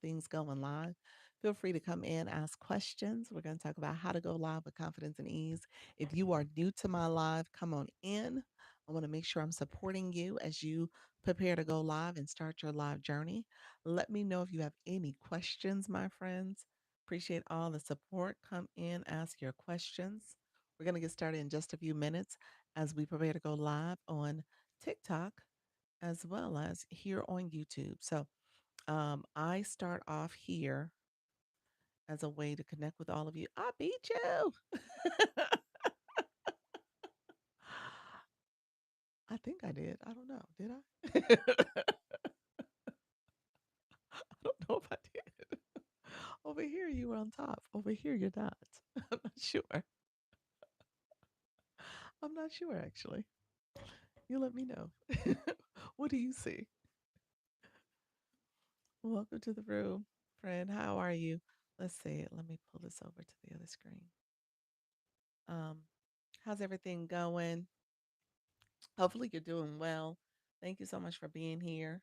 things going live. Feel free to come in, ask questions. We're going to talk about how to go live with confidence and ease. If you are new to my live, come on in. I want to make sure I'm supporting you as you prepare to go live and start your live journey. Let me know if you have any questions, my friends. Appreciate all the support. Come in, ask your questions. We're going to get started in just a few minutes as we prepare to go live on TikTok as well as here on YouTube. So I start off here as a way to connect with all of you. I beat you. I think I did. I don't know. Did I? I don't know if I did. Over here, you were on top. Over here, you're not. I'm not sure. I'm not sure, actually. You let me know. What do you see? Welcome to the room, friend. How are you? Let's see. Let me pull this over to the other screen. Um, how's everything going? Hopefully, you're doing well. Thank you so much for being here.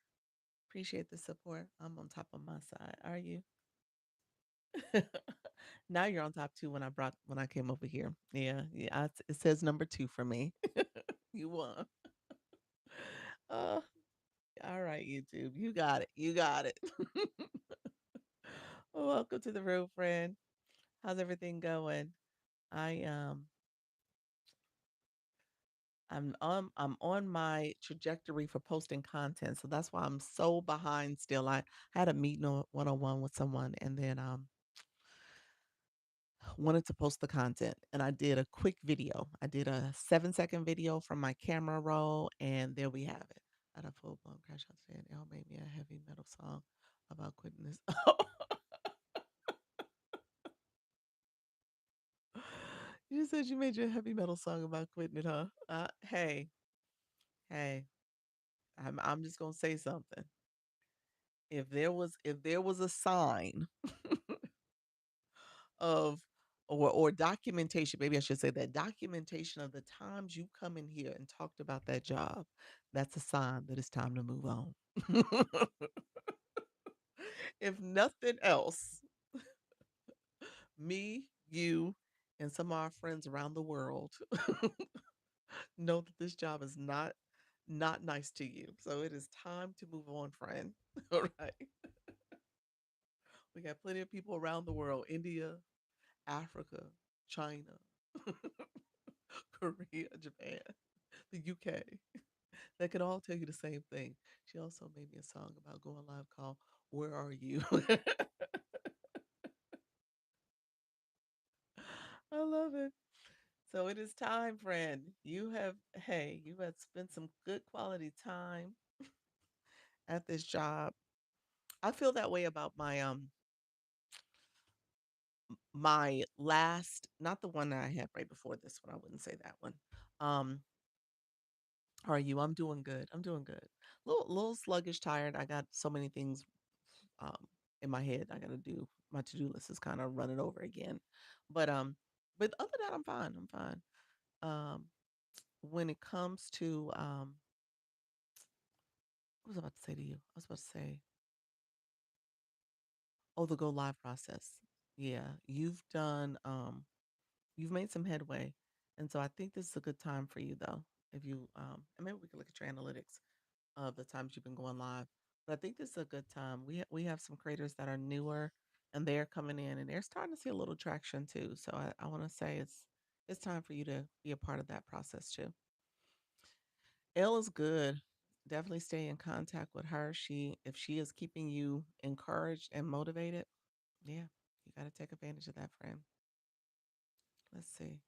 Appreciate the support. I'm on top of my side. Are you? Now you're on top too. When I came over here. Yeah, yeah. It says number two for me. You won. Uh, all right, YouTube. You got it. You got it. Well, welcome to the room, friend. How's everything going? I I'm on my trajectory for posting content, so that's why I'm so behind still. I had a meeting one on one with someone, and then wanted to post the content, and I did a quick video. I did a 7-second video from my camera roll, and there we have it. I had a full blown crash out today, and L made me a heavy metal song about quitting this. You just said you made your heavy metal song about quitting it, huh? Hey, hey, I'm just gonna say something. If there was a sign of or documentation, maybe I should say that documentation of the times you come in here and talked about that job, that's a sign that it's time to move on. If nothing else, me, you, and some of our friends around the world know that this job is not nice to you. So it is time to move on, friend. All right. We got plenty of people around the world, India, Africa, China, Korea, Japan, the UK, that could all tell you the same thing. She also made me a song about going live called Where Are You? I love it. So it is time, friend. You have spent some good quality time at this job. I feel that way about my last, not the one that I had right before this one. I wouldn't say that one. Um, how are you? I'm doing good. I'm doing good. Little sluggish, tired. I got so many things um in my head I gotta do. My to-do list is kind of running over again. But other than that, I'm fine. I'm fine. Um when it comes to what was I about to say to you? I was about to say, oh, the go live process. Yeah, you've made some headway. And so I think this is a good time for you though. If you and maybe we can look at your analytics of the times you've been going live. But I think this is a good time. We have some creators that are newer and they're coming in and they're starting to see a little traction too. So I want to say it's time for you to be a part of that process too. Elle is good. Definitely stay in contact with her. If she is keeping you encouraged and motivated, yeah, you got to take advantage of that, friend. Let's see.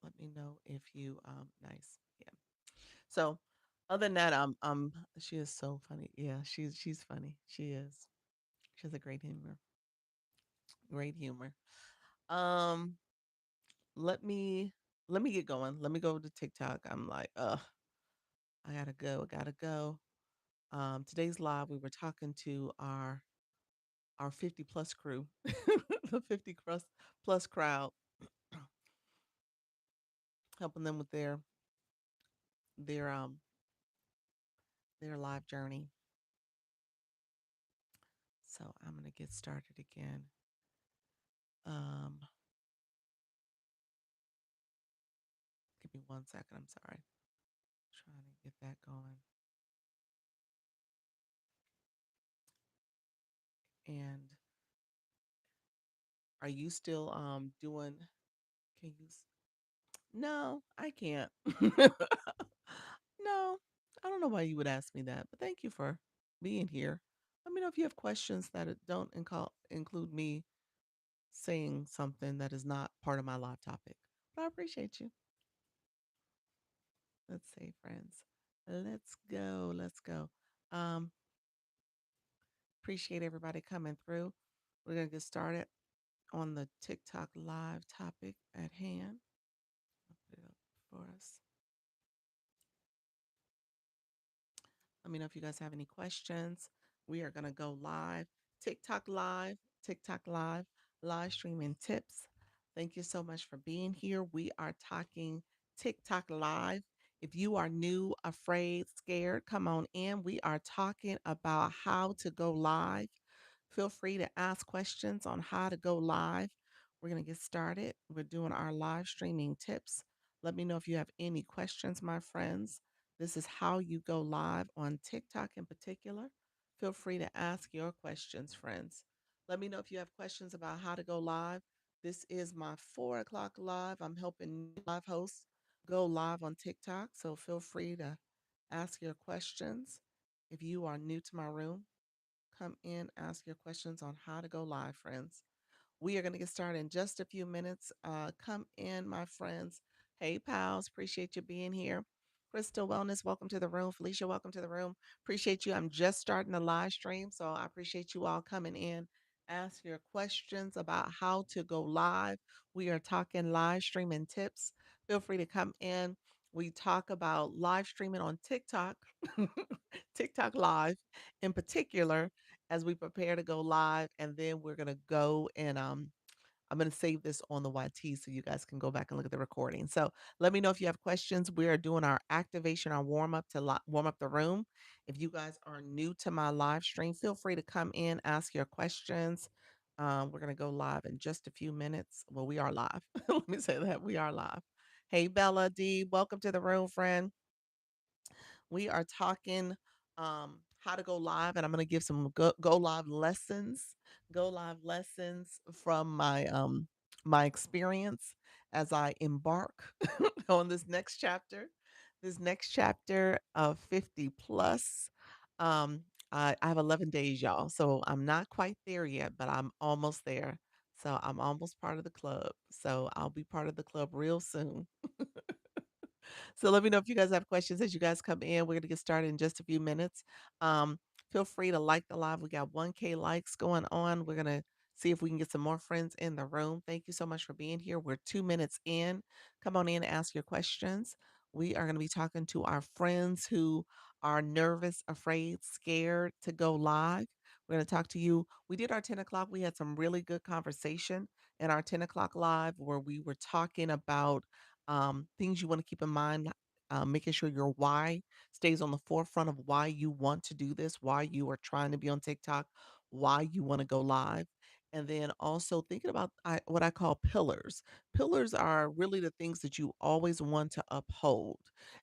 Let me know if you nice. Yeah. So other than that, she is so funny. Yeah, she's funny. She is. She has a great humor. Great humor. Um, let me let me get going. Let me go to TikTok. I'm like, I gotta go. I gotta go. Today's live, we were talking to our 50 plus crew, the 50 plus crowd, helping them with their their live journey. So I'm going to get started again. Um, Give me 1 second. I'm sorry. Trying to get that going. And are you still doing? Can you? No, I can't. No, I don't know why you would ask me that, but thank you for being here. Let me know if you have questions that don't include me saying something that is not part of my live topic. But I appreciate you. Let's say, friends. Let's go. Let's go. Um, Appreciate everybody coming through. We're gonna get started on the TikTok live topic at hand. I'll put it up for us. Let me know if you guys have any questions. We are going to go live, TikTok live, TikTok live, live streaming tips. Thank you so much for being here. We are talking TikTok live. If you are new, afraid, scared, come on in. We are talking about how to go live. Feel free to ask questions on how to go live. We're going to get started. We're doing our live streaming tips. Let me know if you have any questions, my friends. This is how you go live on TikTok in particular. Feel free to ask your questions, friends. Let me know if you have questions about how to go live. This is my 4 o'clock live. I'm helping live hosts go live on TikTok. So feel free to ask your questions. If you are new to my room, come in, ask your questions on how to go live, friends. We are going to get started in just a few minutes. Come in, my friends. Hey, pals. Appreciate you being here. Crystal Wellness, welcome to the room. Felicia, welcome to the room. Appreciate you. I'm just starting the live stream, so I appreciate you all coming in. Ask your questions about how to go live. We are talking live streaming tips. Feel free to come in. We talk about live streaming on TikTok, TikTok Live in particular, as we prepare to go live. And then we're going to go and I'm going to save this on the YT so you guys can go back and look at the recording. So let me know if you have questions. We are doing our activation, our warm up to warm up the room. If you guys are new to my live stream, feel free to come in, ask your questions. We're going to go live in just a few minutes. Well, we are live. Let me say that we are live. Hey, Bella D, welcome to the room, friend. We are talking how to go live, and I'm going to give some go live lessons, go live lessons from my experience as I embark on this next chapter of 50 plus. Um, I have 11 days, y'all, so I'm not quite there yet, but I'm almost there. So I'm almost part of the club. So I'll be part of the club real soon. So let me know if you guys have questions as you guys come in. We're going to get started in just a few minutes. Um, Feel free to like the live. We got 1K likes going on. We're going to see if we can get some more friends in the room. Thank you so much for being here. We're 2 minutes in. Come on in and ask your questions. We are going to be talking to our friends who are nervous, afraid, scared to go live. We're going to talk to you. We did our 10 o'clock. We had some really good conversation in our 10 o'clock live where we were talking about things you want to keep in mind, making sure your why stays on the forefront of why you want to do this, why you are trying to be on TikTok, why you want to go live. And then also thinking about what I call pillars. Pillars are really the things that you always want to uphold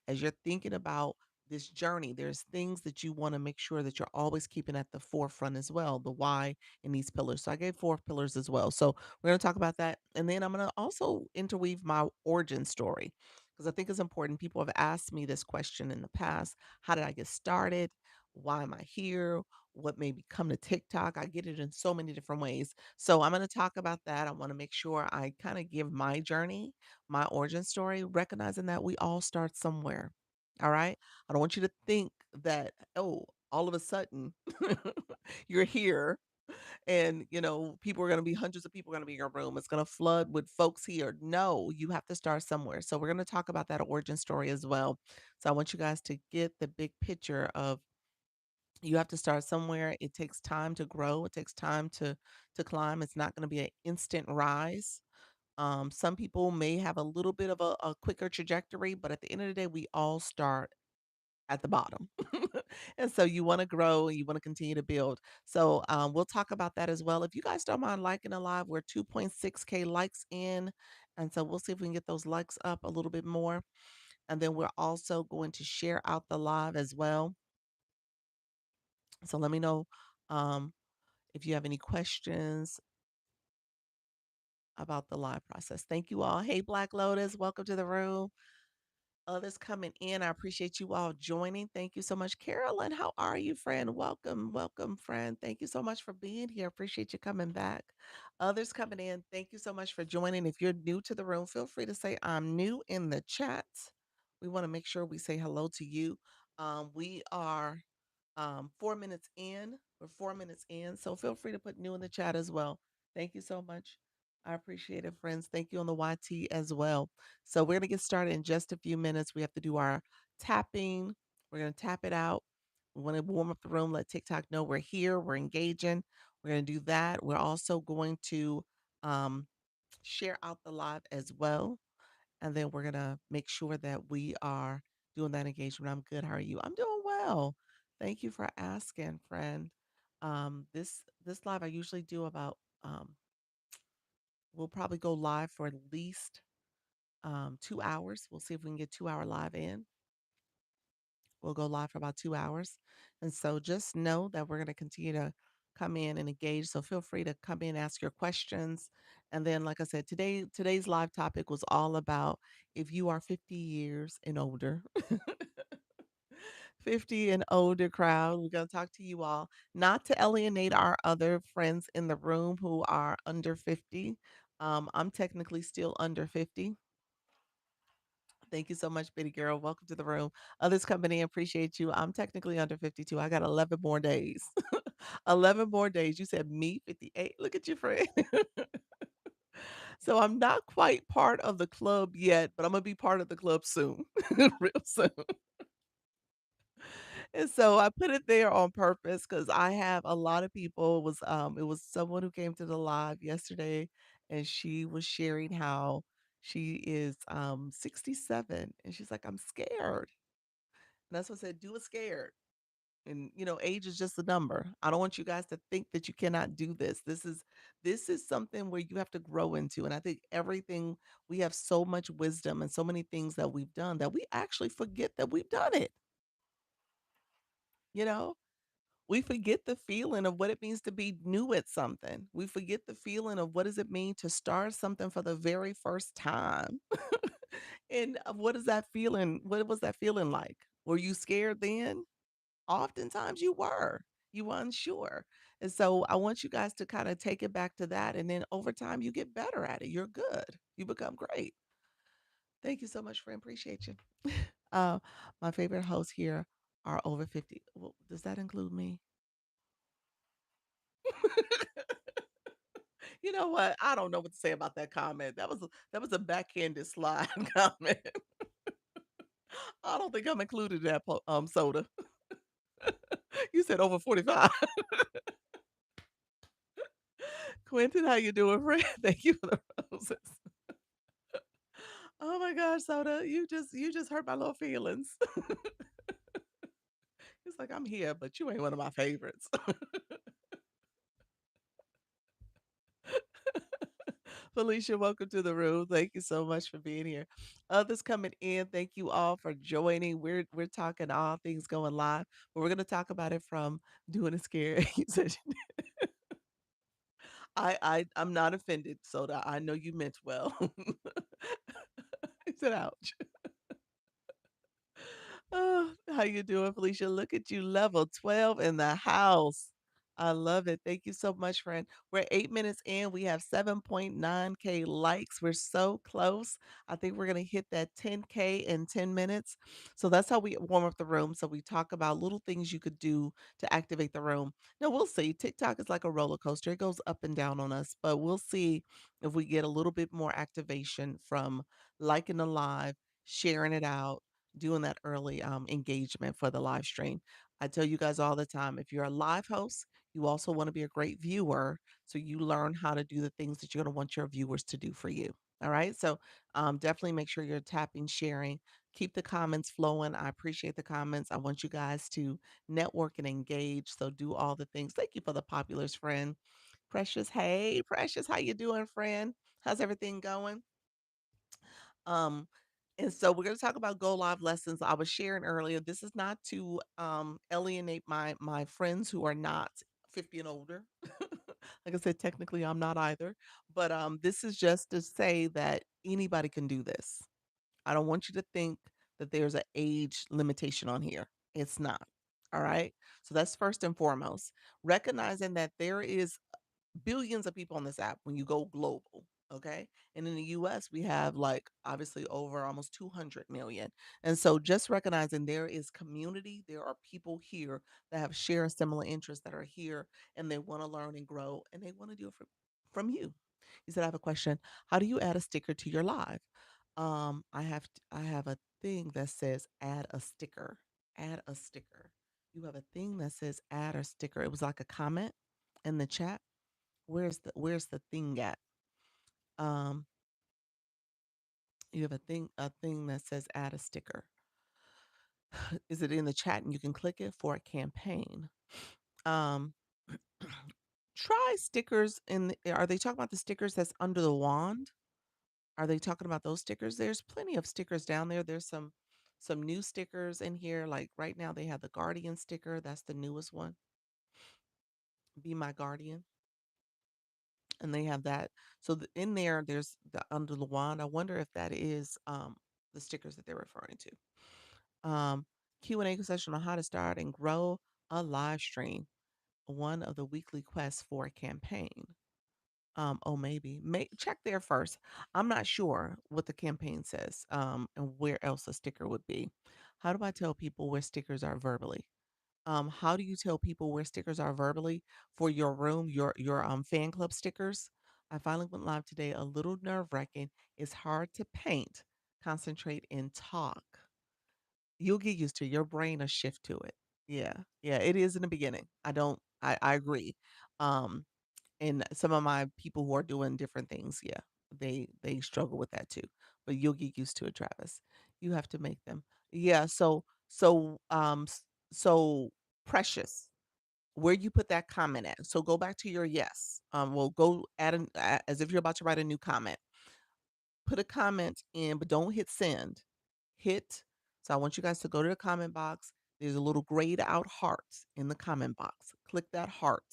as you're thinking about this journey. There's things that you want to make sure that you're always keeping at the forefront as well, the why in these pillars. So I gave 4 pillars as well. So we're going to talk about that. And then I'm going to also interweave my origin story because I think it's important. People have asked me this question in the past. How did I get started? Why am I here? What made me come to TikTok? I get it in so many different ways. So I'm going to talk about that. I want to make sure I kind of give my journey, my origin story, recognizing that we all start somewhere. All right. I don't want you to think that, oh, all of a sudden you're here and people are going to be hundreds of people going to be in your room. It's going to flood with folks here. No, you have to start somewhere. So we're going to talk about that origin story as well. So I want you guys to get the big picture of you have to start somewhere. It takes time to grow. It takes time to climb. It's not going to be an instant rise. Some people may have a little bit of a quicker trajectory, but at the end of the day, we all start at the bottom. And so you want to grow and you want to continue to build. So we'll talk about that as well. If you guys don't mind liking a live, we're 2.6K likes in. And so we'll see if we can get those likes up a little bit more. And then we're also going to share out the live as well. So let me know um, if you have any questions about the live process. Thank you all. Hey, Black Lotus, welcome to the room. Others coming in. I appreciate you all joining. Thank you so much. Carolyn, how are you, friend? Welcome, welcome, friend. Thank you so much for being here. Appreciate you coming back. Others coming in, thank you so much for joining. If you're new to the room, feel free to say I'm new in the chat. We want to make sure we say hello to you. We are 4 minutes in. We're 4 minutes in. So feel free to put new in the chat as well. Thank you so much. I appreciate it, friends. Thank you on the YT as well. So we're going to get started in just a few minutes. We have to do our tapping. We're going to tap it out. We want to warm up the room, let TikTok know we're here, we're engaging. We're going to do that. We're also going to um, share out the live as well. And then we're going to make sure that we are doing that engagement. I'm good. How are you? I'm doing well. Thank you for asking, friend. This live I usually do about we'll probably go live for at least 2 hours. We'll see if we can get 2 hour live in. We'll go live for about 2 hours. And so just know that we're going to continue to come in and engage. So feel free to come in, ask your questions. And then, like I said, today's live topic was all about if you are 50 years and older, 50 and older crowd. We're going to talk to you all, not to alienate our other friends in the room who are under 50. I'm technically still under 50. Thank you so much, Bitty girl. Welcome to the room. Others coming in, appreciate you. I'm technically under 52. I got 11 more days. 11 more days. You said me, 58. Look at you, friend. So I'm not quite part of the club yet, but I'm going to be part of the club soon, real soon. And so I put it there on purpose because I have a lot of people. It was someone who came to the live yesterday, and she was sharing how she is 67, and she's like, I'm scared. And that's what I said, do it scared. And age is just a number. I don't want you guys to think that you cannot do this. This is something where you have to grow into. And I think everything we have so much wisdom and so many things that we've done that we actually forget that we've done it. You know, we forget the feeling of what it means to be new at something. We forget the feeling of what does it mean to start something for the very first time. And what is that feeling? What was that feeling like? Were you scared then? Oftentimes you were unsure. And so I want you guys to kind of take it back to that. And then over time, you get better at it. You're good. You become great. Thank you so much, friend. Appreciate you. Uh, my favorite hosts here are over 50. Well, does that include me? You know what? I don't know what to say about that comment. That was a backhanded slide comment. I don't think I'm included in that soda. You said over 45. Quentin, how you doing, friend? Thank you for the roses. Oh my gosh, Soda, you just hurt my little feelings. It's like I'm here, but you ain't one of my favorites. Felicia, welcome to the room. Thank you so much for being here. Others coming in, thank you all for joining. We're talking all things going live, but we're gonna talk about it from doing it scared. You said I'm not offended, Soda. I know you meant well. I said ouch. Oh, how you doing, Felicia? Look at you, level 12 in the house. I love it. Thank you so much, friend. We're 8 minutes in. We have 7.9K likes. We're so close. I think we're going to hit that 10K in 10 minutes. So that's how we warm up the room. So we talk about little things you could do to activate the room. Now, we'll see. TikTok is like a roller coaster, it goes up and down on us, but we'll see if we get a little bit more activation from liking the live, sharing it out, doing that early engagement for the live stream. I tell you guys all the time, if you're a live host, you also want to be a great viewer. So you learn how to do the things that you're going to want your viewers to do for you. All right. So definitely make sure you're tapping, sharing. Keep the comments flowing. I appreciate the comments. I want you guys to network and engage. So do all the things. Thank you for the populars, friend. Precious. Hey, Precious. How you doing, friend? How's everything going? Um, and so we're going to talk about go live lessons. I was sharing earlier. This is not to alienate my friends who are not 50 and older. Like I said, technically I'm not either. But this is just to say that anybody can do this. I don't want you to think that there's an age limitation on here. It's not. All right. So that's first and foremost. Recognizing that there is billions of people on this app when you go global. Okay. And in the US, we have like obviously over almost 200 million. And so just recognizing there is community, there are people here that have shared similar interests that are here and they want to learn and grow and they want to do it from you. He said, I have a question. How do you add a sticker to your live? I have a thing that says add a sticker. Add a sticker. You have a thing that says add a sticker. It was like a comment in the chat. Where's the thing at? Um, you have a thing that says add a sticker. Is it in the chat and you can click it for a campaign? Um, try stickers are they talking about the stickers that's under the wand? Are they talking about those stickers? There's plenty of stickers down there. There's some new stickers in here. Like right now they have the Guardian sticker. That's the newest one. Be my guardian. And they have that. So in there, there's the under the wand. I wonder if that is the stickers that they're referring to. Q&A session on how to start and grow a live stream. One of the weekly quests for a campaign. Oh, maybe. Check there first. I'm not sure what the campaign says, and where else a sticker would be. How do I tell people where stickers are verbally? How do you tell people where stickers are verbally for your room, your fan club stickers? I finally went live today. A little nerve wracking. It's hard to paint, concentrate, and talk. You'll get used to it. Your brain will shift to it. Yeah, yeah, it is in the beginning. I agree. Um, and some of my people who are doing different things, yeah, they struggle with that too. But you'll get used to it, Travis. You have to make them. Yeah, so precious. Where you put that comment at. So go back to your yes. We'll go as if you're about to write a new comment. Put a comment in, but don't hit send. Hit. So I want you guys to go to the comment box. There's a little grayed out heart in the comment box. Click that heart.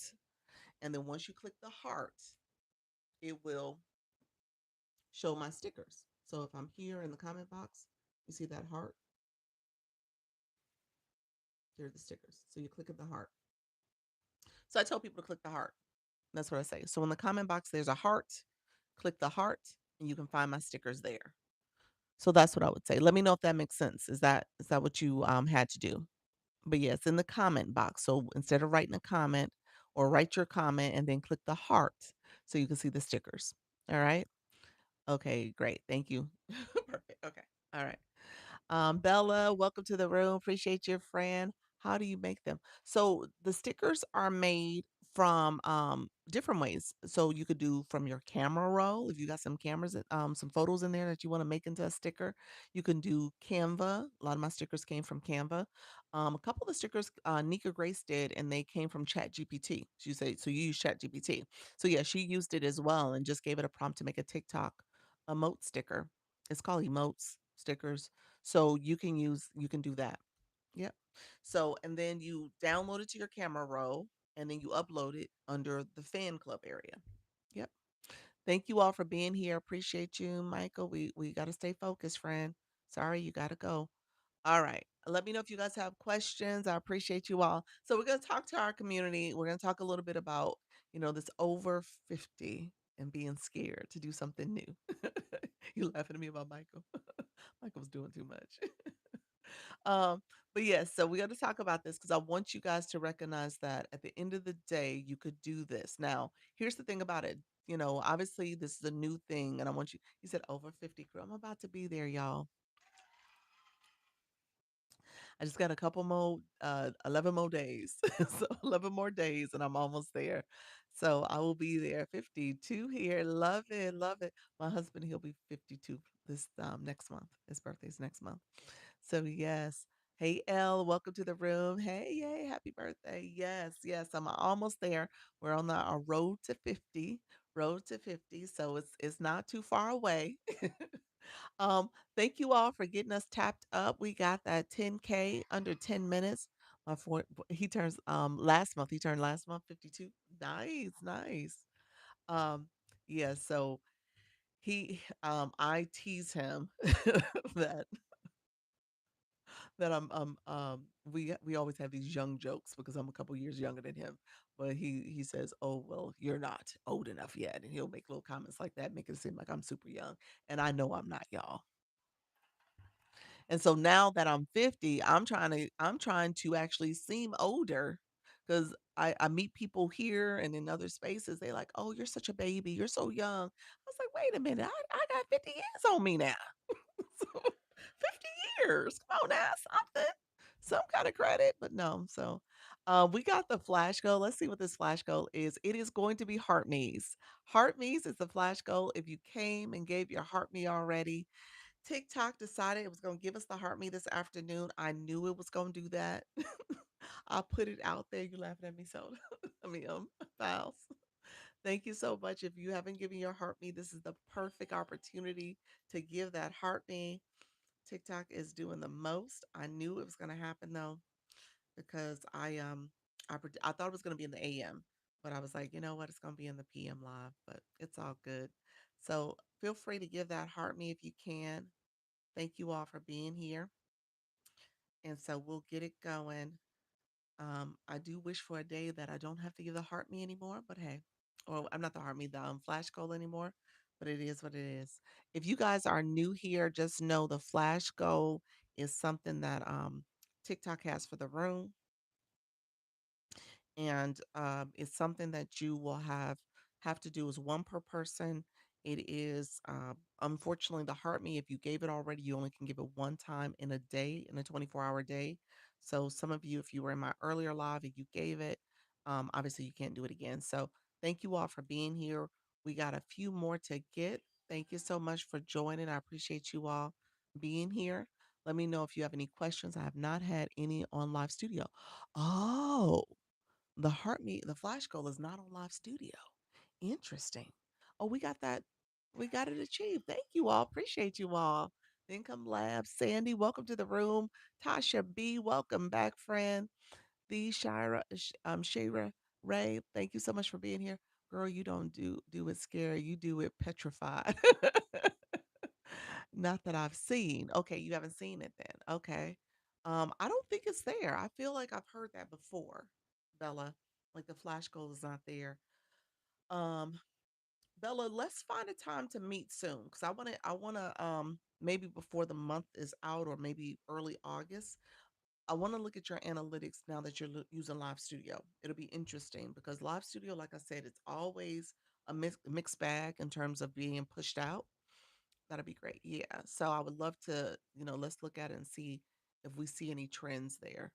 And then once you click the heart, it will show my stickers. So if I'm here in the comment box, you see that heart? There are the stickers. So you click at the heart. So I tell people to click the heart. That's what I say. So in the comment box, there's a heart. Click the heart, and you can find my stickers there. So that's what I would say. Let me know if that makes sense. Is that what you had to do? But yes, in the comment box. So instead of writing a comment, or write your comment and then click the heart so you can see the stickers. All right. Okay, great. Thank you. Perfect. Okay. All right. Bella, welcome to the room. Appreciate your friend. How do you make them? So the stickers are made from different ways. So you could do from your camera roll if you got some cameras, some photos in there that you want to make into a sticker. You can do Canva. A lot of my stickers came from Canva. A couple of the stickers Nika Grace did, and they came from Chat GPT. She said, so you use Chat GPT. So yeah, she used it as well and just gave it a prompt to make a TikTok emote sticker. It's called emotes stickers, so you can do that. Yep. So and then you download it to your camera roll and then you upload it under the fan club area. Yep. Thank you all for being here. Appreciate you, Michael. We got to stay focused, friend. Sorry, you got to go. All right. Let me know if you guys have questions. I appreciate you all. So we're going to talk to our community. We're going to talk a little bit about, this over 50 and being scared to do something new. You laughing at me about Michael? Michael's doing too much. Um, but yes, so we got to talk about this because I want you guys to recognize that at the end of the day, you could do this. Now, here's the thing about it. Obviously, this is a new thing, and I want you. You said over 50 crew. I'm about to be there, y'all. I just got a couple more, 11 more days. So 11 more days and I'm almost there. So I will be there. 52 here. Love it. Love it. My husband, he'll be 52 this next month. His birthday's next month. So yes. Hey Elle, welcome to the room. Hey, yay, happy birthday. Yes, yes, I'm almost there. We're on our road to 50, road to 50. So it's not too far away. Um, Thank you all for getting us tapped up. We got that 10K under 10 minutes. He turns last month, he turned last month 52. Nice, nice. Um, yeah, so I tease him that we always have these young jokes because I'm a couple years younger than him. But he says, "Oh, well, you're not old enough yet." And he'll make little comments like that, making it seem like I'm super young. And I know I'm not, y'all. And so now that I'm 50, I'm trying to actually seem older because I meet people here and in other spaces. They like, "Oh, you're such a baby. You're so young." I was like, "Wait a minute. I got 50 years on me now." So 50 years. Come on now, something. Some kind of credit, but no. So we got the flash goal. Let's see what this flash goal is. It is going to be heart me's. Heart me's is the flash goal. If you came and gave your heart me already, TikTok decided it was going to give us the heart me this afternoon. I knew it was going to do that. I put it out there. You laughing at me, so I mean, Files. Thank you so much. If you haven't given your heart me, this is the perfect opportunity to give that heart me. TikTok is doing the most. I knew it was going to happen though because I thought it was going to be in the AM, but I was like, you know what, it's going to be in the PM live, but it's all good. So feel free to give that heart me if you can. Thank you all for being here. And so we'll get it going. I do wish for a day that I don't have to give the heart me anymore, but hey, or I'm not the heart me, the flash goal anymore, but it is what it is. If you guys are new here, just know the flash goal is something that TikTok has for the room, and it's something that you will have to do is one per person. It is unfortunately the heart me. If you gave it already, you only can give it one time in a day, in a 24-hour day. So some of you, if you were in my earlier live and you gave it, obviously you can't do it again. So thank you all for being here. We got a few more to get. Thank you so much for joining. I appreciate you all being here. Let me know if you have any questions. I have not had any on live studio. Oh, the flash goal is not on live studio. Interesting. Oh, we got that. We got it achieved. Thank you all. Appreciate you all. Income Lab, Sandy, welcome to the room. Tasha B, welcome back, friend. The Shira Ray, thank you so much for being here. Girl, you don't do it scary. You do it petrified. Not that I've seen. Okay, you haven't seen it then. Okay. I don't think it's there. I feel like I've heard that before, Bella. Like the flash goal is not there. Um, Bella, let's find a time to meet soon because I wanna maybe before the month is out or maybe early August. I want to look at your analytics now that you're using Live Studio. It'll be interesting because Live Studio, like I said, it's always a mixed bag in terms of being pushed out. That'd be great. Yeah. So I would love to, let's look at it and see if we see any trends there.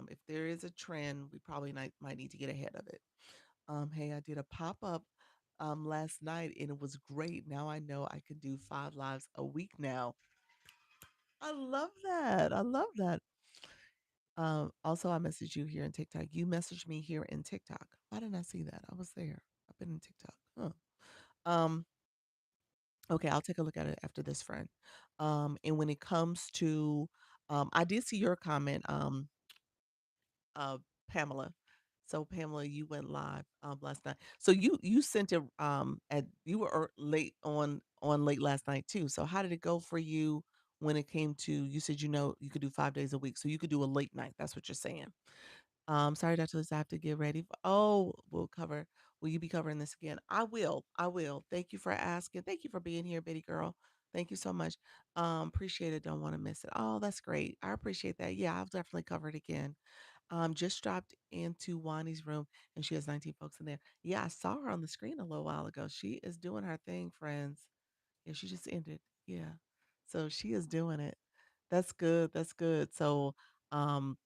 If there is a trend, we probably might need to get ahead of it. Hey, I did a pop up last night and it was great. Now I know I can do 5 lives a week now. I love that. I love that. Also, I messaged you here in TikTok. You messaged me here in TikTok. Why didn't I see that? I was there. I've been in TikTok. Huh. Um, Okay, I'll take a look at it after this, friend. And when it comes to, I did see your comment, uh, Pamela. So Pamela, you went live last night. So you sent it at you were late on late last night too. So how did it go for you when it came to you said you could do 5 days a week, so you could do a late night. That's what you're saying. Sorry, Dr. Lisa, I have to get ready. Oh, will you be covering this again? I will. I will. Thank you for asking. Thank you for being here, Betty girl. Thank you so much. Appreciate it. Don't want to miss it. Oh, that's great. I appreciate that. Yeah, I'll definitely cover it again. Just dropped into Wani's room and she has 19 folks in there. Yeah, I saw her on the screen a little while ago. She is doing her thing, friends. Yeah, she just ended. Yeah. So she is doing it. That's good. That's good. So Um,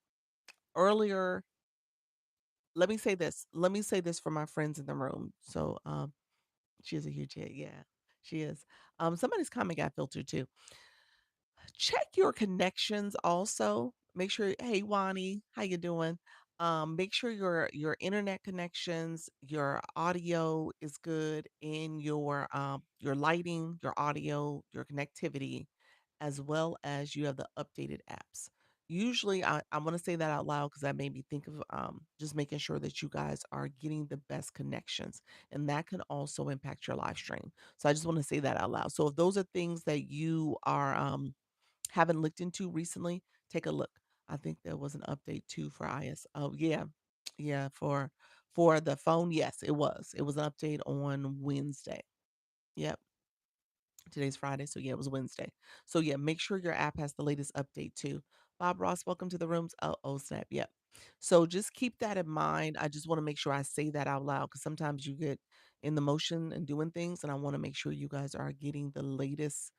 Earlier, let me say this for my friends in the room. So, she is a huge hit. Yeah, she is. Somebody's comment got filtered too. Check your connections also. Make sure, hey Wani, how you doing? Make sure your internet connections, your audio is good, and your lighting, your audio, your connectivity, as well as you have the updated apps. Usually, I want to say that out loud because that made me think of just making sure that you guys are getting the best connections, and that can also impact your live stream. So I just want to say that out loud. So if those are things that you are haven't looked into recently, take a look. I think there was an update too for IS. Oh yeah, yeah, for the phone. Yes, it was. It was an update on Wednesday. Yep. Today's Friday, so yeah, it was Wednesday. So yeah, make sure your app has the latest update too. Bob Ross, welcome to the rooms. Oh snap. Yep. So just keep that in mind. I just want to make sure I say that out loud because sometimes you get in the motion and doing things, and I want to make sure you guys are getting the latest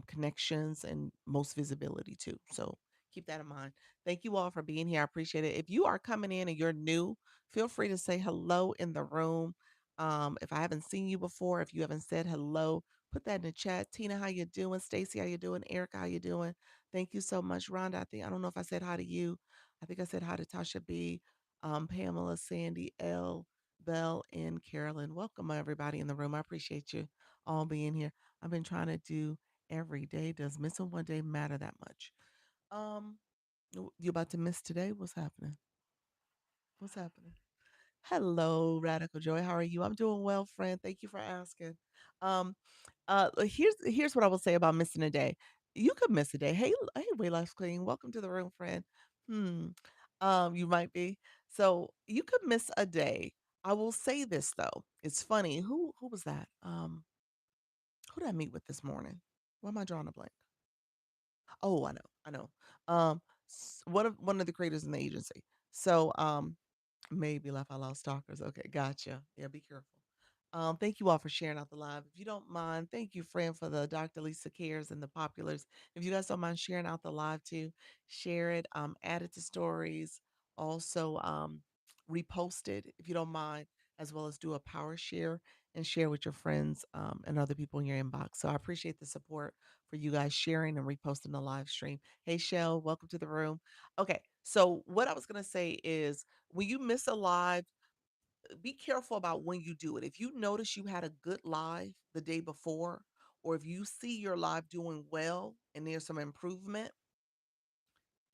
connections and most visibility too. So keep that in mind. Thank you all for being here. I appreciate it. If you are coming in and you're new, feel free to say hello in the room. If I haven't seen you before, if you haven't said hello, put that in the chat. Tina, how you doing? Stacy, how you doing? Erica, how you doing? Thank you so much. Rhonda, I don't know if I said hi to you. I think I said hi to Tasha B, Pamela, Sandy, L, Belle, and Carolyn. Welcome everybody in the room. I appreciate you all being here. I've been trying to do every day. Does missing one day matter that much? Um, you about to miss today? What's happening? What's happening? Hello, Radical Joy. How are you? I'm doing well, friend. Thank you for asking. Um, here's what I will say about missing a day. You could miss a day. Hey, Way Life Queen. Welcome to the room, friend. Hmm. You might be. So you could miss a day. I will say this though. It's funny. Who was that? Who did I meet with this morning? Why am I drawing a blank? Oh, I know. One of the creators in the agency. So maybe laugh out loud stalkers. Okay, gotcha. Yeah, be careful. Thank you all for sharing out the live. If you don't mind, thank you, friend, for the Dr. Lisa Cares and the populars. If you guys don't mind sharing out the live too, share it, add it to stories, also repost it if you don't mind, as well as do a power share and share with your friends and other people in your inbox. So I appreciate the support for you guys sharing and reposting the live stream. Hey, Shell, welcome to the room. Okay, so what I was gonna say is when you miss a live, be careful about when you do it. If you notice you had a good live the day before, or if you see your live doing well and there's some improvement,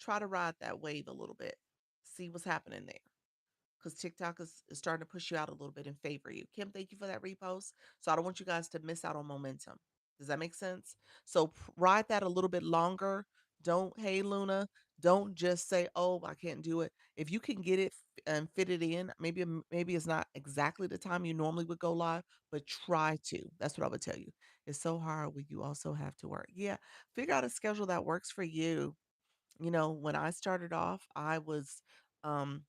try to ride that wave a little bit. See what's happening there because TikTok is starting to push you out a little bit and favor you. Kim, thank you for that repost. So I don't want you guys to miss out on momentum. Does that make sense? So ride that a little bit longer. Don't, hey Luna, don't just say, "Oh, I can't do it." If you can get it and fit it in, maybe it's not exactly the time you normally would go live, but try to. That's what I would tell you. It's so hard when you also have to work. Yeah, figure out a schedule that works for you. When I started off, I was um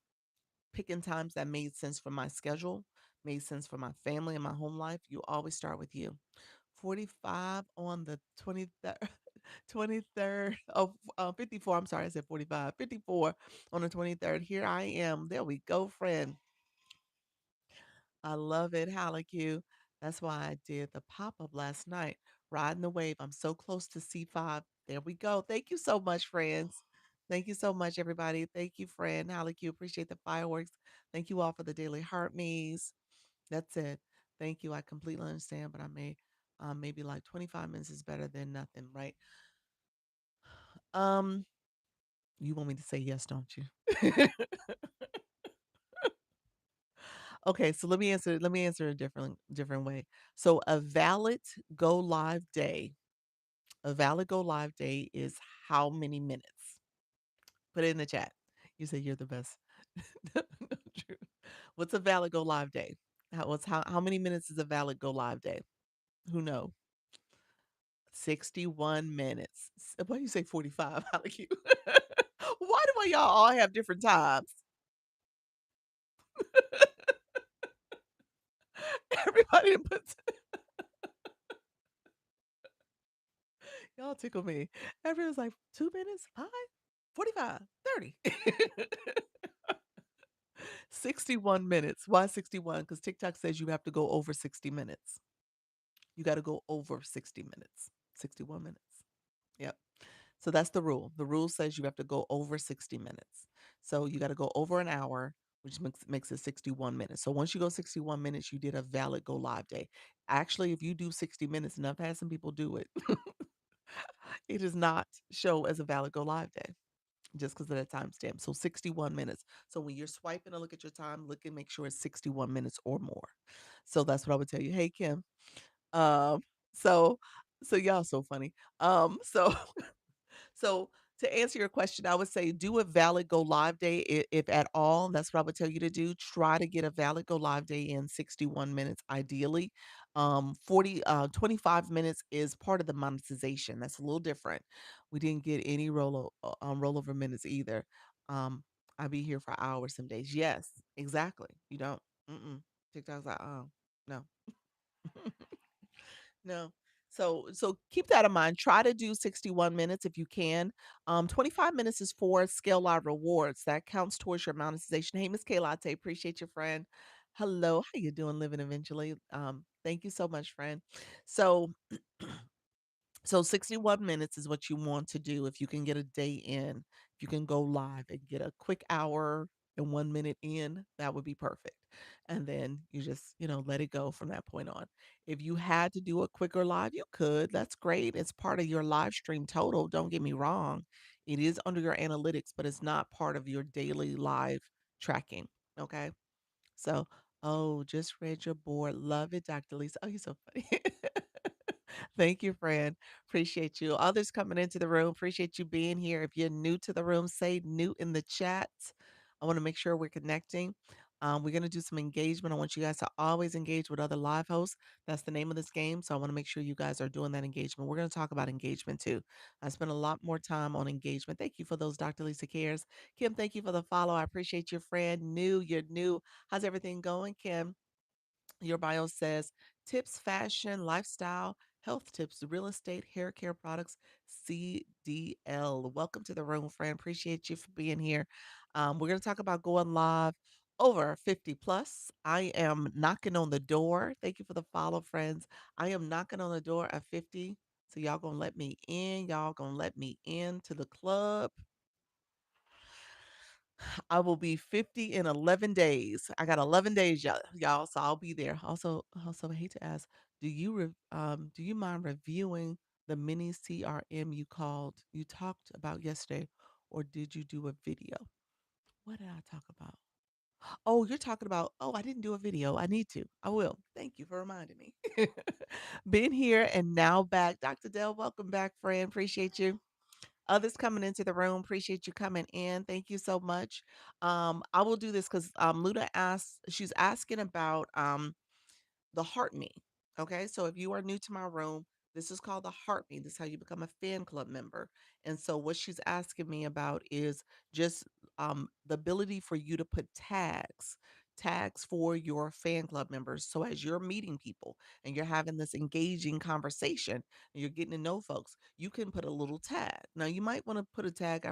picking times that made sense for my schedule, made sense for my family and my home life. You always start with you. 45 on the 23rd, 23rd of 54. I'm sorry, I said 45. 54 on the 23rd. Here I am. There we go, friend. I love it. Halleck. That's why I did the pop up last night, riding the wave. I'm so close to C5. There we go. Thank you so much, friends. Thank you so much, everybody. Thank you, friend. Halleck. Appreciate the fireworks. Thank you all for the daily heart me's. That's it. Thank you. I completely understand, but maybe like 25 minutes is better than nothing, right? Um, you want me to say yes, don't you? Okay, so let me answer a different way. So a valid go live day is how many minutes? Put it in the chat. You say you're the best. No, true. What's a valid go live day? How many minutes is a valid go live day? Who know? 61 minutes. Why do you say 45? How like you? Why do y'all all have different times? Everybody puts y'all tickle me. Everyone's like 2 minutes, 5, 45, 30. 61 minutes. Why 61? Because TikTok says you have to go over 60 minutes. You got to go over 60 minutes. 61 minutes. Yep. So that's the rule. The rule says you have to go over 60 minutes. So you got to go over an hour, which makes it 61 minutes. So once you go 61 minutes, you did a valid go live day. Actually, if you do 60 minutes, and I've had some people do it, it does not show as a valid go live day just because of that timestamp. So 61 minutes. So when you're swiping to look at your time, look and make sure it's 61 minutes or more. So that's what I would tell you. Hey Kim. Um, so y'all so funny. So so to answer your question, I would say do a valid go live day if at all. That's what I would tell you to do. Try to get a valid go live day in 61 minutes, ideally. 25 minutes is part of the monetization. That's a little different. We didn't get any rollover minutes either. Um, I'd be here for hours some days. Yes, exactly. You don't. Mm-mm. TikTok's like, oh no. No. So keep that in mind. Try to do 61 minutes if you can. 25 minutes is for Scale Live rewards. That counts towards your monetization. Hey, Miss Latte, appreciate your friend. Hello, how you doing? Living eventually. Thank you so much, friend. So so 61 minutes is what you want to do if you can get a day in. If you can go live and get a quick hour and 1 minute in, that would be perfect. And then you just, let it go from that point on. If you had to do a quicker live, you could. That's great. It's part of your live stream total. Don't get me wrong. It is under your analytics, but it's not part of your daily live tracking. Okay. So, oh, just read your board. Love it, Dr. Lisa. Oh, you're so funny. Thank you, friend. Appreciate you. Others coming into the room, appreciate you being here. If you're new to the room, say new in the chat. I want to make sure we're connecting. We're going to do some engagement. I want you guys to always engage with other live hosts. That's the name of this game. So I want to make sure you guys are doing that engagement. We're going to talk about engagement too. I spent a lot more time on engagement. Thank you for those, Dr. Lisa Cares. Kim, thank you for the follow. I appreciate your friend. You're new. How's everything going, Kim? Your bio says tips, fashion, lifestyle, health tips, real estate, hair care products, CDL. Welcome to the room, friend. Appreciate you for being here. We're going to talk about going live over 50 plus. I am knocking on the door. Thank you for the follow, friends. I am knocking on the door at 50. So y'all gonna let me in. Y'all gonna let me in to the club. I will be 50 in 11 days. I got 11 days, y'all, so I'll be there. Also, I hate to ask, do you mind reviewing the mini CRM you talked about yesterday, or did you do a video? What did I talk about? Oh, you're talking about, oh, I didn't do a video. I need to. I will. Thank you for reminding me. Been here and now back. Dr. Dell, welcome back, friend. Appreciate you. Others coming into the room, appreciate you coming in. Thank you so much. I will do this because Luda asked, she's asking about the Heart Me. Okay, so if you are new to my room, this is called the Heart Me. This is how you become a fan club member. And so what she's asking me about is just the ability for you to put tags for your fan club members. So as you're meeting people and you're having this engaging conversation and you're getting to know folks, you can put a little tag. Now you might want to put a tag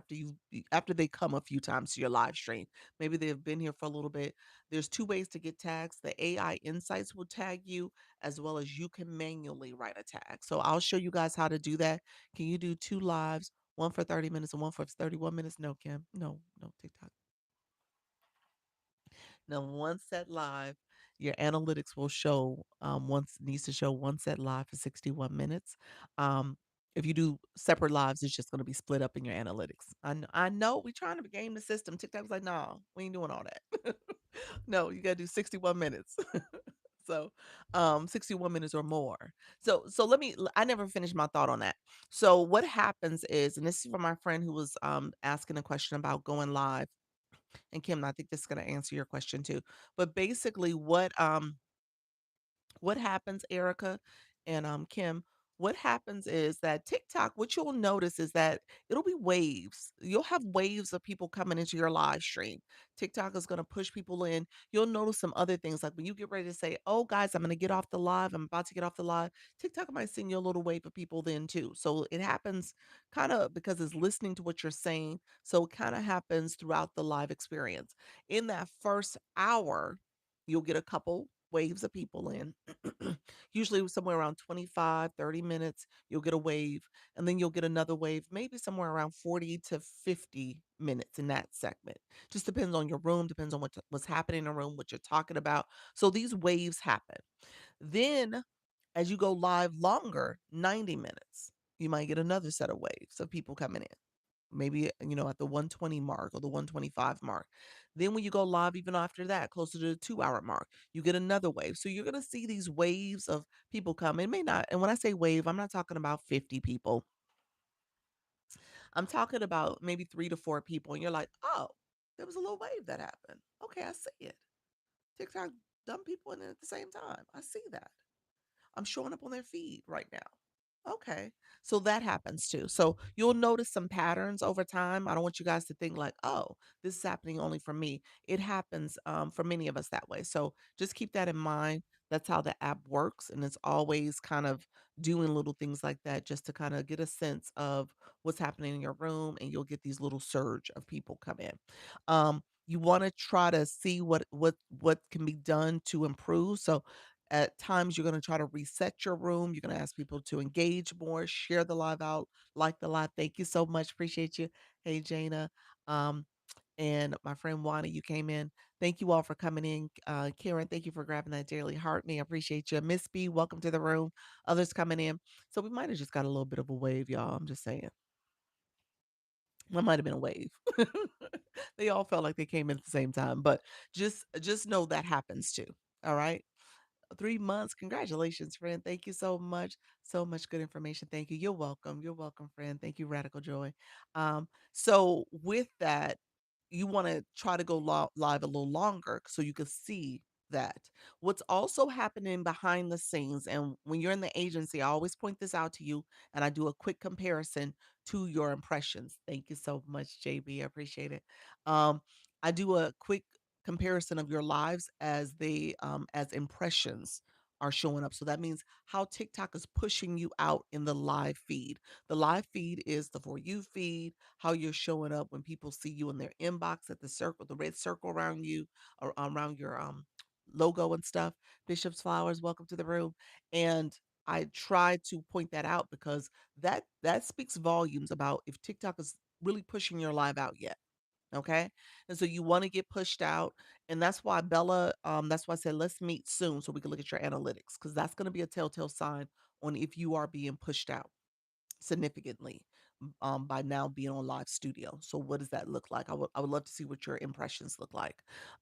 after they come a few times to your live stream. Maybe they've been here for a little bit. There's two ways to get tags. The AI Insights will tag you, as well as you can manually write a tag. So I'll show you guys how to do that. Can you do two lives, one for 30 minutes and one for 31 minutes? No, Kim. No, no, TikTok. Now, one set live, your analytics will show once needs to show one set live for 61 minutes. If you do separate lives, it's just going to be split up in your analytics. I know we're trying to game the system. TikTok's like, no, we ain't doing all that. No, you got to do 61 minutes. So 61 minutes or more. So I never finished my thought on that. So what happens is, and this is for my friend who was asking a question about going live, and Kim, I think this is going to answer your question too. But basically what happens, Erica and Kim, what happens is that TikTok, what you'll notice is that it'll be waves. You'll have waves of people coming into your live stream. TikTok is going to push people in. You'll notice some other things like when you get ready to say, "Oh, guys, I'm going to get off the live. I'm about to get off the live." TikTok might send you a little wave of people then too. So it happens kind of because it's listening to what you're saying. So it kind of happens throughout the live experience. In that first hour, you'll get a couple waves of people in. Usually somewhere around 25, 30 minutes, you'll get a wave, and then you'll get another wave, maybe somewhere around 40 to 50 minutes in that segment. Just depends on your room, depends on what's happening in the room, what you're talking about. So these waves happen. Then as you go live longer, 90 minutes, you might get another set of waves of people coming in. Maybe, at the 120 mark or the 125 mark. Then when you go live, even after that, closer to the 2 hour mark, you get another wave. So you're going to see these waves of people come. It may not, and when I say wave, I'm not talking about 50 people. I'm talking about maybe 3 to 4 people. And you're like, oh, there was a little wave that happened. Okay, I see it. TikTok dump people in it at the same time. I see that. I'm showing up on their feed right now. Okay. So that happens too. So you'll notice some patterns over time. I don't want you guys to think like, oh, this is happening only for me. It happens for many of us that way. So just keep that in mind. That's how the app works. And it's always kind of doing little things like that just to kind of get a sense of what's happening in your room. And you'll get these little surge of people come in. You want to try to see what can be done to improve. So at times, you're going to try to reset your room. You're going to ask people to engage more, share the live out, like the live. Thank you so much. Appreciate you. Hey, Jana. Um, and my friend Wanda, you came in. Thank you all for coming in. Karen, thank you for grabbing that dearly heart me. I appreciate you. Miss B, welcome to the room. Others coming in. So we might have just got a little bit of a wave, y'all. I'm just saying. That might have been a wave. They all felt like they came in at the same time, but just know that happens too. All right. 3 months. Congratulations, friend. Thank you so much. So much good information. Thank you. You're welcome. You're welcome, friend. Thank you, Radical Joy. So with that, you want to try to go live a little longer so you can see that. What's also happening behind the scenes, and when you're in the agency, I always point this out to you, and I do a quick comparison to your impressions. Thank you so much, JB. I appreciate it. I do a quick comparison of your lives as they as impressions are showing up. So that means how TikTok is pushing you out in the live feed. The live feed is the for you feed, how you're showing up when people see you in their inbox at the circle, the red circle around you or around your logo and stuff. Bishop's Flowers, welcome to the room. And I try to point that out because that speaks volumes about if TikTok is really pushing your live out yet. Okay. And so you want to get pushed out. And that's why Bella, that's why I said let's meet soon so we can look at your analytics because that's going to be a telltale sign on if you are being pushed out significantly by now being on live studio. So what does that look like? I would love to see what your impressions look like.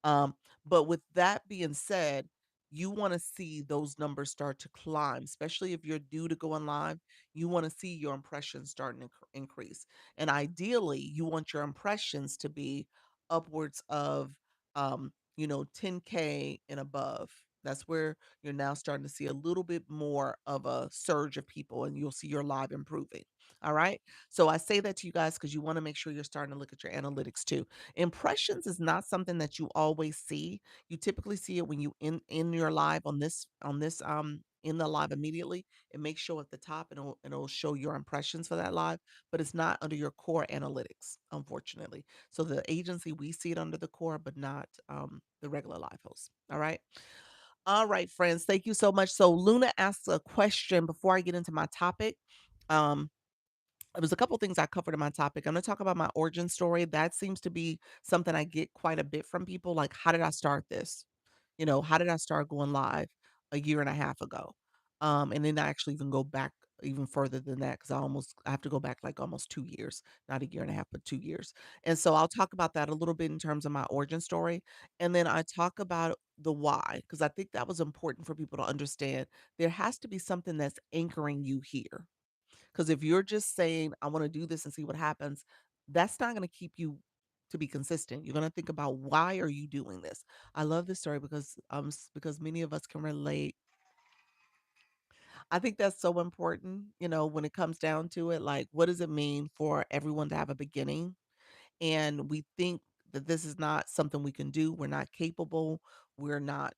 Um, but with that being said, you want to see those numbers start to climb, especially if you're due to go on live. You want to see your impressions starting to increase, and ideally, you want your impressions to be upwards of, 10K and above. That's where you're now starting to see a little bit more of a surge of people, and you'll see your live improving. All right. So I say that to you guys because you want to make sure you're starting to look at your analytics too. Impressions is not something that you always see. You typically see it when you in your live on this in the live immediately. It may show at the top and it'll show your impressions for that live, but it's not under your core analytics, unfortunately. So the agency we see it under the core, but not the regular live host. All right. All right, friends. Thank you so much. So Luna asked a question before I get into my topic. Um, it was a couple things I covered in my topic. I'm going to talk about my origin story. That seems to be something I get quite a bit from people. Like, how did I start this? How did I start going live a year and a half ago? And then I actually even go back even further than that because I have to go back like almost 2 years, not a year and a half, but 2 years. And so I'll talk about that a little bit in terms of my origin story. And then I talk about the why, because I think that was important for people to understand. There has to be something that's anchoring you here. Because if you're just saying, I want to do this and see what happens, that's not going to keep you to be consistent. You're going to think about why are you doing this? I love this story because because many of us can relate. I think that's so important, when it comes down to it. Like, what does it mean for everyone to have a beginning? And we think that this is not something we can do. We're not capable. We're not,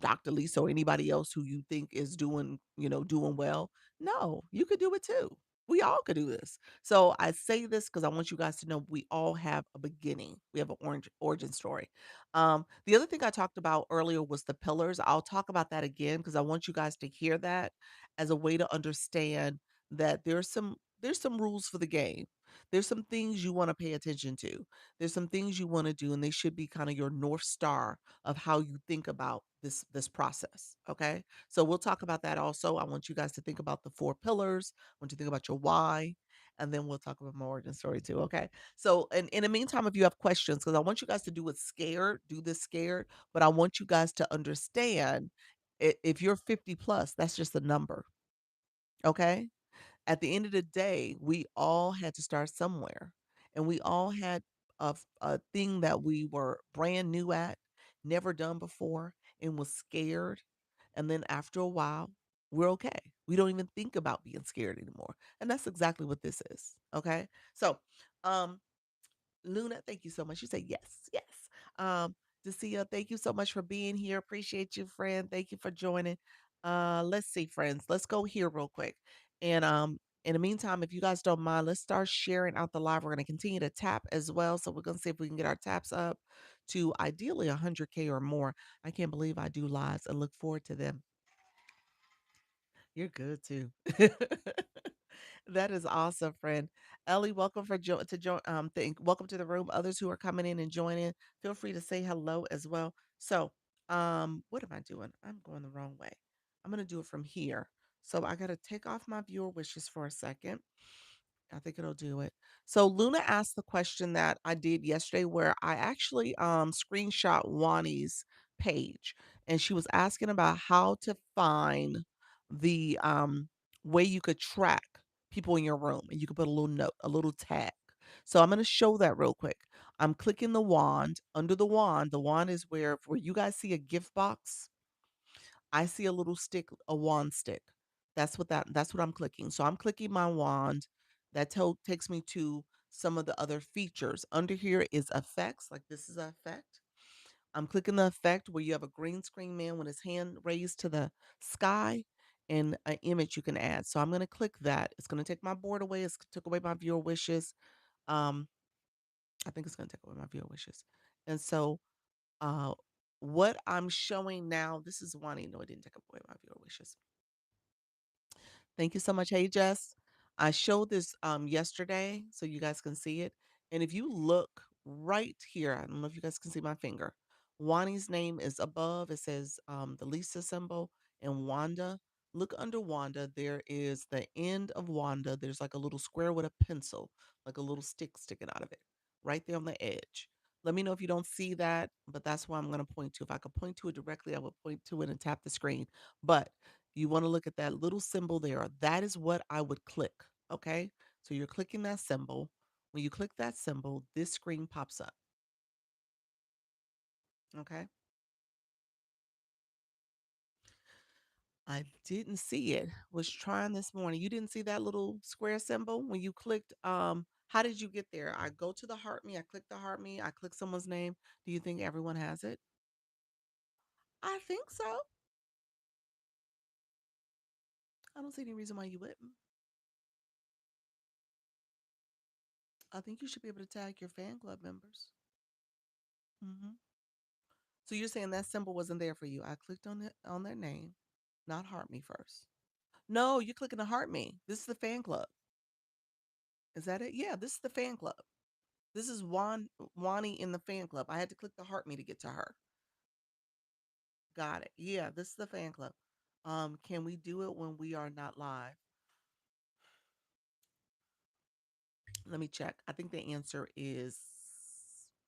Dr. Lisa or anybody else who you think is doing well. No, you could do it too. We all could do this. So I say this because I want you guys to know we all have a beginning. We have an orange origin story. The other thing I talked about earlier was the pillars. I'll talk about that again because I want you guys to hear that as a way to understand that there's some rules for the game. There's some things you want to pay attention to. There's some things you want to do, and they should be kind of your north star of how you think about this process. Okay, so we'll talk about that also. I want you guys to think about the four pillars. I want you to think about your why, and then we'll talk about my origin story too. Okay, so and in the meantime, if you have questions, because I want you guys to do this scared, but I want you guys to understand if you're 50 plus, that's just a number. Okay, at the end of the day, we all had to start somewhere. And we all had a thing that we were brand new at, never done before, and was scared. And then after a while, we're okay. We don't even think about being scared anymore. And that's exactly what this is. Okay. So, um, Luna, thank you so much. You say yes, yes. Um, Dacia, thank you so much for being here. Appreciate you, friend. Thank you for joining. Let's see, friends. Let's go here real quick. And in the meantime, if you guys don't mind, let's start sharing out the live. We're gonna continue to tap as well. So we're gonna see if we can get our taps up to ideally 100K or more. I can't believe I do lives and look forward to them. You're good too. That is awesome, friend. Ellie, welcome for to join. Welcome to the room. Others who are coming in and joining, feel free to say hello as well. So, what am I doing? I'm going the wrong way. I'm gonna do it from here. So I gotta take off my viewer wishes for a second. I think it'll do it. So Luna asked the question that I did yesterday where I actually screenshot Wani's page, and she was asking about how to find the way you could track people in your room, and you could put a little note, a little tag. So I'm going to show that real quick. I'm clicking the wand. Under the wand is where you guys see a gift box. I see a little stick, a wand stick. That's what I'm clicking. So I'm clicking my wand. That takes me to some of the other features. Under here is effects, like this is an effect. I'm clicking the effect where you have a green screen man with his hand raised to the sky and an image you can add. So I'm going to click that. It's going to take my board away. It's took away my viewer wishes. Um, I think it's going to take away my viewer wishes. And so uh, what I'm showing now, this is one. No, it didn't take away my viewer wishes. Thank you so much. Hey, Jess. I showed this yesterday so you guys can see it. And if you look right here, I don't know if you guys can see my finger. Wani's name is above. It says the Lisa symbol and Wanda. Look under Wanda. There is the end of Wanda. There's like a little square with a pencil, like a little stick sticking out of it, right there on the edge. Let me know if you don't see that, but that's why I'm going to point to. If I could point to it directly, I would point to it and tap the screen. But you want to look at that little symbol there. That is what I would click. Okay. So you're clicking that symbol. When you click that symbol, this screen pops up. Okay. I didn't see it. Was trying this morning. You didn't see that little square symbol when you clicked how did you get there? I go to the heart me, I click the heart me, I click someone's name. Do you think everyone has it? I think so. I don't see any reason why you wouldn't. I think you should be able to tag your fan club members. Hmm. So you're saying that symbol wasn't there for you. I clicked on it on their name, not heart me first. No, you're clicking to heart me. This is the fan club. Is that it? Yeah, this is the fan club. This is Wani in the fan club. I had to click the heart me to get to her. Got it. Yeah, this is the fan club. Can we do it when we are not live? Let me check. I think the answer is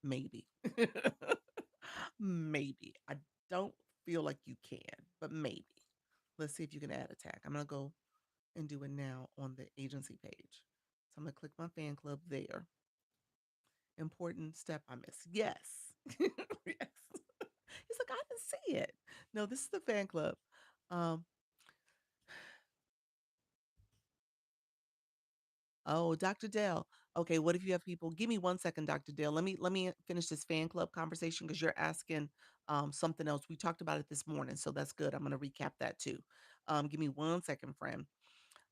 maybe. Maybe. I don't feel like you can, but maybe. Let's see if you can add a tag. I'm gonna go and do it now on the agency page. So I'm gonna click my fan club there. Important step I missed. Yes. Yes. He's like, I didn't see it. No, this is the fan club. Um, Oh, Dr. Dale. Okay, what if you have people? Give me 1 second, Dr. Dale. Let me finish this fan club conversation because you're asking something else. We talked about it this morning, so that's good. I'm gonna recap that too. Give me 1 second, friend.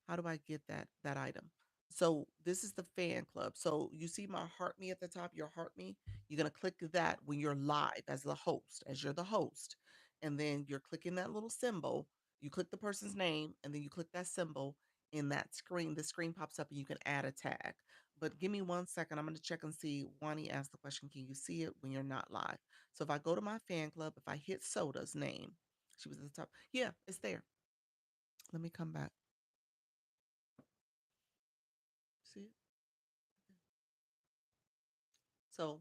How do I get that item? So this is the fan club. So you see my heart me at the top, your heart me. You're gonna click that when you're live as the host, as you're the host, and then you're clicking that little symbol. You click the person's name, and then you click that symbol in that screen. The screen pops up, and you can add a tag. But give me 1 second. I'm gonna check and see. Wani asked the question: can you see it when you're not live? So if I go to my fan club, if I hit Soda's name, she was at the top. Yeah, it's there. Let me come back. See it? So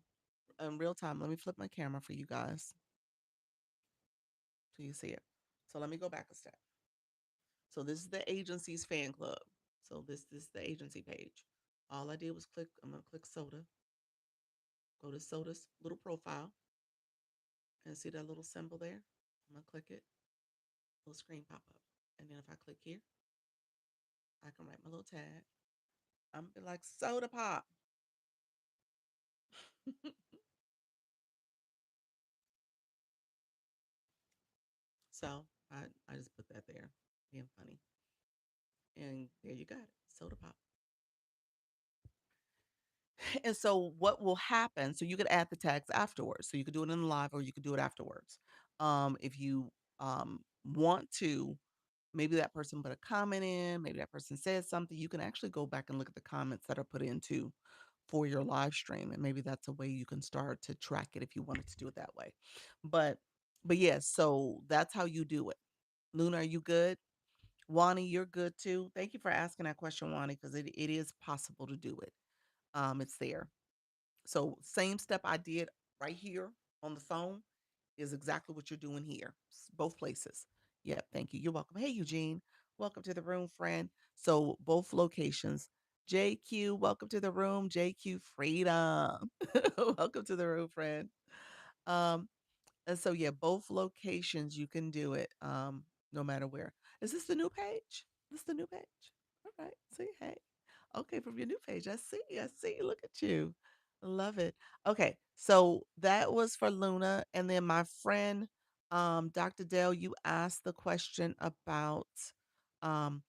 in real time, let me flip my camera for you guys so you see it. So let me go back a step. So this is the agency's fan club. So this is the agency page. All I did was click. I'm gonna click Soda. Go to Soda's little profile and see that little symbol there. I'm gonna click it. Little screen pop up, and then if I click here, I can write my little tag. I'm be like Soda Pop. So I just put that there, being funny, and there you got it, Soda Pop. And so what will happen, so you could add the tags afterwards. So you could do it in the live or you could do it afterwards. If you want to, maybe that person put a comment in, maybe that person said something, you can actually go back and look at the comments that are put into for your live stream. And maybe that's a way you can start to track it if you wanted to do it that way. But but yes, so that's how you do it. Luna, are you good? Wani, you're good too. Thank you for asking that question, Wani, because it is possible to do it. It's there. So same step I did right here on the phone is exactly what you're doing here. Both places. Yep, thank you. You're welcome. Hey Eugene, welcome to the room, friend. So both locations. JQ, welcome to the room. JQ Freedom. Welcome to the room, friend. Um, and so yeah, both locations you can do it. No matter where. Is this the new page? This the new page? All right. See, hey. Okay, from your new page. I see. I see. Look at you. Love it. Okay, so that was for Luna. And then my friend, Dr. Dale, you asked the question about um,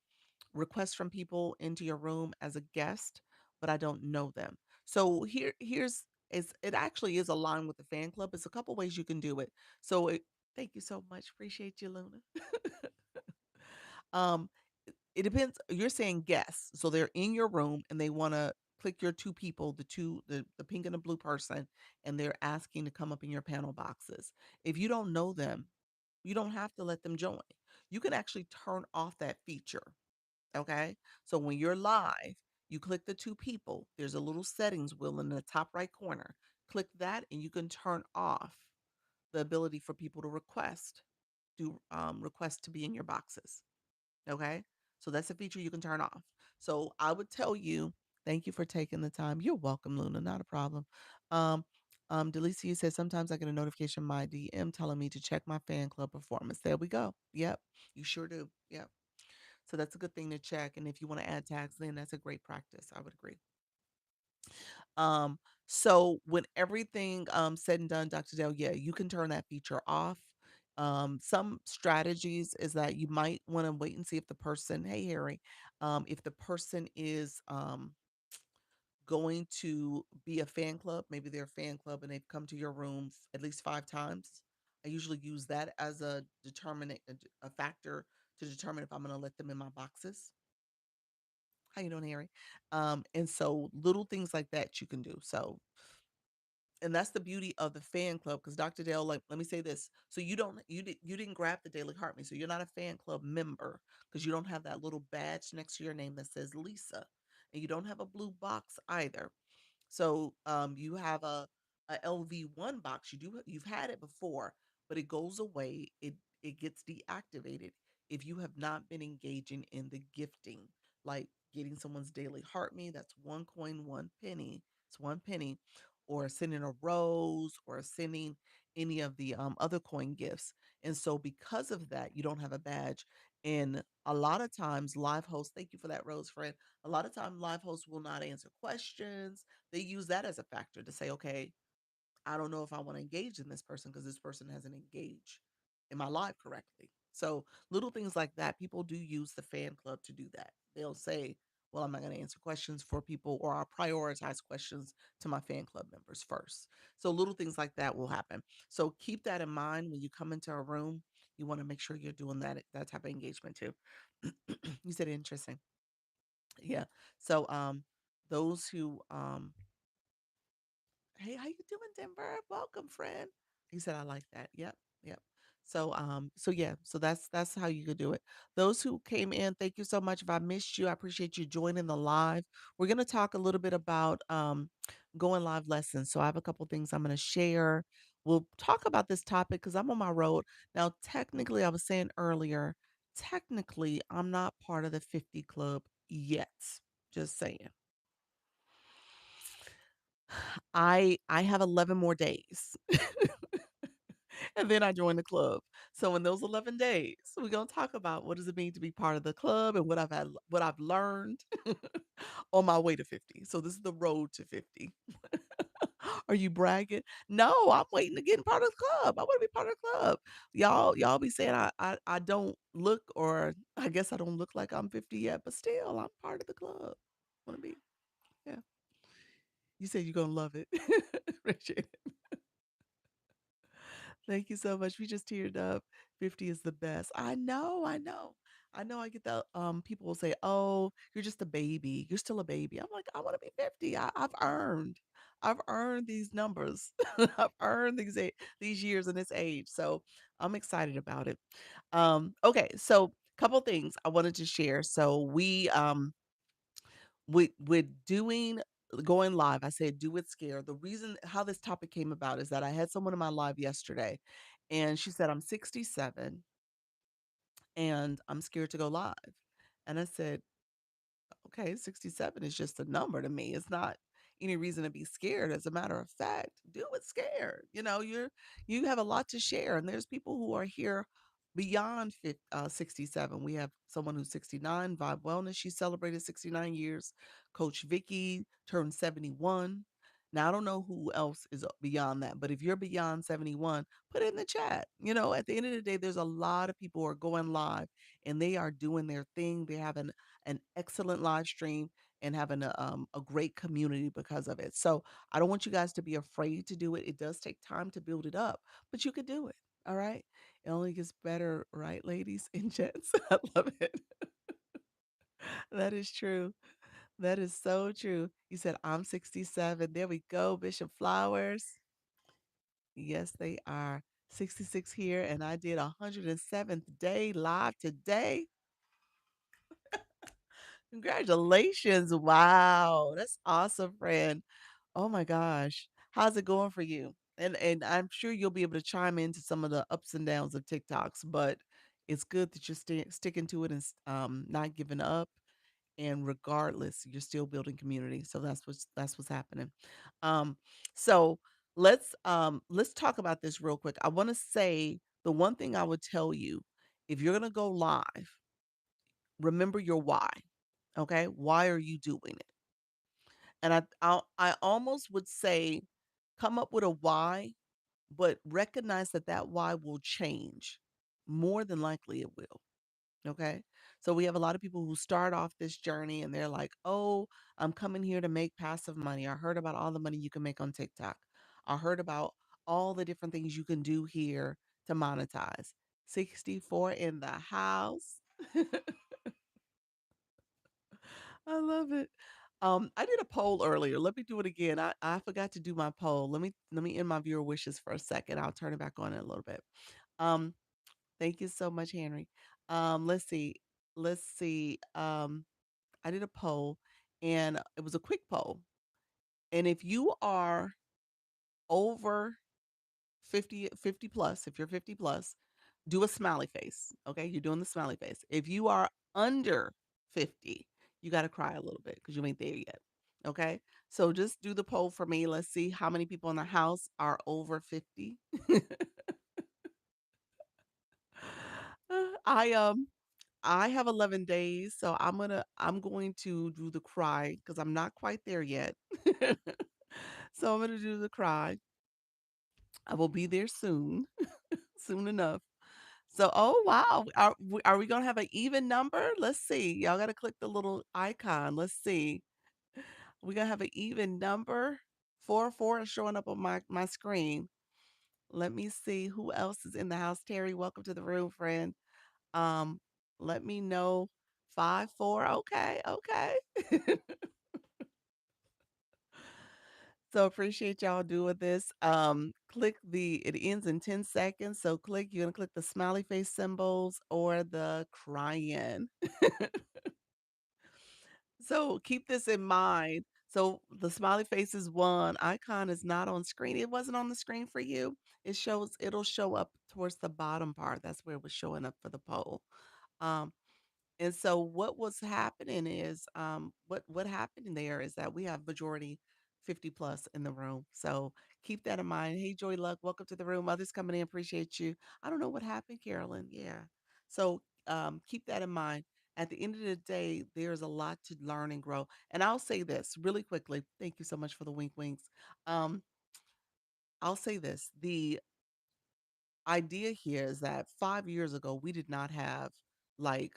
requests from people into your room as a guest, but I don't know them. So here's is it actually is aligned with the fan club. It's a couple ways you can do it. So thank you so much. Appreciate you, Luna. um, it depends. You're saying guests, so they're in your room and they want to click your two people, the pink and the blue person, and they're asking to come up in your panel boxes. If you don't know them, you don't have to let them join. You can actually turn off that feature. Okay. So when you're live, you click the two people. There's a little settings wheel in the top right corner. Click that, and you can turn off the ability for people to request to be in your boxes. Okay. So that's a feature you can turn off. So I would tell you, thank you for taking the time. You're welcome, Luna. Not a problem. Um, Delicia says sometimes I get a notification in my DM telling me to check my fan club performance. There we go. Yep, you sure do. Yep. So that's a good thing to check. And if you want to add tags, then that's a great practice. I would agree. Um, so when everything said and done, Dr. Dale, yeah, you can turn that feature off. Some strategies is that you might want to wait and see if the person, hey Harry, if the person is going to be a fan club, maybe they're a fan club and they've come to your room at least 5 times. I usually use that as a determinant, a factor to determine if I'm going to let them in my boxes. How you doing, Harry? And so little things like that you can do. So, and that's the beauty of the fan club because Dr. Dale, like, let me say this. So you didn't grab the Daily Heart Me. So you're not a fan club member because you don't have that little badge next to your name that says Lisa. And you don't have a blue box either. So you have a LV1 box. You've had it before, but it goes away. It gets deactivated if you have not been engaging in the gifting, like getting someone's daily heart me. That's 1 coin, 1 penny. It's 1 penny, or sending a rose, or sending any of the other coin gifts. And so because of that, you don't have a badge. And a lot of times live hosts, thank you for that, Rose friend. A lot of times live hosts will not answer questions. They use that as a factor to say, okay, I don't know if I want to engage in this person because this person hasn't engaged in my live correctly. So little things like that, people do use the fan club to do that. They'll say, well, I'm not going to answer questions for people, or I'll prioritize questions to my fan club members first. So little things like that will happen. So keep that in mind when you come into a room. You want to make sure you're doing that type of engagement too. You said interesting. Yeah. So those who hey, how you doing, Denver? Welcome, friend. He said, I like that. Yep, yep. So yeah, so that's how you could do it. Those who came in, thank you so much. If I missed you, I appreciate you joining the live. We're gonna talk a little bit about going live lessons. So I have a couple things I'm gonna share. We'll talk about this topic because I'm on my road. Now, technically, I was saying earlier, technically, I'm not part of the 50 club yet. Just saying. I have 11 more days. And then I joined the club. So in those 11 days, we're gonna talk about what does it mean to be part of the club and what I've learned on my way to 50. So this is the road to 50. Are you bragging? No, I'm waiting to get in part of the club. I want to be part of the club. Y'all be saying I don't look, or I guess I don't look like I'm 50 yet, but still I'm part of the club. Want to be? Yeah. You said you're gonna love it. Appreciate it. Thank you so much. We just teared up. 50 is the best. I know, I know. I know I get that people will say, "Oh, you're just a baby. You're still a baby." I'm like, "I want to be 50. I've earned. I've earned these numbers. I've earned these years and this age." So, I'm excited about it. Okay, so couple things I wanted to share. So, with doing going live, I said do it scared. The reason how this topic came about is that I had someone in my live yesterday, and she said, I'm 67 and I'm scared to go live. And I said, okay, 67 is just a number to me. It's not any reason to be scared. As a matter of fact, do it scared. You have a lot to share, and there's people who are here beyond 67. We have someone who's 69, Vibe Wellness. She celebrated 69 years. Coach Vicky turned 71. Now, I don't know who else is beyond that, but if you're beyond 71, put it in the chat. At the end of the day, there's a lot of people who are going live and they are doing their thing. They have an excellent live stream and having a great community because of it. So I don't want you guys to be afraid to do it. It does take time to build it up, but you could do it. All right. It only gets better, right, ladies and gents? I love it. That is true. That is so true. You said, I'm 67. There we go, Bishop Flowers. Yes, they are. 66 here, and I did 107th day live today. Congratulations. Wow. That's awesome, friend. Oh my gosh. How's it going for you? And I'm sure you'll be able to chime into some of the ups and downs of TikToks, but it's good that you're sticking to it and not giving up. And regardless, you're still building community. So that's what's happening. Um, so let's talk about this real quick. I want to say the one thing I would tell you, if you're gonna go live, remember your why. Okay, why are you doing it? And I almost would say, come up with a why, but recognize that that why will change. More than likely, it will. Okay. So we have a lot of people who start off this journey and they're like, oh, I'm coming here to make passive money. I heard about all the money you can make on TikTok. I heard about all the different things you can do here to monetize. 64 in the house. I love it. I did a poll earlier. Let me do it again. I forgot to do my poll. Let me end my viewer wishes for a second. I'll turn it back on in a little bit. Um, Thank you so much, Henry. Let's see. Let's see. I did a poll and it was a quick poll. And if you are over 50 plus, if you're 50 plus, do a smiley face. Okay. You're doing the smiley face. If you are under 50, you got to cry a little bit because you ain't there yet. Okay. So just do the poll for me. Let's see how many people in the house are over 50. I I have 11 days, so I'm going to do the cry because I'm not quite there yet. So I'm gonna do the cry. I will be there soon, soon enough. So, oh wow, are we gonna have an even number? Let's see. Y'all gotta click the little icon. Let's see. We're gonna have an even number. 4 is showing up on my screen. Let me see who else is in the house. Terry, welcome to the room, friend. Um, let me know. 5-4. Okay, okay. So appreciate y'all doing this. Click it ends in 10 seconds. So you're gonna click the smiley face symbols or the crying. So keep this in mind. So the smiley face is one. Icon is not on screen. It wasn't on the screen for you. It'll show up towards the bottom part. That's where it was showing up for the poll. Um, And so what was happening is, what happened there is that we have majority 50 plus in the room. So keep that in mind. Hey, Joy Luck, welcome to the room. Others coming in, appreciate you. I don't know what happened, Carolyn. Yeah. So keep that in mind. At the end of the day, there's a lot to learn and grow. And I'll say this really quickly. Thank you so much for the wink winks. Um, I'll say this. The idea here is that 5 years ago, we did not have, like,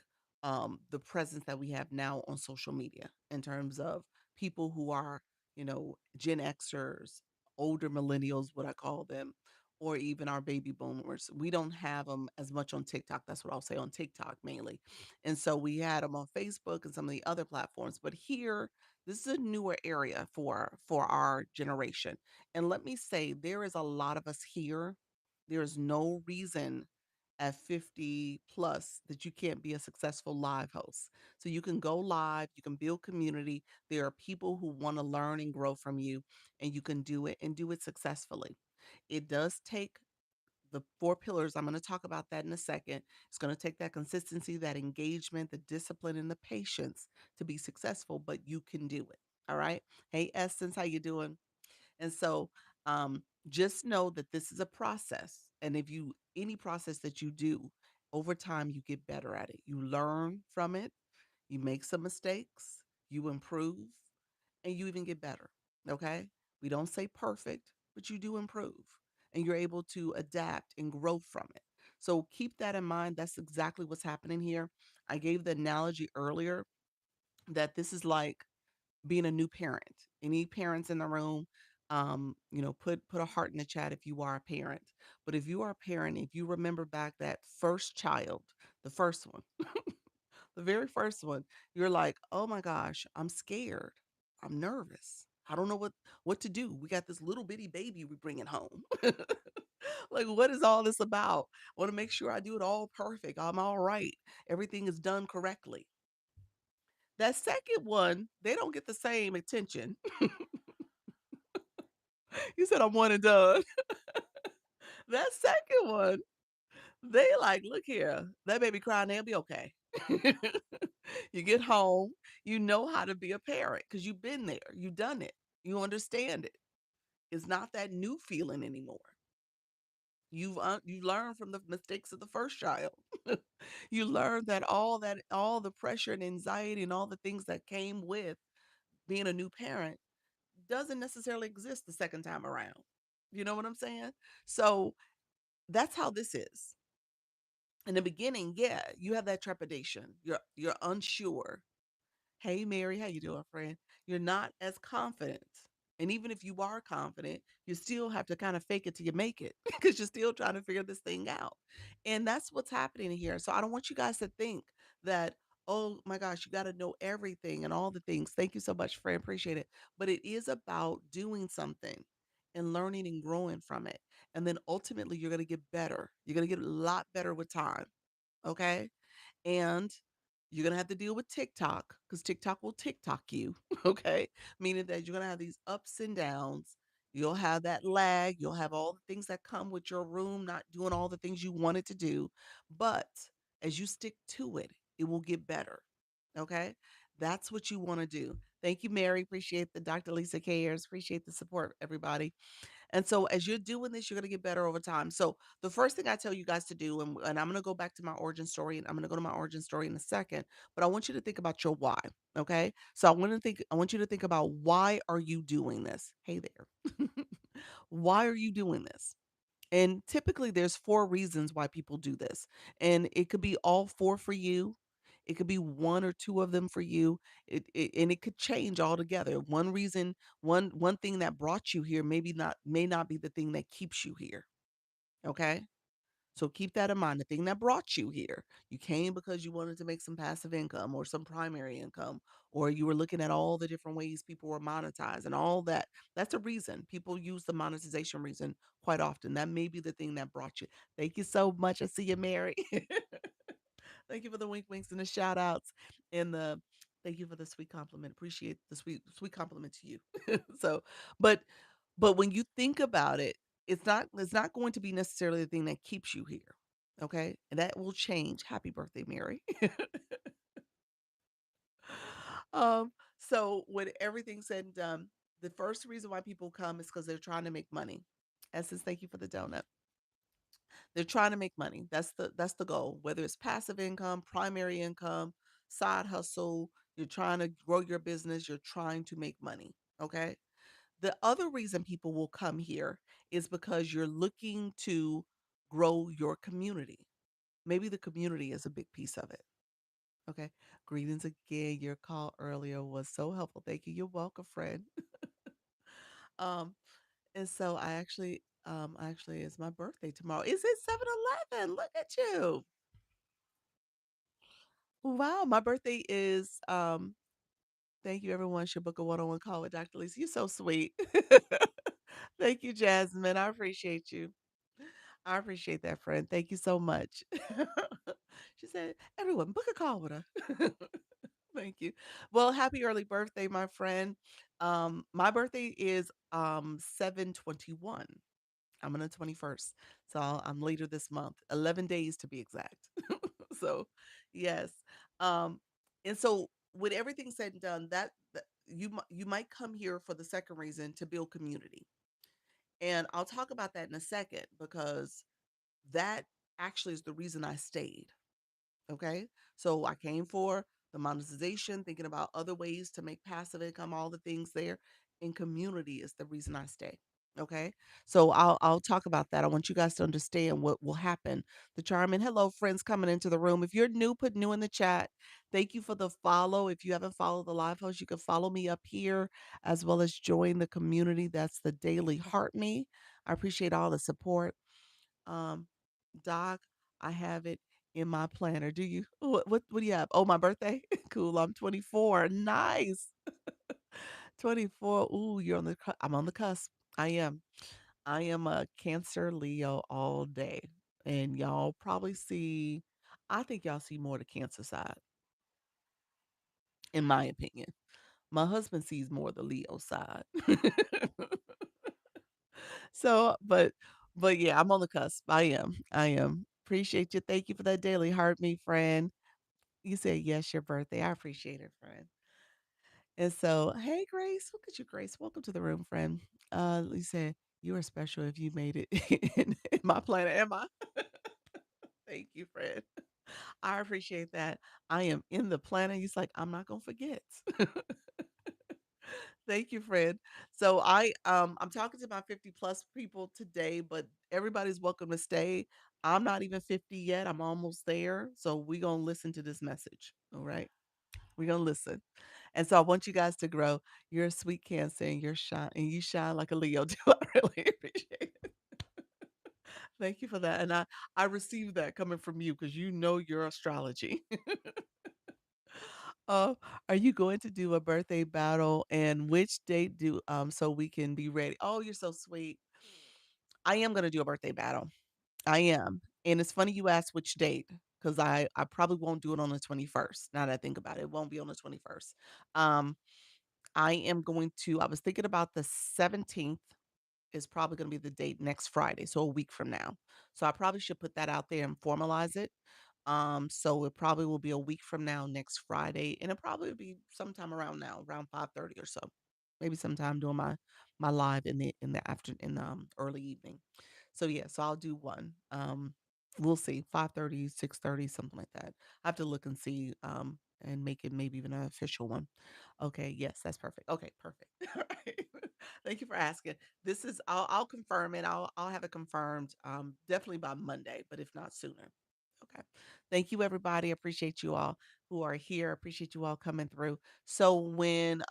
the presence that we have now on social media in terms of people who are, Gen Xers, older millennials, what I call them, or even our baby boomers. We don't have them as much on TikTok. That's what I'll say, on TikTok mainly. And so we had them on Facebook and some of the other platforms. But here, this is a newer area for our generation. And let me say, there is a lot of us here. There's no reason at 50 plus that you can't be a successful live host. So you can go live, you can build community. There are people who want to learn and grow from you, and you can do it and do it successfully. It does take the four pillars. I'm going to talk about that in a second. It's going to take that consistency, that engagement, the discipline, and the patience to be successful, but you can do it. All right. Hey, Essence, how you doing? And so just know that this is a process. And if you, any process that you do over time, you get better at it. You learn from it, you make some mistakes, you improve, and you even get better. Okay. We don't say perfect, but you do improve and you're able to adapt and grow from it. So keep that in mind. That's exactly what's happening here. I gave the analogy earlier that this is like being a new parent. Any parents in the room, put a heart in the chat if you are a parent. But if you are a parent, if you remember back that first child, the first one, the very first one, you're like, oh my gosh, I'm scared. I'm nervous. I don't know what to do. We got this little bitty baby we bringing home. Like, what is all this about? I want to make sure I do it all perfect. I'm all right. Everything is done correctly. That second one, they don't get the same attention. You said I'm one and done. That second one, they like, look here, that baby crying, they'll be okay. You get home, you know how to be a parent because you've been there, you've done it, you understand it. It's not that new feeling anymore. You learn from the mistakes of the first child. You learn that all the pressure and anxiety and all the things that came with being a new parent doesn't necessarily exist the second time around. You know what I'm saying? So that's how this is. In the beginning, yeah, you have that trepidation. You're unsure. Hey Mary, how you doing, friend? You're not as confident. And even if you are confident, you still have to kind of fake it till you make it because you're still trying to figure this thing out. And that's what's happening here. So I don't want you guys to think that, oh my gosh, you got to know everything and all the things. Thank you so much, friend. Appreciate it. But it is about doing something and learning and growing from it. And then ultimately, you're going to get better. You're going to get a lot better with time. Okay. And you're gonna have to deal with TikTok because TikTok will TikTok you, okay? Meaning that you're gonna have these ups and downs. You'll have that lag. You'll have all the things that come with your room not doing all the things you wanted to do. But as you stick to it, it will get better. Okay. That's what you want to do. Thank you, Mary. Appreciate the Dr. Lisa Cares. Appreciate the support, everybody. And so as you're doing this, you're going to get better over time. So the first thing I tell you guys to do, and I'm going to go back to my origin story, and I'm going to go to my origin story in a second, but I want you to think about your why. Okay. So I want you to think about, why are you doing this? Hey there. Why are you doing this? And typically there's 4 reasons why people do this. And it could be all 4 for you. It could be 1 or 2 of them for you. And it could change altogether. One reason, one thing that brought you here, maybe not may not be the thing that keeps you here. Okay? So keep that in mind. The thing that brought you here, you came because you wanted to make some passive income or some primary income, or you were looking at all the different ways people were monetized and all that. That's a reason. People use the monetization reason quite often. That may be the thing that brought you. Thank you so much. I see you, Mary. Thank you for the wink winks and the shout outs and the thank you for the sweet compliment. Appreciate the sweet compliment to you. So, but when you think about it, it's not going to be necessarily the thing that keeps you here. Okay? And that will change. Happy birthday, Mary. So when everything's said and done, the first reason why people come is because they're trying to make money. Essence, thank you for the donut. They're trying to make money. That's the goal. Whether it's passive income, primary income, side hustle, you're trying to grow your business, you're trying to make money. Okay? The other reason people will come here is because you're looking to grow your community. Maybe the community is a big piece of it. Okay. Greetings again. Your call earlier was so helpful. Thank you. You're welcome, friend. Um, and so actually it's my birthday tomorrow. Is it 7-Eleven? Look at you. Wow, my birthday is thank you everyone should book a one-on-one call with Dr. Lisa. You're so sweet. Thank you, Jasmine. I appreciate you. I appreciate that, friend. Thank you so much. She said, everyone, book a call with her. Thank you. Well, happy early birthday, my friend. My birthday is 7/21. I'm on the 21st. So I'm later this month. 11 days to be exact. So yes. Um, and so with everything said and done, you might come here for the second reason, to build community. And I'll talk about that in a second, because that actually is the reason I stayed. Okay. So I came for the monetization, thinking about other ways to make passive income, all the things there. And community is the reason I stay. Okay. So I'll talk about that. I want you guys to understand what will happen. The charm, and hello, friends coming into the room. If you're new, put new in the chat. Thank you for the follow. If you haven't followed the live host, you can follow me up here, as well as join the community. That's the Daily Heart Me. I appreciate all the support. Um, Doc, I have it in my planner. Do you? What do you have? Oh, my birthday? Cool. I'm 24. Nice. 24. Ooh, I'm on the cusp. I am. I am a Cancer Leo all day. And y'all probably see, I think y'all see more the Cancer side, in my opinion. My husband sees more the Leo side. So, but yeah, I'm on the cusp. I am. I am. Appreciate you. Thank you for that daily heart, me friend. You said yes, your birthday. I appreciate it, friend. And so, hey, Grace, look at you, Grace. Welcome to the room, friend. You said you are special if you made it in my planet. Am I? Thank you, friend. I appreciate that. I am in the planet. He's like, I'm not gonna forget. Thank you, friend. So I'm talking to my 50 plus people today, but everybody's welcome to stay. I'm not even 50 yet. I'm almost there. So we're gonna listen to this message. All right. We're gonna listen. And so I want you guys to grow. You're a sweet Cancer, and you shine like a Leo too. I really appreciate it. Thank you for that. And I received that coming from you, because you know your astrology. Uh, are you going to do a birthday battle, and which date do so we can be ready? Oh, you're so sweet. I am gonna do a birthday battle. I am. And it's funny you asked which date, because I probably won't do it on the 21st. Now that I think about it, it won't be on the 21st. Um, I was thinking about the 17th is probably going to be the date, next Friday, so a week from now. So I probably should put that out there and formalize it. So it probably will be a week from now, next Friday, and it'll probably be sometime around now, around 5:30 or so. Maybe sometime during my live in the after in the early evening. So yeah, so I'll do one. We'll see, 5:30, 6:30, something like that. I have to look and see and make it maybe even an official one. Okay, yes, that's perfect. Okay, perfect. All right. Thank you for asking. This is I'll confirm it. I'll have it confirmed definitely by Monday, but if not sooner. Okay. Thank you, everybody. Appreciate you all who are here. Appreciate you all coming through. So when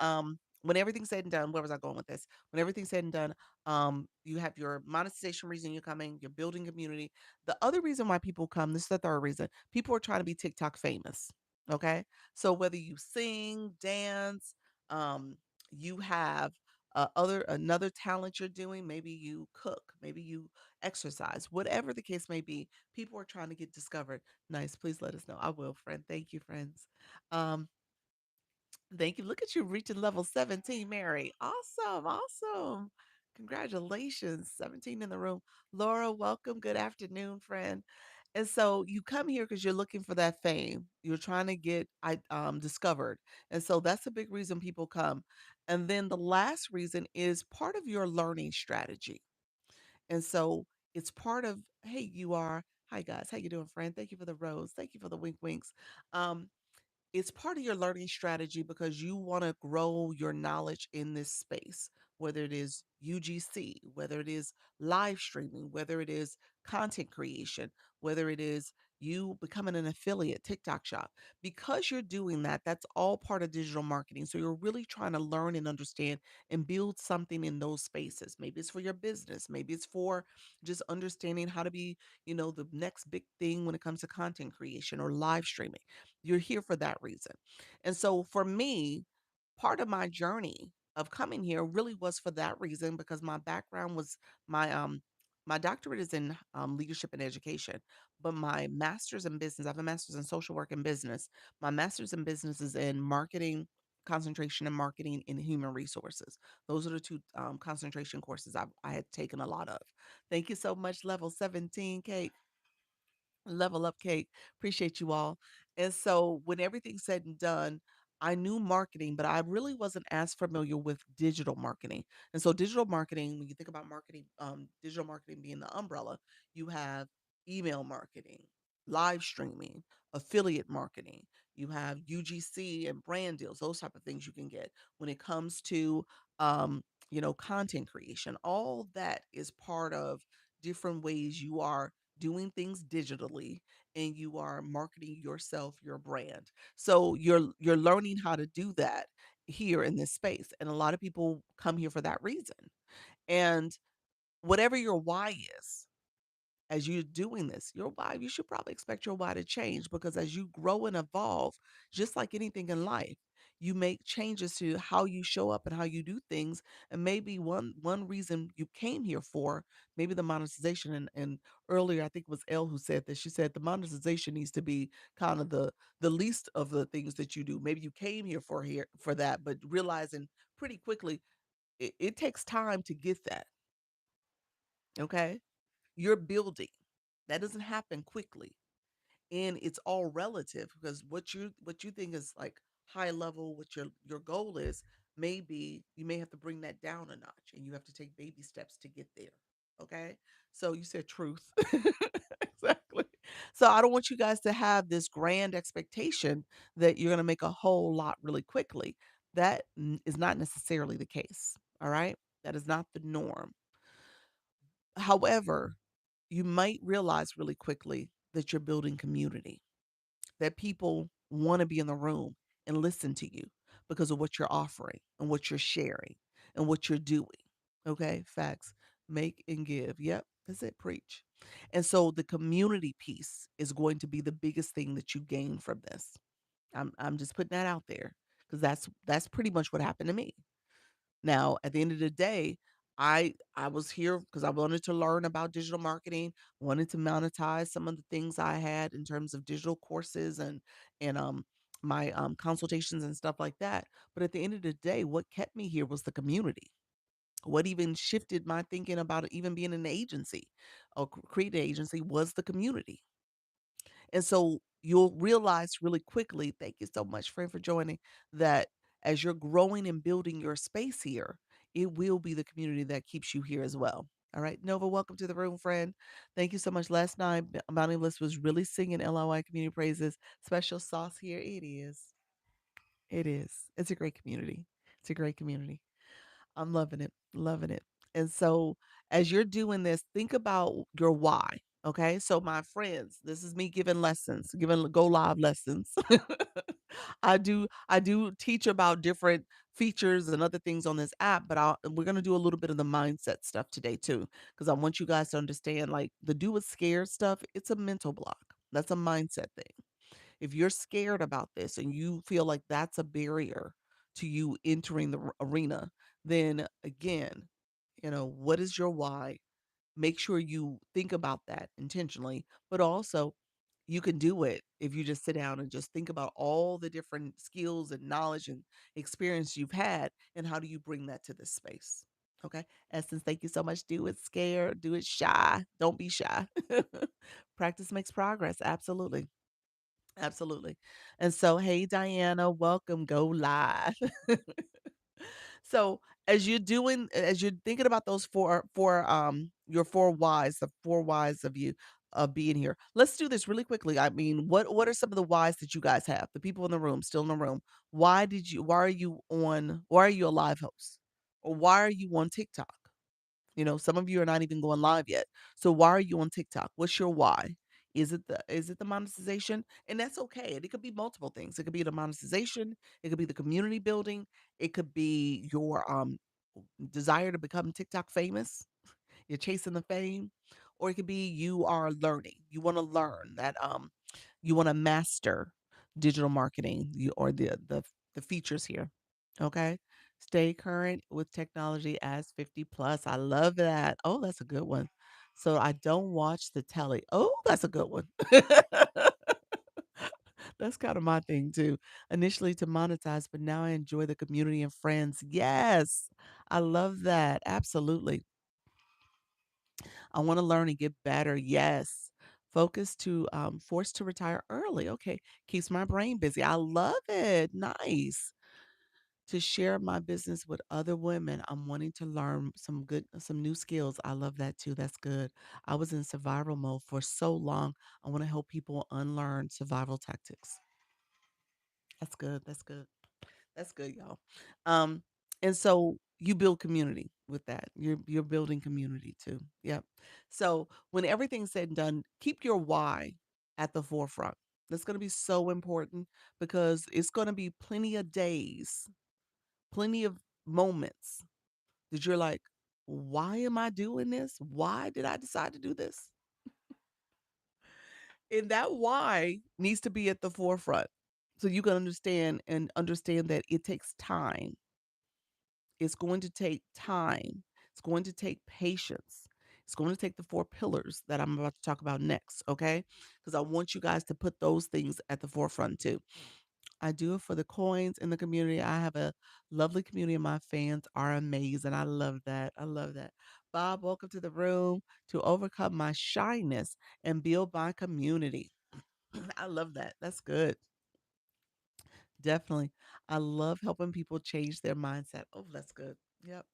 everything's said and done, where was I going with this? When everything's said and done, you have your monetization reason you're coming, you're building community. The other reason why people come, this is the third reason, people are trying to be TikTok famous. Okay. So whether you sing, dance, um, you have other another talent you're doing, maybe you cook, maybe you exercise, whatever the case may be, people are trying to get discovered. Nice. Please let us know. I will, friend. Thank you, friends. Um, Thank you. Look at you reaching level 17, Mary. Awesome. Awesome. Congratulations. 17 in the room. Laura, welcome. Good afternoon, friend. And so you come here because you're looking for that fame. You're trying to get discovered. And so that's a big reason people come. And then the last reason is part of your learning strategy. And so it's part of, hey, you are. Hi guys, how you doing, friend? Thank you for the rose. Thank you for the wink winks. Um, it's part of your learning strategy because you want to grow your knowledge in this space, whether it is UGC, whether it is live streaming, whether it is content creation, whether it is you becoming an affiliate TikTok shop. Because you're doing that, that's all part of digital marketing. So you're really trying to learn and understand and build something in those spaces. Maybe it's for your business, maybe it's for just understanding how to be, the next big thing when it comes to content creation or live streaming. You're here for that reason. And so for me, part of my journey of coming here really was for that reason because my background was my doctorate is in leadership and education, but my master's in business, I have a master's in social work and business. My master's in business is in marketing, concentration in marketing and human resources. Those are the two concentration courses I had taken a lot of. Thank you so much, level 17, Kate. Level up cake. Appreciate you all. And so when everything's said and done, I knew marketing, but I really wasn't as familiar with digital marketing. And so digital marketing, when you think about marketing, digital marketing being the umbrella, you have email marketing, live streaming, affiliate marketing, you have UGC and brand deals, those type of things you can get. When it comes to content creation, all that is part of different ways you are doing things digitally and you are marketing yourself, your brand. So you're learning how to do that here in this space. And a lot of people come here for that reason. And whatever your why is, as you're doing this, your why, you should probably expect your why to change because as you grow and evolve, just like anything in life, you make changes to how you show up and how you do things. And maybe one reason you came here for, maybe the monetization and earlier I think it was Elle who said this. She said the monetization needs to be kind of the least of the things that you do. Maybe you came here for that, but realizing pretty quickly it takes time to get that. Okay. You're building. That doesn't happen quickly. And it's all relative because what you think is like high level, what your goal is, maybe you may have to bring that down a notch and you have to take baby steps to get there. Okay? So you said truth. Exactly. So I don't want you guys to have this grand expectation that you're going to make a whole lot really quickly. That is not necessarily the case. All right? That is not the norm. However, you might realize really quickly that you're building community, that people want to be in the room and listen to you because of what you're offering and what you're sharing and what you're doing. Okay, facts. Make and give. Yep, that's it. Preach. And so the community piece is going to be the biggest thing that you gain from this. I'm just putting that out there because that's pretty much what happened to me. Now, at the end of the day, I was here because I wanted to learn about digital marketing, wanted to monetize some of the things I had in terms of digital courses and my consultations and stuff like that. But at the end of the day, what kept me here was the community. What even shifted my thinking about even being an agency or create an agency was the community. And so you'll realize really quickly, thank you so much, friend, for joining, that as you're growing and building your space here, it will be the community that keeps you here as well. All right, Nova, welcome to the room, friend. Thank you so much. Last night, Bounty List was really singing LIY community praises. Special sauce here. It is. It is. It's a great community. It's a great community. I'm loving it, loving it. And so as you're doing this, think about your why. Okay. So my friends, this is me giving lessons, giving go live lessons. I do teach about different features and other things on this app, but we're gonna do a little bit of the mindset stuff today too. Because I want you guys to understand like the do with scared stuff, it's a mental block. That's a mindset thing. If you're scared about this and you feel like that's a barrier to you entering the arena, then again, what is your why? Make sure you think about that intentionally, but also you can do it if you just sit down and just think about all the different skills and knowledge and experience you've had and how do you bring that to this space. Okay. Essence, thank you so much. Do it scared, do it shy. Don't be shy. Practice makes progress. Absolutely. Absolutely. And so, hey, Diana, welcome. Go live. So, as you're thinking about those your four whys, the four whys of you of being here. Let's do this really quickly. I mean, what are some of the whys that you guys have? The people in the room, still in the room. Why are you a live host? Or why are you on TikTok? Some of you are not even going live yet. So why are you on TikTok? What's your why? Is it the monetization? And that's okay. And it could be multiple things. It could be the monetization, it could be the community building, it could be your desire to become TikTok famous. You're chasing the fame, or it could be you are learning. You want to learn that you want to master digital marketing or the features here. Okay. Stay current with technology as 50 plus. I love that. Oh, that's a good one. So I don't watch the telly. Oh, that's a good one. That's kind of my thing too. Initially to monetize, but now I enjoy the community and friends. Yes. I love that. Absolutely. I want to learn and get better. Yes. Focus to forced to retire early. Okay. Keeps my brain busy. I love it. Nice. To share my business with other women. I'm wanting to learn some new skills. I love that too. That's good. I was in survival mode for so long. I want to help people unlearn survival tactics. That's good. That's good. That's good, y'all. Um, and so you build community with that. You're building community too. Yep. So when everything's said and done, keep your why at the forefront. That's going to be so important because it's going to be plenty of days, plenty of moments that you're like, why am I doing this? Why did I decide to do this? And that why needs to be at the forefront so you can understand that it takes time. It's going to take time. It's going to take patience. It's going to take the four pillars that I'm about to talk about next, okay? Because I want you guys to put those things at the forefront too. I do it for the coins in the community. I have a lovely community, and my fans are amazing. I love that. I love that. Bob, welcome to the room to overcome my shyness and build my community. I love that. That's good. Definitely. I love helping people change their mindset. Oh, that's good. Yep.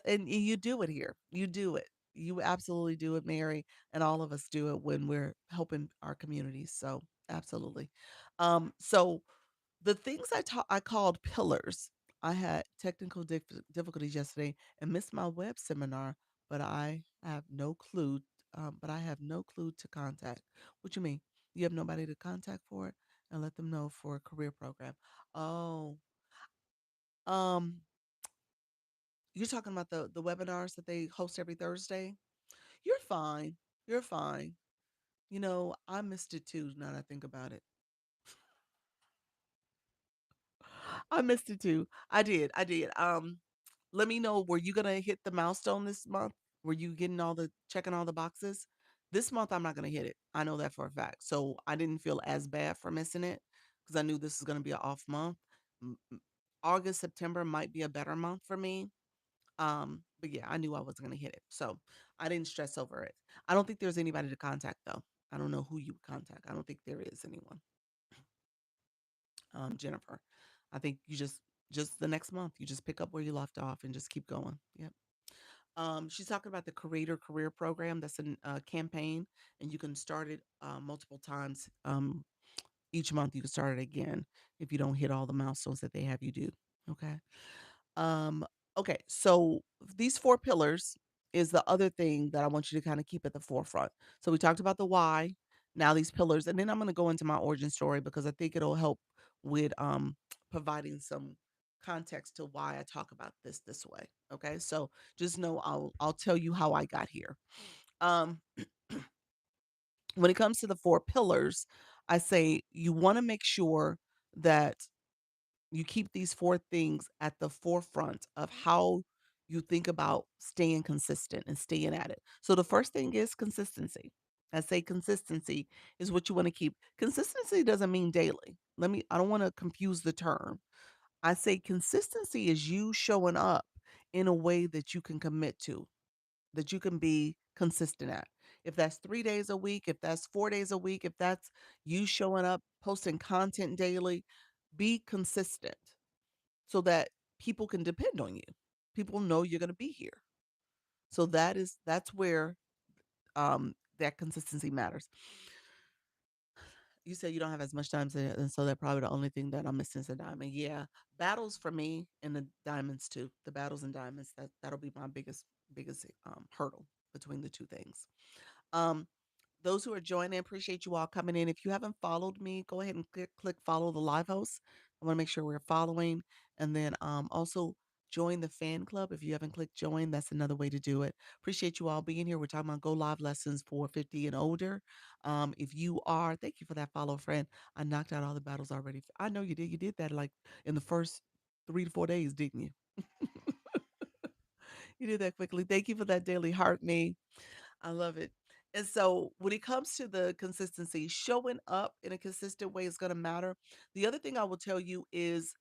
And you do it here. You do it. You absolutely do it, Mary, and all of us do it when we're helping our communities. So, absolutely. So the things I called pillars. I had technical difficulties yesterday and missed my web seminar, but I have no clue. But I have no clue to contact. What you mean? You have nobody to contact for it, and let them know for a career program. Oh, um, you're talking about the webinars that they host every Thursday. You're fine. You're fine. I missed it too. Now that I think about it, I missed it too. I did. I did. Let me know, were you gonna hit the milestone this month? Were you getting checking all the boxes? This month I'm not gonna hit it. I know that for a fact. So I didn't feel as bad for missing it because I knew this is gonna be an off month. August, September might be a better month for me. But yeah, I knew I wasn't gonna hit it. So I didn't stress over it. I don't think there's anybody to contact though. I don't know who you would contact. I don't think there is anyone. Jennifer. I think you just the next month you just pick up where you left off and just keep going. Yep. She's talking about the Creator Career Program. That's a campaign, and you can start it multiple times. Each month you can start it again if you don't hit all the milestones that they have you do. Okay. Um, okay, so these four pillars is the other thing that I want you to kind of keep at the forefront. So we talked about the why, now these pillars, and then I'm going to go into my origin story because I think it'll help with providing some context to why I talk about this way. Okay, so just know I'll tell you how I got here. Um, when it comes to the four pillars, I say you want to make sure that you keep these four things at the forefront of how you think about staying consistent and staying at it. So the first thing is consistency. I say consistency is what you want to keep. Consistency doesn't mean daily. I don't want to confuse the term. I say consistency is you showing up in a way that you can commit to, that you can be consistent at. If that's 3 days a week, if that's 4 days a week, if that's you showing up, posting content daily, be consistent so that people can depend on you. People know you're going to be here. So that's where that consistency matters. You said you don't have as much time, and so that probably the only thing that I'm missing is a diamond. Yeah, battles for me and the diamonds too. The battles and diamonds that'll be my biggest hurdle between the two things. Um, those who are joining, appreciate you all coming in. If you haven't followed me, go ahead and click follow the live host. I want to make sure we're following. And then also join the fan club. If you haven't clicked join, that's another way to do it. Appreciate you all being here. We're talking about Go Live lessons for 50 and older. If you are, thank you for that follow, friend. I knocked out all the battles already. I know you did. You did that like in the first 3 to 4 days, didn't you? You did that quickly. Thank you for that daily heart me. I love it. And so when it comes to the consistency, showing up in a consistent way is going to matter. The other thing I will tell you is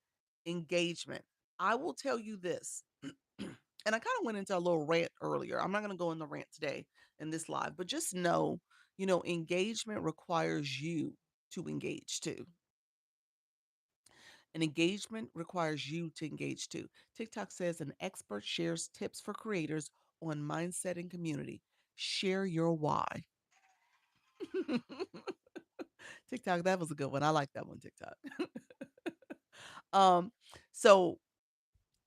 engagement. I will tell you this, and I kind of went into a little rant earlier. I'm not going to go in the rant today in this live, but just know, engagement requires you to engage too. And engagement requires you to engage too. TikTok says an expert shares tips for creators on mindset and community. Share your why. TikTok, that was a good one. I like that one, TikTok. um, so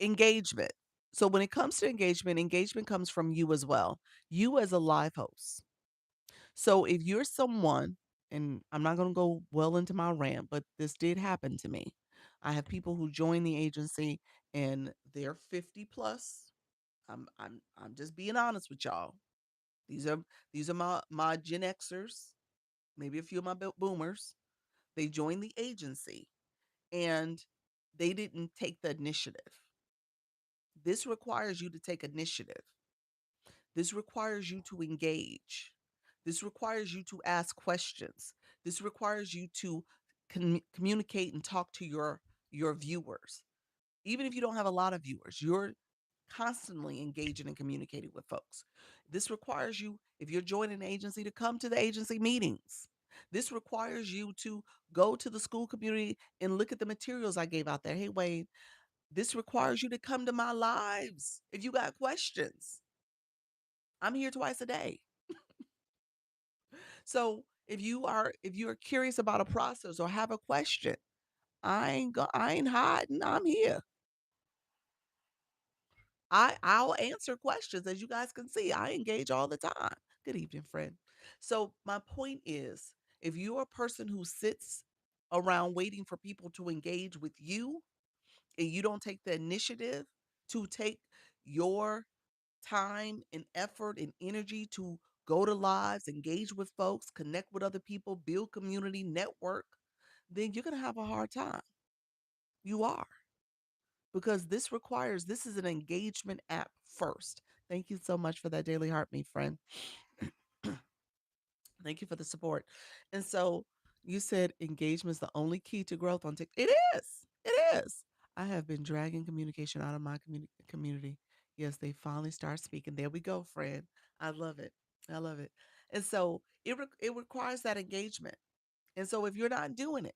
engagement. So when it comes to engagement, engagement comes from you as well. You as a live host. So if you're someone, and I'm not going to go well into my rant, but this did happen to me. I have people who join the agency and they're 50 plus. I'm just being honest with y'all. These are these are my Gen Xers, maybe a few of my boomers. They joined the agency and they didn't take the initiative. This requires you to take initiative. This requires you to engage. This requires you to ask questions. This requires you to communicate and talk to your viewers. Even if you don't have a lot of viewers, you're constantly engaging and communicating with folks. This requires you, if you're joining an agency, to come to the agency meetings. This requires you to go to the school community and look at the materials I gave out there. Hey, Wade, this requires you to come to my lives if you got questions. I'm here twice a day. So if you're curious about a process or have a question, I ain't hiding. I'm here. I'll answer questions. As you guys can see, I engage all the time. Good evening, friend. So my point is, if you're a person who sits around waiting for people to engage with you and you don't take the initiative to take your time and effort and energy to go to lives, engage with folks, connect with other people, build community, network, then you're going to have a hard time. You are, because this is an engagement app first. Thank you so much for that daily heart, me friend. Thank you for the support. And so you said engagement is the only key to growth on TikTok. It is. It is. I have been dragging communication out of my community. Yes, they finally start speaking. There we go, friend. I love it. I love it. And so it requires that engagement. And so if you're not doing it,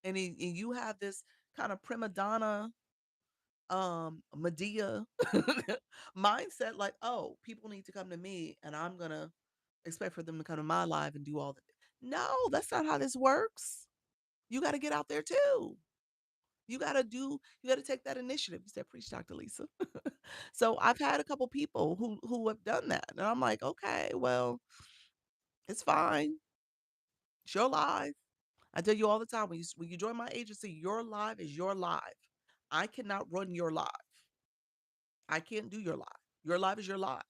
and you have this kind of prima donna Medea mindset, like, oh, people need to come to me and I'm gonna expect for them to come to my life and do all the no, that's not how this works. You got to get out there too. You got to take that initiative. You said, preach, Dr. Lisa. So I've had a couple people who have done that. And I'm like, okay, well, it's fine. It's your life. I tell you all the time, when you join my agency, your life is your life. I cannot run your life. I can't do your life. Your life is your life.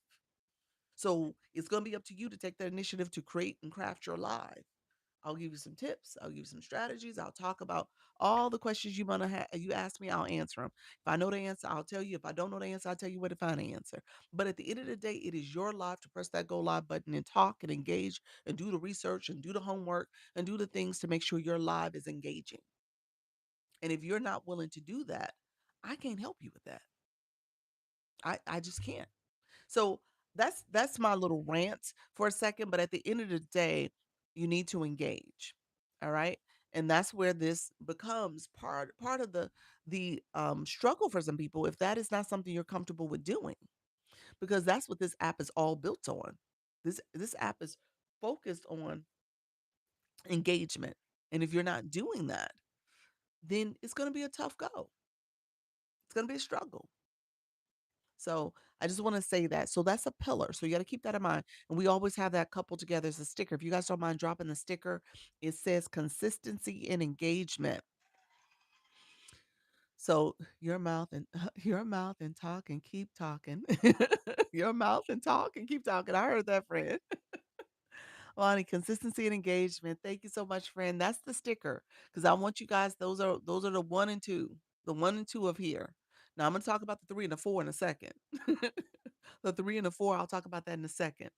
So it's going to be up to you to take the initiative to create and craft your life. I'll give you some tips. I'll give you some strategies. I'll talk about all the questions you want to have. You ask me, I'll answer them. If I know the answer, I'll tell you. If I don't know the answer, I'll tell you where to find the answer. But at the end of the day, it is your life to press that go live button and talk and engage and do the research and do the homework and do the things to make sure your live is engaging. And if you're not willing to do that, I can't help you with that. I just can't. So that's my little rant for a second, but at the end of the day, you need to engage. All right? And that's where this becomes part of the struggle for some people if that is not something you're comfortable with doing, because that's what this app is all built on. This app is focused on engagement. And if you're not doing that, then it's going to be a tough go. It's going to be a struggle. So I just want to say that. So that's a pillar. So you got to keep that in mind. And we always have that coupled together as a sticker. If you guys don't mind dropping the sticker, it says consistency and engagement. So your mouth and your mouth and talk and keep talking. Your mouth and talk and keep talking. I heard that, friend. Lonnie, consistency and engagement. Thank you so much, friend. That's the sticker because I want you guys. Those are the one and two, the one and two of here. Now I'm going to talk about the three and the four in a second. The three and the four, I'll talk about that in a second.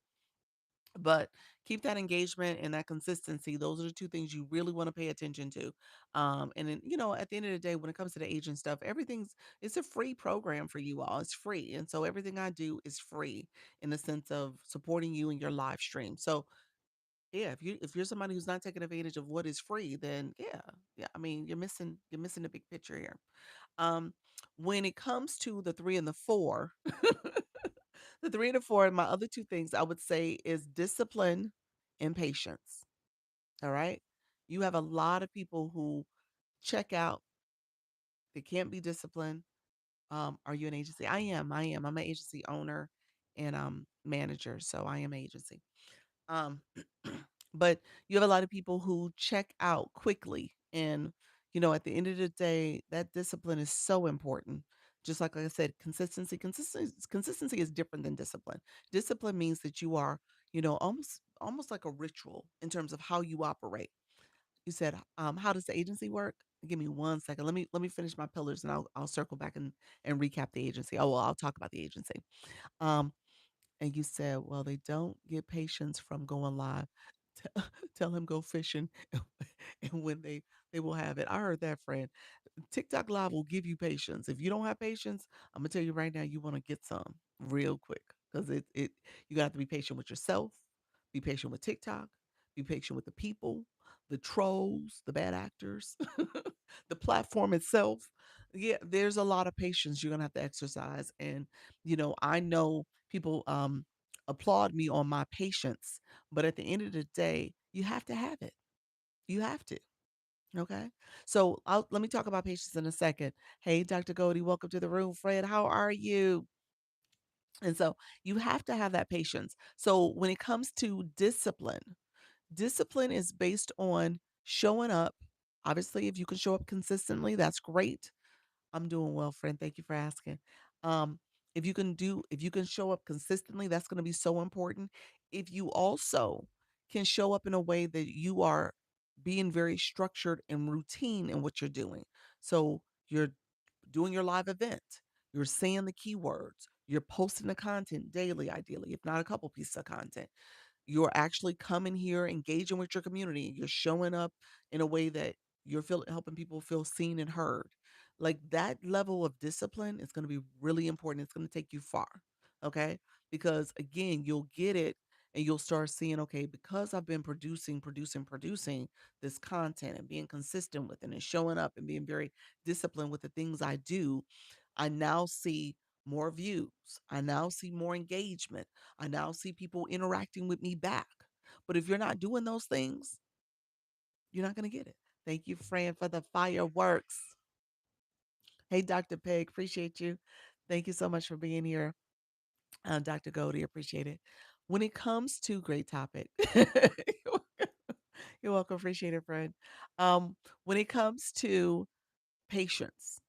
But keep that engagement and that consistency. Those are the two things you really want to pay attention to. And then, at the end of the day, when it comes to the agent stuff, it's a free program for you all. It's free. And so everything I do is free in the sense of supporting you in your live stream. So yeah, if you're somebody who's not taking advantage of what is free, then yeah. I mean, you're missing the big picture here. Um, when it comes to the three and the four, the three and the four, and my other two things I would say is discipline and patience. All right. You have a lot of people who check out, they can't be disciplined. Are you an agency? I am. I am. I'm an agency owner and manager. So I am an agency. Um, but you have a lot of people who check out quickly. And, at the end of the day, that discipline is so important. Just like I said, consistency is different than discipline. Discipline means that you are, almost like a ritual in terms of how you operate. You said, how does the agency work? Give me 1 second. Let me finish my pillars and I'll circle back and recap the agency. Oh well, I'll talk about the agency. Um, and you said, well, they don't get patience from going live. Tell him go fishing, and when they will have it. I heard that, friend. TikTok Live will give you patience. If you don't have patience, I'm gonna tell you right now, you want to get some real quick because it you got to be patient with yourself, be patient with TikTok, be patient with the people, the trolls, the bad actors, the platform itself. Yeah, there's a lot of patience you're gonna have to exercise, and I know people applaud me on my patience, but at the end of the day, you have to have it. You have to. Okay. So let me talk about patience in a second. Hey, Dr. Cody, welcome to the room. Fred, how are you? And so you have to have that patience. So when it comes to discipline, discipline is based on showing up. Obviously, if you can show up consistently, that's great. I'm doing well, friend. Thank you for asking. Um, if you can show up consistently, that's going to be so important. If you also can show up in a way that you are being very structured and routine in what you're doing. So you're doing your live event, you're saying the keywords, you're posting the content daily, ideally, if not a couple pieces of content. You're actually coming here, engaging with your community. You're showing up in a way that helping people feel seen and heard. Like that level of discipline is going to be really important. It's going to take you far. Okay. Because again, you'll get it. And you'll start seeing, okay, because I've been producing this content and being consistent with it and showing up and being very disciplined with the things I do, I now see more views. I now see more engagement. I now see people interacting with me back. But if you're not doing those things, you're not going to get it. Thank you, Fran, for the fireworks. Hey, Dr. Peg, appreciate you. Thank you so much for being here. Dr. Goldie, appreciate it. When it comes to great topic, you're welcome, appreciate it, friend. When it comes to patience,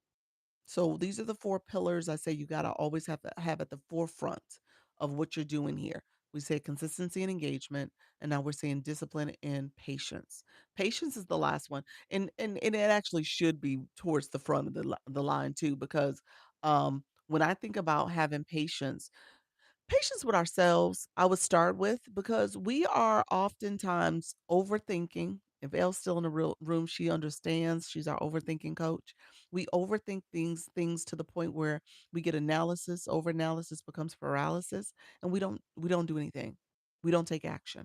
so these are the four pillars I say you got to always have to have at the forefront of what you're doing here. We say consistency and engagement, and now we're saying discipline and patience. Patience is the last one, and it actually should be towards the front of the line too, because when I think about having patience with ourselves, I would start with, because we are oftentimes overthinking. If Elle's still in the real room, she understands. She's our overthinking coach. We overthink things to the point where we get analysis. Over analysis becomes paralysis, and we don't do anything. We don't take action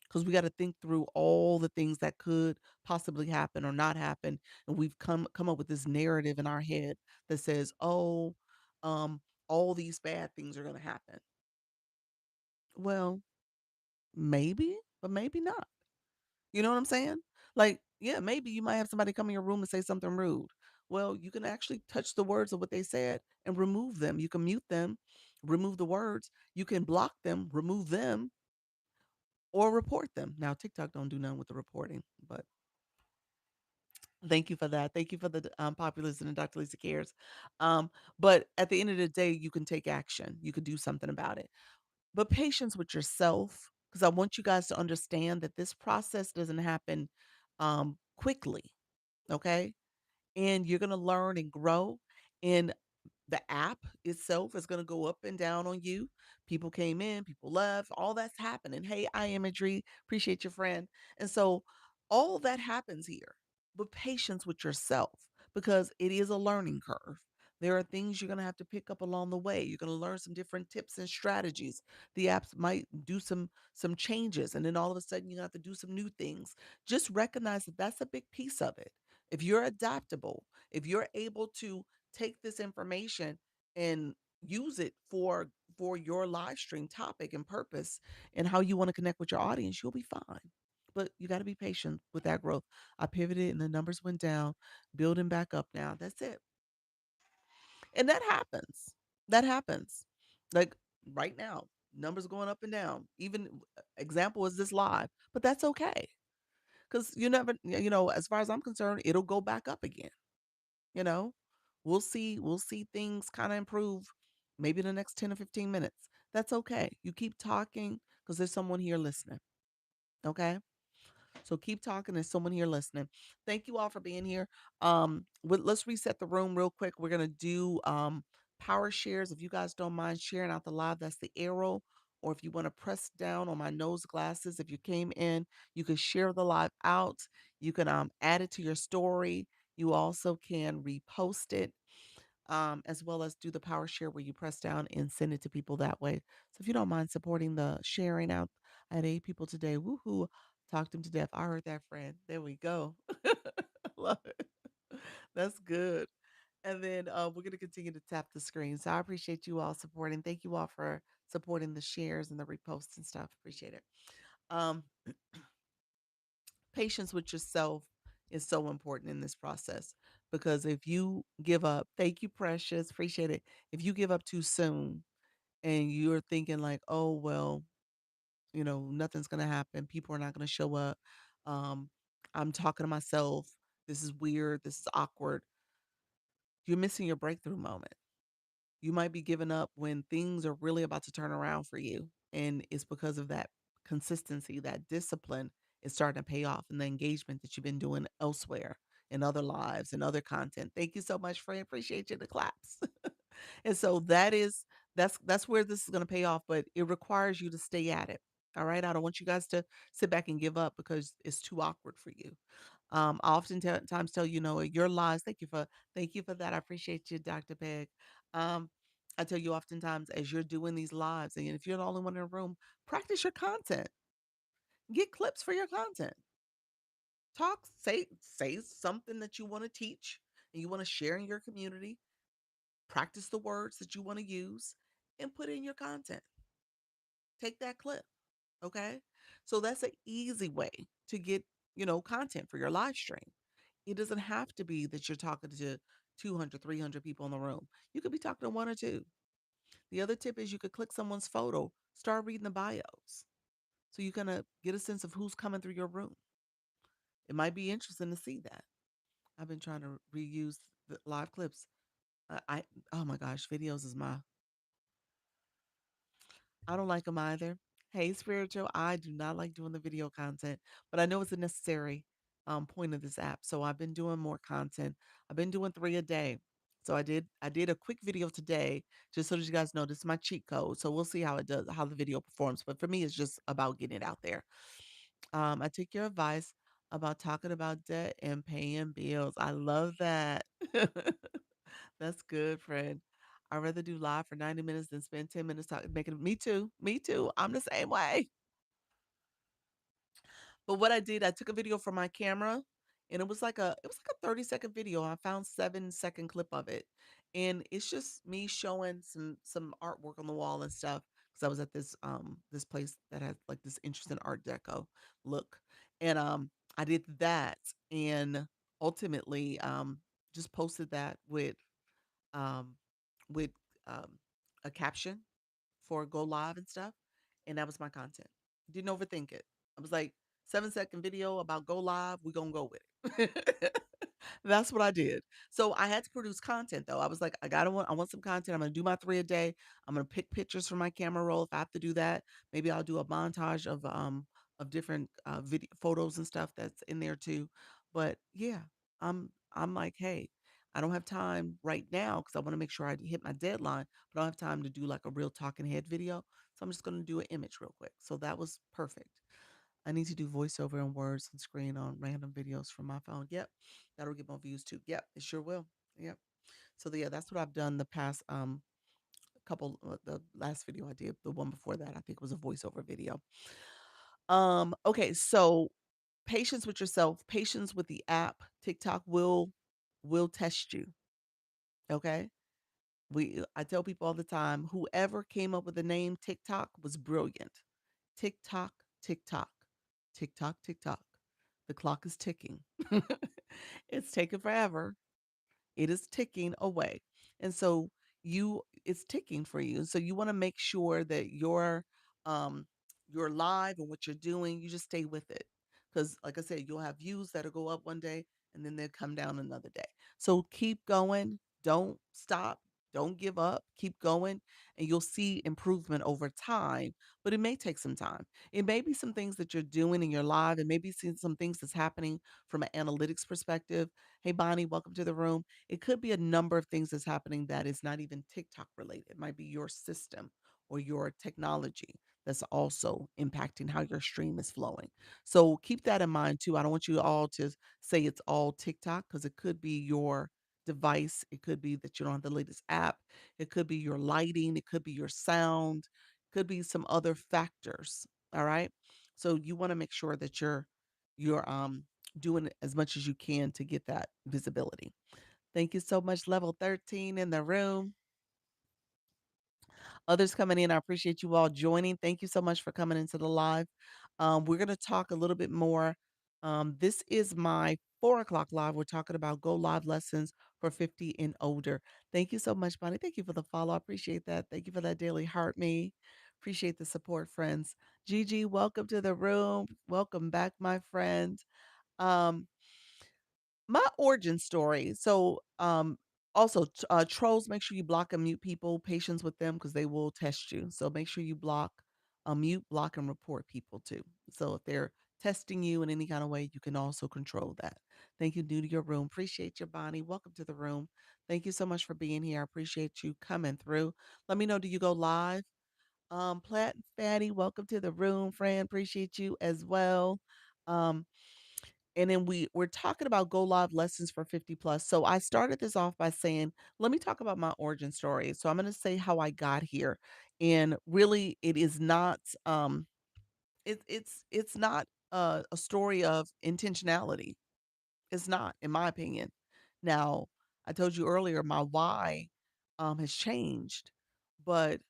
because we got to think through all the things that could possibly happen or not happen, and we've come up with this narrative in our head that says, "Oh, um, all these bad things are going to happen." Well, maybe, but maybe not. You know what I'm saying? Like, yeah, maybe you might have somebody come in your room and say something rude. Well, you can actually touch the words of what they said and remove them. You can mute them, remove the words. You can block them, remove them, or report them. Now, TikTok don't do nothing with the reporting, but thank you for that. Thank you for the populism and Dr. Lisa cares. Um, but at the end of the day, you can take action. You can do something about it. But patience with yourself, because I want you guys to understand that this process doesn't happen quickly. Okay. And you're going to learn and grow. And the app itself is going to go up and down on you. People came in, people left, all that's happening. Hey, imagery, appreciate your friend. And so all that happens here. But patience with yourself, because it is a learning curve. There are things you're going to have to pick up along the way. You're going to learn some different tips and strategies. The apps might do some changes, and then all of a sudden you have to do some new things. Just recognize that that's a big piece of it. If you're adaptable, if you're able to take this information and use it for your live stream topic and purpose and how you want to connect with your audience, you'll be fine. But you got to be patient with that growth. I pivoted and the numbers went down, building back up now. That's it. And that happens. That happens. Like right now, numbers going up and down. Even example is this live, but that's okay. Because you never, as far as I'm concerned, it'll go back up again. You know, we'll see things kind of improve maybe the next 10 or 15 minutes. That's okay. You keep talking because there's someone here listening. Okay. So keep talking. There's someone here listening. Thank you all for being here. Let's reset the room real quick. We're gonna do power shares. If you guys don't mind sharing out the live, that's the arrow. Or if you want to press down on my nose glasses, if you came in, you can share the live out. You can add it to your story. You also can repost it, as well as do the power share where you press down and send it to people that way. So if you don't mind supporting the sharing out, I had 8 people today. Woohoo! Talked them to death. I heard that, friend. There we go. Love it. That's good. And then we're going to continue to tap the screen. So I appreciate you all supporting. Thank you all for supporting the shares and the reposts and stuff. Appreciate it. Um, Patience with yourself is so important in this process, because if you give up, thank you, precious, appreciate it. If you give up too soon and you're thinking like, oh well, nothing's gonna happen, people are not gonna show up, um, I'm talking to myself, this is weird, this is awkward, you're missing your breakthrough moment. You might be giving up when things are really about to turn around for you. And it's because of that consistency, that discipline is starting to pay off, and the engagement that you've been doing elsewhere in other lives and other content. Thank you so much, Fran. Appreciate you. The claps. And so that's where this is going to pay off, but it requires you to stay at it. All right. I don't want you guys to sit back and give up because it's too awkward for you. I often times tell you, your lives. Thank you for that. I appreciate you, Dr. Peg. Um, I tell you oftentimes as you're doing these lives, and if you're the only one in the room, practice your content. Get clips for your content. Talk, say something that you want to teach and you want to share in your community. Practice the words that you want to use and put in your content. Take that clip. Okay. So that's an easy way to get, content for your live stream. It doesn't have to be that you're talking to 200, 300 people in the room. You could be talking to one or two. The other tip is you could click someone's photo, start reading the bios. So you kind of get a sense of who's coming through your room. It might be interesting to see that. I've been trying to reuse the live clips. I oh my gosh, videos is my I don't like them either. Hey, spiritual, I do not like doing the video content, but I know it's a necessary point of this app. So I've been doing more content. I've been doing 3 a day. So I did a quick video today, just so that you guys know this is my cheat code. So we'll see how it does, how the video performs. But for me, it's just about getting it out there. I take your advice about talking about debt and paying bills. I love that. That's good, friend. I'd rather do live for 90 minutes than spend 10 minutes talking, making me too. Me too. I'm the same way. But what I did, I took a video from my camera and it was like a 30-second video. I found 7-second clip of it. And it's just me showing some artwork on the wall and stuff. Because I was at this place that has like this interesting art deco look. And I did that and ultimately just posted that um with um a caption for go live and stuff, and that was my content. Didn't overthink it. I was like, 7-second video about go live, we gonna go with it. That's what I did. So I had to produce content though. I was like, I want some content. I'm gonna do my 3 a day. I'm gonna pick pictures from my camera roll if I have to do that. Maybe I'll do a montage of different video photos and stuff that's in there too. But yeah, I'm like, hey, I don't have time right now because I want to make sure I hit my deadline, but I don't have time to do like a real talking head video. So I'm just gonna do an image real quick. So that was perfect. I need to do voiceover and words and screen on random videos from my phone. Yep. That'll get more views too. Yep, it sure will. Yep. So yeah, that's what I've done the past couple the last video I did, the one before that, I think was a voiceover video. Okay, so patience with yourself, patience with the app. TikTok will test you. Okay. I tell people all the time, whoever came up with the name TikTok was brilliant. TikTok, TikTok, TikTok, TikTok. The clock is ticking. It's taking forever. It is ticking away. And so it's ticking for you. So you want to make sure that um your live and what you're doing, you just stay with it. Because like I said, you'll have views that'll go up one day and then they'll come down another day. So keep going. Don't stop. Don't give up. Keep going. And you'll see improvement over time. But it may take some time. It may be some things that you're doing in your live and maybe seeing some things that's happening from an analytics perspective. Hey Bonnie, welcome to the room. It could be a number of things that's happening that is not even TikTok related. It might be your system or your technology that's also impacting how your stream is flowing. So keep that in mind too. I don't want you all to say it's all TikTok because it could be your device. It could be that you don't have the latest app. It could be your lighting. It could be your sound. It could be some other factors. All right. So you want to make sure that you're doing as much as you can to get that visibility. Thank you so much, level 13 in the room. Others coming in, I appreciate you all joining. Thank you so much for coming into the live. We're going to talk a little bit more. This is my 4 o'clock live. We're talking about go live lessons for 50 and older. Thank you so much, Bonnie. Thank you for the follow. I appreciate that. Thank you for that daily heart me. Appreciate the support, friends. Gigi, welcome to the room. Welcome back, my friend. Um, my origin story. So, also, trolls, make sure you block and mute people, patience with them because they will test you. So make sure you mute, block, and report people too. So if they're testing you in any kind of way, you can also control that. Thank you, new to your room. Appreciate you, Bonnie. Welcome to the room. Thank you so much for being here. I appreciate you coming through. Let me know, do you go live? Platt and Fatty, welcome to the room, friend. Appreciate you as well. Um, And then we're talking about go live lessons for 50 plus. So I started this off by saying, let me talk about my origin story. So I'm going to say how I got here. And really it is not it's not a story of intentionality. It's not, in my opinion. Now, I told you earlier my why has changed, but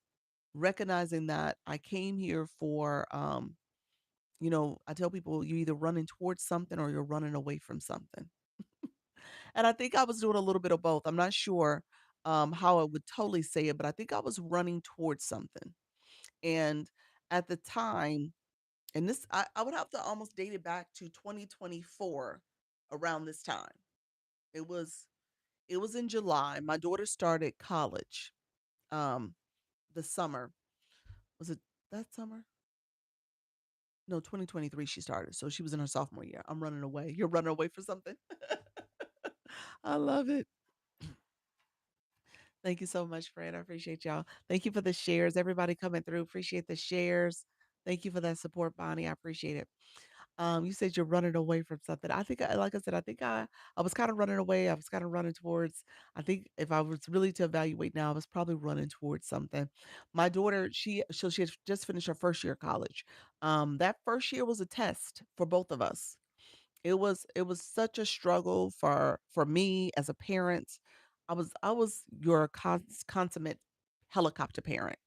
recognizing that I came here for I tell people you either running towards something or you're running away from something. And I think I was doing a little bit of both. I'm not sure how I would totally say it, but I think I was running towards something. And at the time, and this I would have to almost date it back to 2024 around this time. It was it was in July. My daughter started college um the summer. Was it that summer? No, 2023 she started. So she was in her sophomore year. I'm running away. You're running away for something? I love it. Thank you so much, Fred. I appreciate y'all. Thank you for the shares. Everybody coming through. Appreciate the shares. Thank you for that support, Bonnie. I appreciate it. You said you're running away from something. I think, like I said, I was kind of running away. I was kind of running towards. I think if I was really to evaluate now, I was probably running towards something. My daughter, she had just finished her first year of college. That first year was a test for both of us. It was such a struggle for me as a parent. I was your consummate helicopter parent.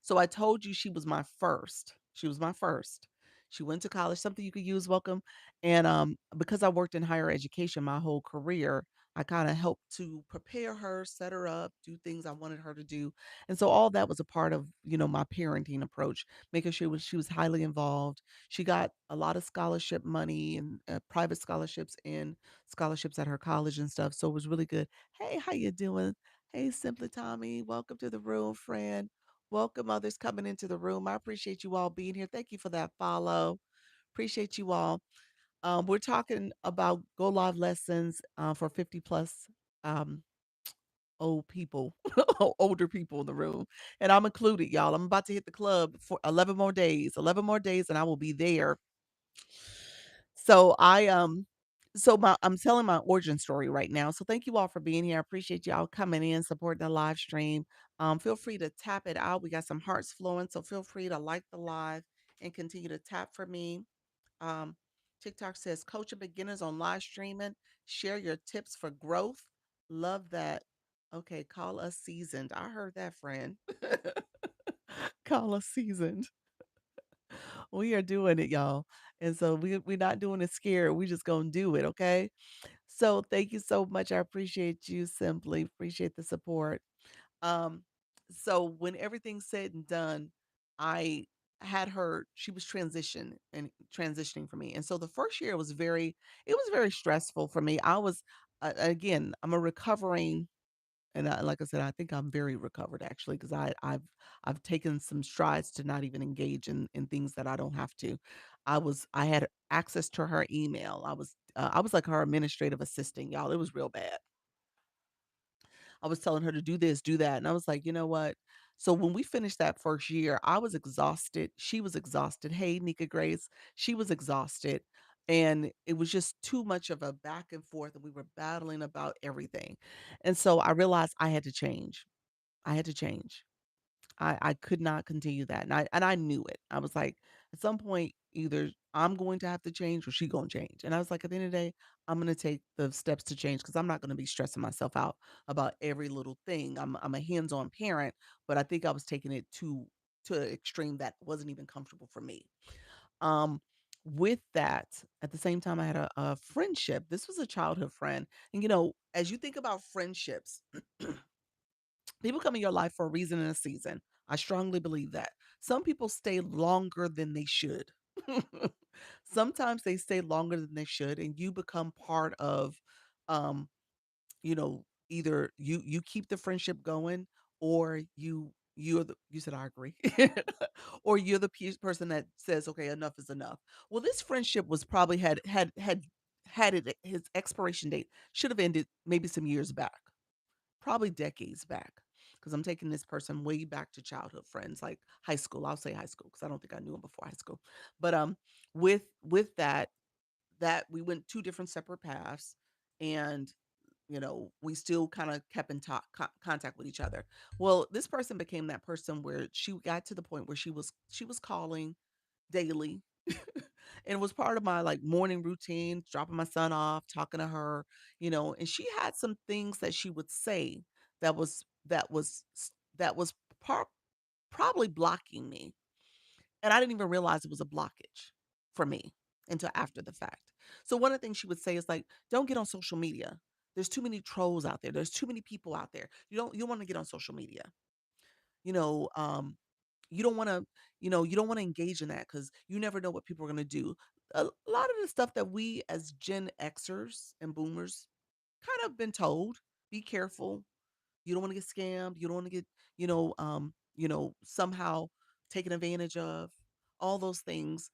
So I told you she was my first. She was my first. She went to college, something you could use, welcome. And because I worked in higher education my whole career, I kind of helped to prepare her, set her up, do things I wanted her to do. And so all that was a part of, my parenting approach, making sure she was highly involved. She got a lot of scholarship money and private scholarships and scholarships at her college and stuff. So it was really good. Hey, how you doing? Hey, Simply Tommy, welcome to the room, friend. Welcome others coming into the room. I appreciate you all being here. Thank you for that follow. Appreciate you all. We're talking about go live lessons for 50 plus um, old people, older people in the room. And I'm included, y'all. I'm about to hit the club for 11 more days, 11 more days, and I will be there. So I'm telling my origin story right now. So thank you all for being here. I appreciate y'all coming in, supporting the live stream. Feel free to tap it out. We got some hearts flowing, so feel free to like the live and continue to tap for me. Um, TikTok says coaching beginners on live streaming. Share your tips for growth. Love that. Okay, call us seasoned. I heard that, friend. Call us seasoned. We are doing it, y'all. And so we're not doing it scared. We just gonna do it, okay? So thank you so much. I appreciate you simply. Appreciate the support. Um, so when everything's said and done, I had her, she was transitioning for me. And so the first year it was very stressful for me. Again, I'm a recovering and like I said, I think I'm very recovered actually because I've taken some strides to not even engage in things that I don't have to. I had access to her email. I was like her administrative assistant, y'all. It was real bad. I was telling her to do this, do that, and I was like, you know what? So when we finished that first year, I was exhausted. She was exhausted. Hey, Nika Grace, she was exhausted. And it was just too much of a back and forth, and we were battling about everything. And so I realized I had to change. I had to change. I could not continue that, and I knew it. I was like, at some point, either I'm going to have to change or she gonna change. And I was like, at the end of the day, I'm gonna take the steps to change because I'm not gonna be stressing myself out about every little thing. I'm a hands-on parent, but I think I was taking it to an extreme that wasn't even comfortable for me. Um, with that, at the same time, I had a friendship. This was a childhood friend, and as you think about friendships, people come in your life for a reason and a season. I strongly believe that. Some people stay longer than they should. Sometimes they stay longer than they should, and you become part of, um, either you keep the friendship going, or you said I agree, or you're the person that says okay, enough is enough. Well, this friendship was probably had it his expiration date should have ended maybe some years back, probably decades back. because I'm taking this person way back to childhood friends, like high school. I'll say high school because I don't think I knew him before high school. But with that we went two different separate paths, and we still kind of kept in contact with each other. Well, this person became that person where she got to the point where she was calling daily. And it was part of my like morning routine, dropping my son off, talking to her, and she had some things that she would say that was par- probably blocking me. And I didn't even realize it was a blockage for me until after the fact. So one of the things she would say is like, don't get on social media. There's too many trolls out there. There's too many people out there. You don't want to get on social media. You know, um, you don't want to, you don't want to engage in that because you never know what people are going to do. A lot of the stuff that we as Gen Xers and boomers kind of been told, be careful, you don't wanna get scammed. You don't wanna get, somehow taken advantage of. All those things.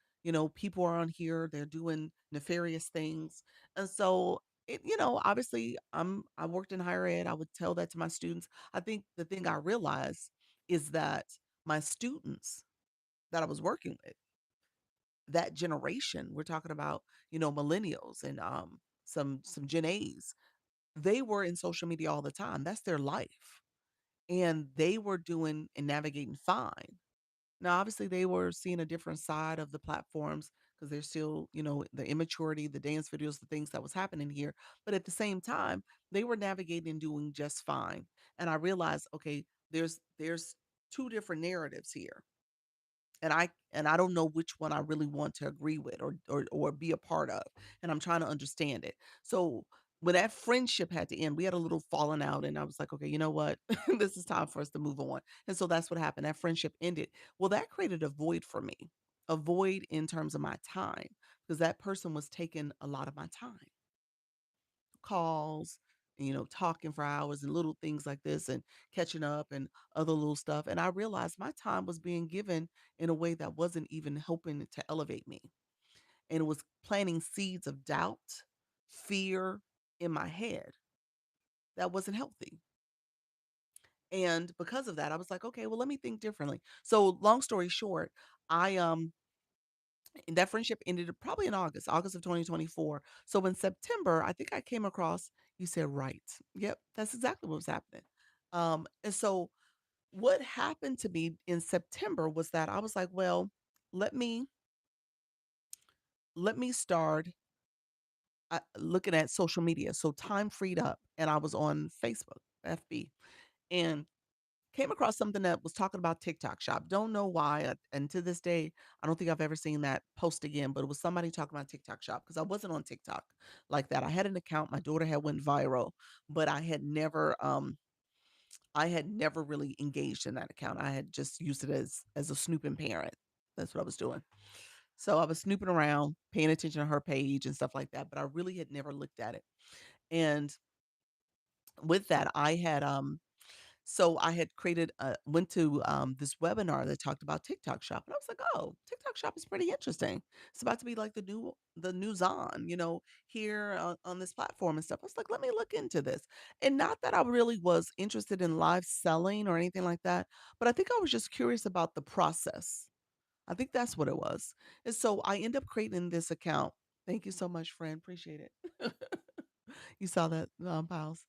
People are on here, they're doing nefarious things. And so obviously I worked in higher ed. I would tell that to my students. I think the thing I realized is that my students that I was working with, that generation, we're talking about, millennials and some Gen A's, they were in social media all the time. That's their life, and they were doing and navigating fine. Now, obviously, they were seeing a different side of the platforms because there's still, the immaturity, the dance videos, the things that was happening here. But at the same time, they were navigating and doing just fine. And I realized, okay, there's two different narratives here, and I don't know which one I really want to agree with or be a part of, and I'm trying to understand it. So when that friendship had to end, we had a little falling out, and I was like, okay, you know what, this is time for us to move on. And so that's what happened. That friendship ended. Well, that created a void for me, a void in terms of my time, because that person was taking a lot of my time, calls, talking for hours and little things like this and catching up and other little stuff. And I realized my time was being given in a way that wasn't even helping to elevate me. And it was planting seeds of doubt, fear in my head that wasn't healthy. And because of that, I was like, okay, well, let me think differently. So long story short, I and that friendship ended probably in August of 2024. So in September, I think I came across, you said right. Yep, that's exactly what was happening. And so what happened to me in September was that I was like, well, let me start looking at social media. So time freed up, and I was on Facebook, FB, and came across something that was talking about TikTok Shop. Don't know why, and to this day, I don't think I've ever seen that post again, but it was somebody talking about TikTok Shop because I wasn't on TikTok like that. I had an account, my daughter had went viral, but I had never really engaged in that account. I had just used it as a snooping parent. That's what I was doing. So I was snooping around, paying attention to her page and stuff like that, but I really had never looked at it. And with that, I had created went to this webinar that talked about TikTok Shop, and I was like, "Oh, TikTok Shop is pretty interesting. It's about to be like the new Zon, here on this platform and stuff." I was like, "Let me look into this." And not that I really was interested in live selling or anything like that, but I think I was just curious about the process. I think that's what it was. And so I end up creating this account. Thank you so much, friend. Appreciate it. You saw that, Piles?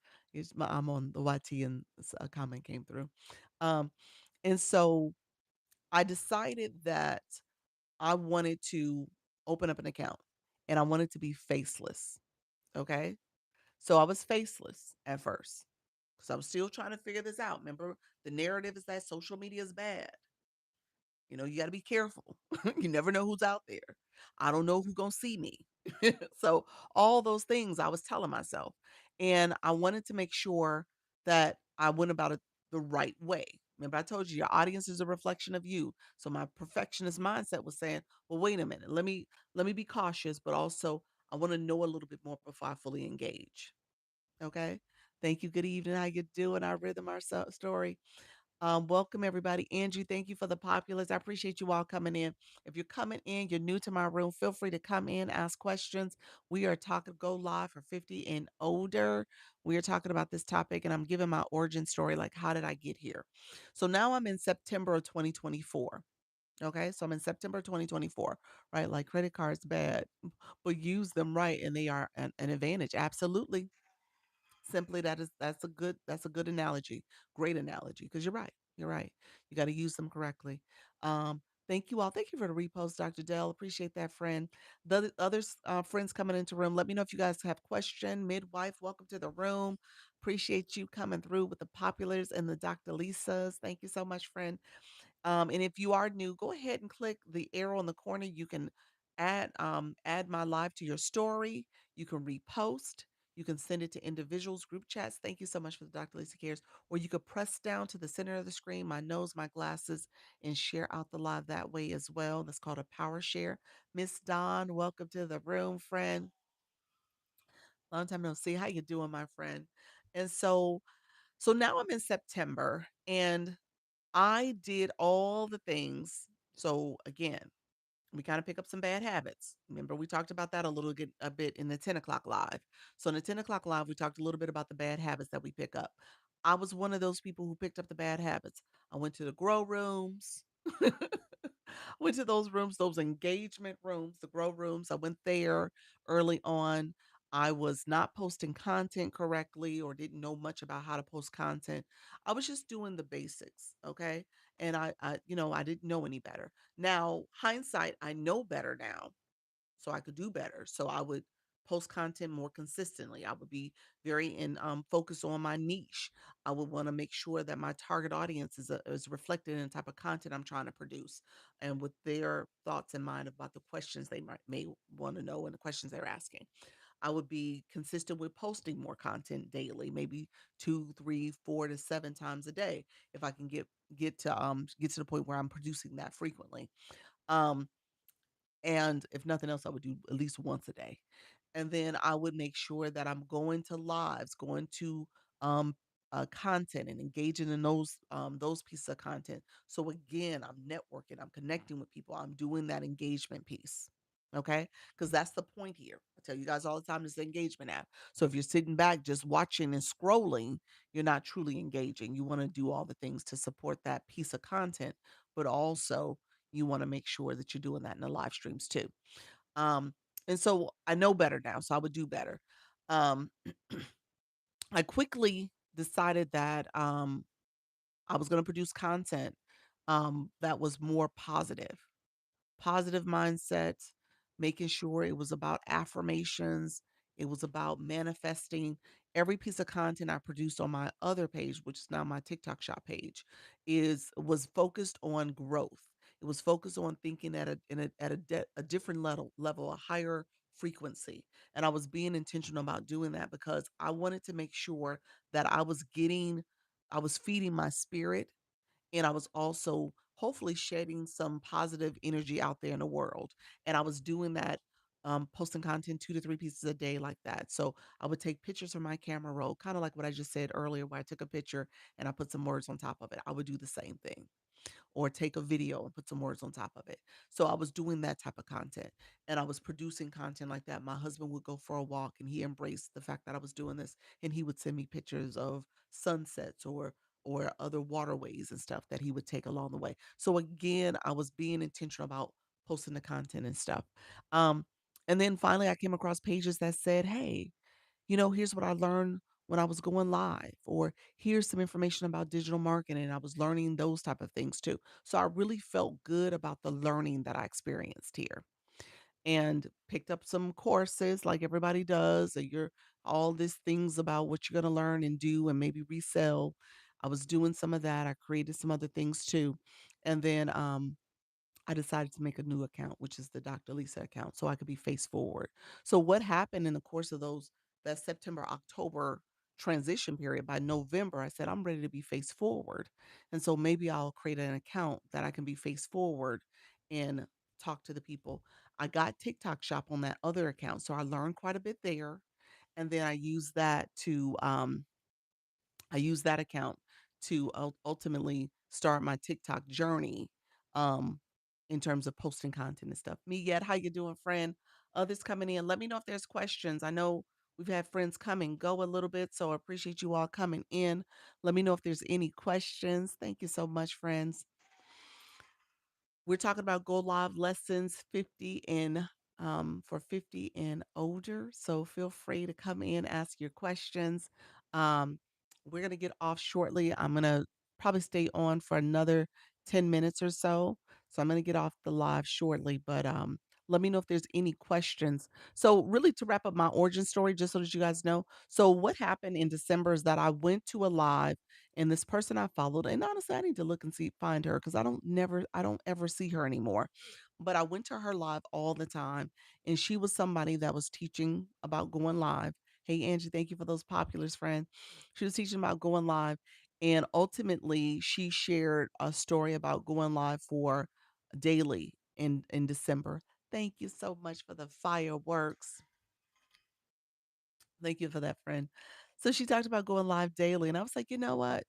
I'm on the YT and a comment came through. Um, and so I decided that I wanted to open up an account and I wanted to be faceless. Okay. So I was faceless at first because I was still trying to figure this out. Remember, the narrative is that social media is bad. You got to be careful. You never know who's out there. I don't know who's going to see me. So, all those things I was telling myself. And I wanted to make sure that I went about it the right way. Remember, I told you your audience is a reflection of you. So my perfectionist mindset was saying, well, wait a minute, let me be cautious, but also I want to know a little bit more before I fully engage. Okay. Thank you. Good evening. How you doing? Our rhythm, our story. Welcome everybody. Angie, thank you for the populace. I appreciate you all coming in. If you're coming in, you're new to my room, feel free to come in, ask questions. We are talking go live for 50 and older. We are talking about this topic, and I'm giving my origin story, like how did I get here? So now I'm in September of 2024. Okay, so I'm in September 2024, right? Like credit cards bad, but use them right, and they are an advantage. Absolutely. Simply, that's a good analogy, great analogy, because you're right. You're right. You got to use them correctly. Thank you all. Thank you for the repost, Dr. Dell. Appreciate that, friend. The other friends coming into room. Let me know if you guys have question. Midwife, welcome to the room. Appreciate you coming through with the populars and the Dr. Lisas. Thank you so much, friend. And if you are new, go ahead and click the arrow in the corner. You can add my live to your story. You can repost. You can send it to individuals, group chats. Thank you so much for the Dr. Lisa Cares. Or you could press down to the center of the screen, my nose, my glasses, and share out the live that way as well. That's called a power share. Miss Dawn, welcome to the room, friend. Long time no see. How you doing, my friend? And so now I'm in September, and I did all the things. So again, we kind of pick up some bad habits. Remember, we talked about that a bit in the 10 o'clock live. So in the 10 o'clock live, we talked a little bit about the bad habits that we pick up. I was one of those people who picked up the bad habits. I went to the grow rooms. Went to those rooms, those engagement rooms, the grow rooms. I went there early on. I was not posting content correctly or didn't know much about how to post content. I was just doing the basics, okay? And I didn't know any better. Now, hindsight, I know better now, so I could do better. So I would post content more consistently. I would be very in focus on my niche. I would want to make sure that my target audience is reflected in the type of content I'm trying to produce, and with their thoughts in mind about the questions they may want to know and the questions they're asking. I would be consistent with posting more content daily, maybe two, three, 4 to 7 times a day, if I can get to the point where I'm producing that frequently. Um, and if nothing else, I would do at least once a day. And then I would make sure that I'm going to lives, going to um, content and engaging in those pieces of content. So again, I'm networking, I'm connecting with people, I'm doing that engagement piece. Okay, because that's the point here. I tell you guys all the time, this engagement app. So if you're sitting back just watching and scrolling, you're not truly engaging. You want to do all the things to support that piece of content, but also you want to make sure that you're doing that in the live streams too. Um, and so I know better now, so I would do better. Um, I quickly decided that I was going to produce content that was more positive mindset, making sure it was about affirmations, it was about manifesting. Every piece of content I produced on my other page, which is now my TikTok shop page, is was focused on growth. It was focused on thinking at a different level, a higher frequency. And I was being intentional about doing that because I wanted to make sure that I was feeding my spirit, and I was also hopefully shedding some positive energy out there in the world. And I was doing that, posting content 2 to 3 pieces a day like that. So I would take pictures from my camera roll, kind of like what I just said earlier, where I took a picture and I put some words on top of it. I would do the same thing, or take a video and put some words on top of it. So I was doing that type of content, and I was producing content like that. My husband would go for a walk and he embraced the fact that I was doing this, and he would send me pictures of sunsets or other waterways and stuff that he would take along the way. So again, I was being intentional about posting the content and stuff. Um and then finally I came across pages that said, "Hey, here's what I learned when I was going live," or here's some information about digital marketing. I was learning those type of things too. So I really felt good about the learning that I experienced here, and picked up some courses like everybody does. And you're all these things about what you're going to learn and do and maybe resell. I was doing some of that. I created some other things too. And then I decided to make a new account, which is the Dr. Lisa account, so I could be face forward. So what happened in the course of that September, October transition period, by November, I said, I'm ready to be face forward. And so maybe I'll create an account that I can be face forward and talk to the people. I got TikTok shop on that other account. So I learned quite a bit there. And then I used that account to ultimately start my TikTok journey, um, in terms of posting content and stuff. Me yet, how you doing, friend? Others coming in. Let me know if there's questions. I know we've had friends come and go a little bit, so I appreciate you all coming in. Let me know if there's any questions. Thank you so much, friends. We're talking about Go Live lessons 50 and for 50 and older. So feel free to come in, ask your questions. Um, we're gonna get off shortly. I'm gonna probably stay on for another 10 minutes or so. So I'm gonna get off the live shortly, but let me know if there's any questions. So really to wrap up my origin story, just so that you guys know. So what happened in December is that I went to a live and this person I followed, and honestly, I need to look and see find her because I don't ever see her anymore. But I went to her live all the time, and she was somebody that was teaching about going live. Hey Angie, thank you for those populars, friend. She was teaching about going live, and ultimately she shared a story about going live for daily in December. Thank you so much for the fireworks. Thank you for that, friend. So she talked about going live daily, and I was like, you know what?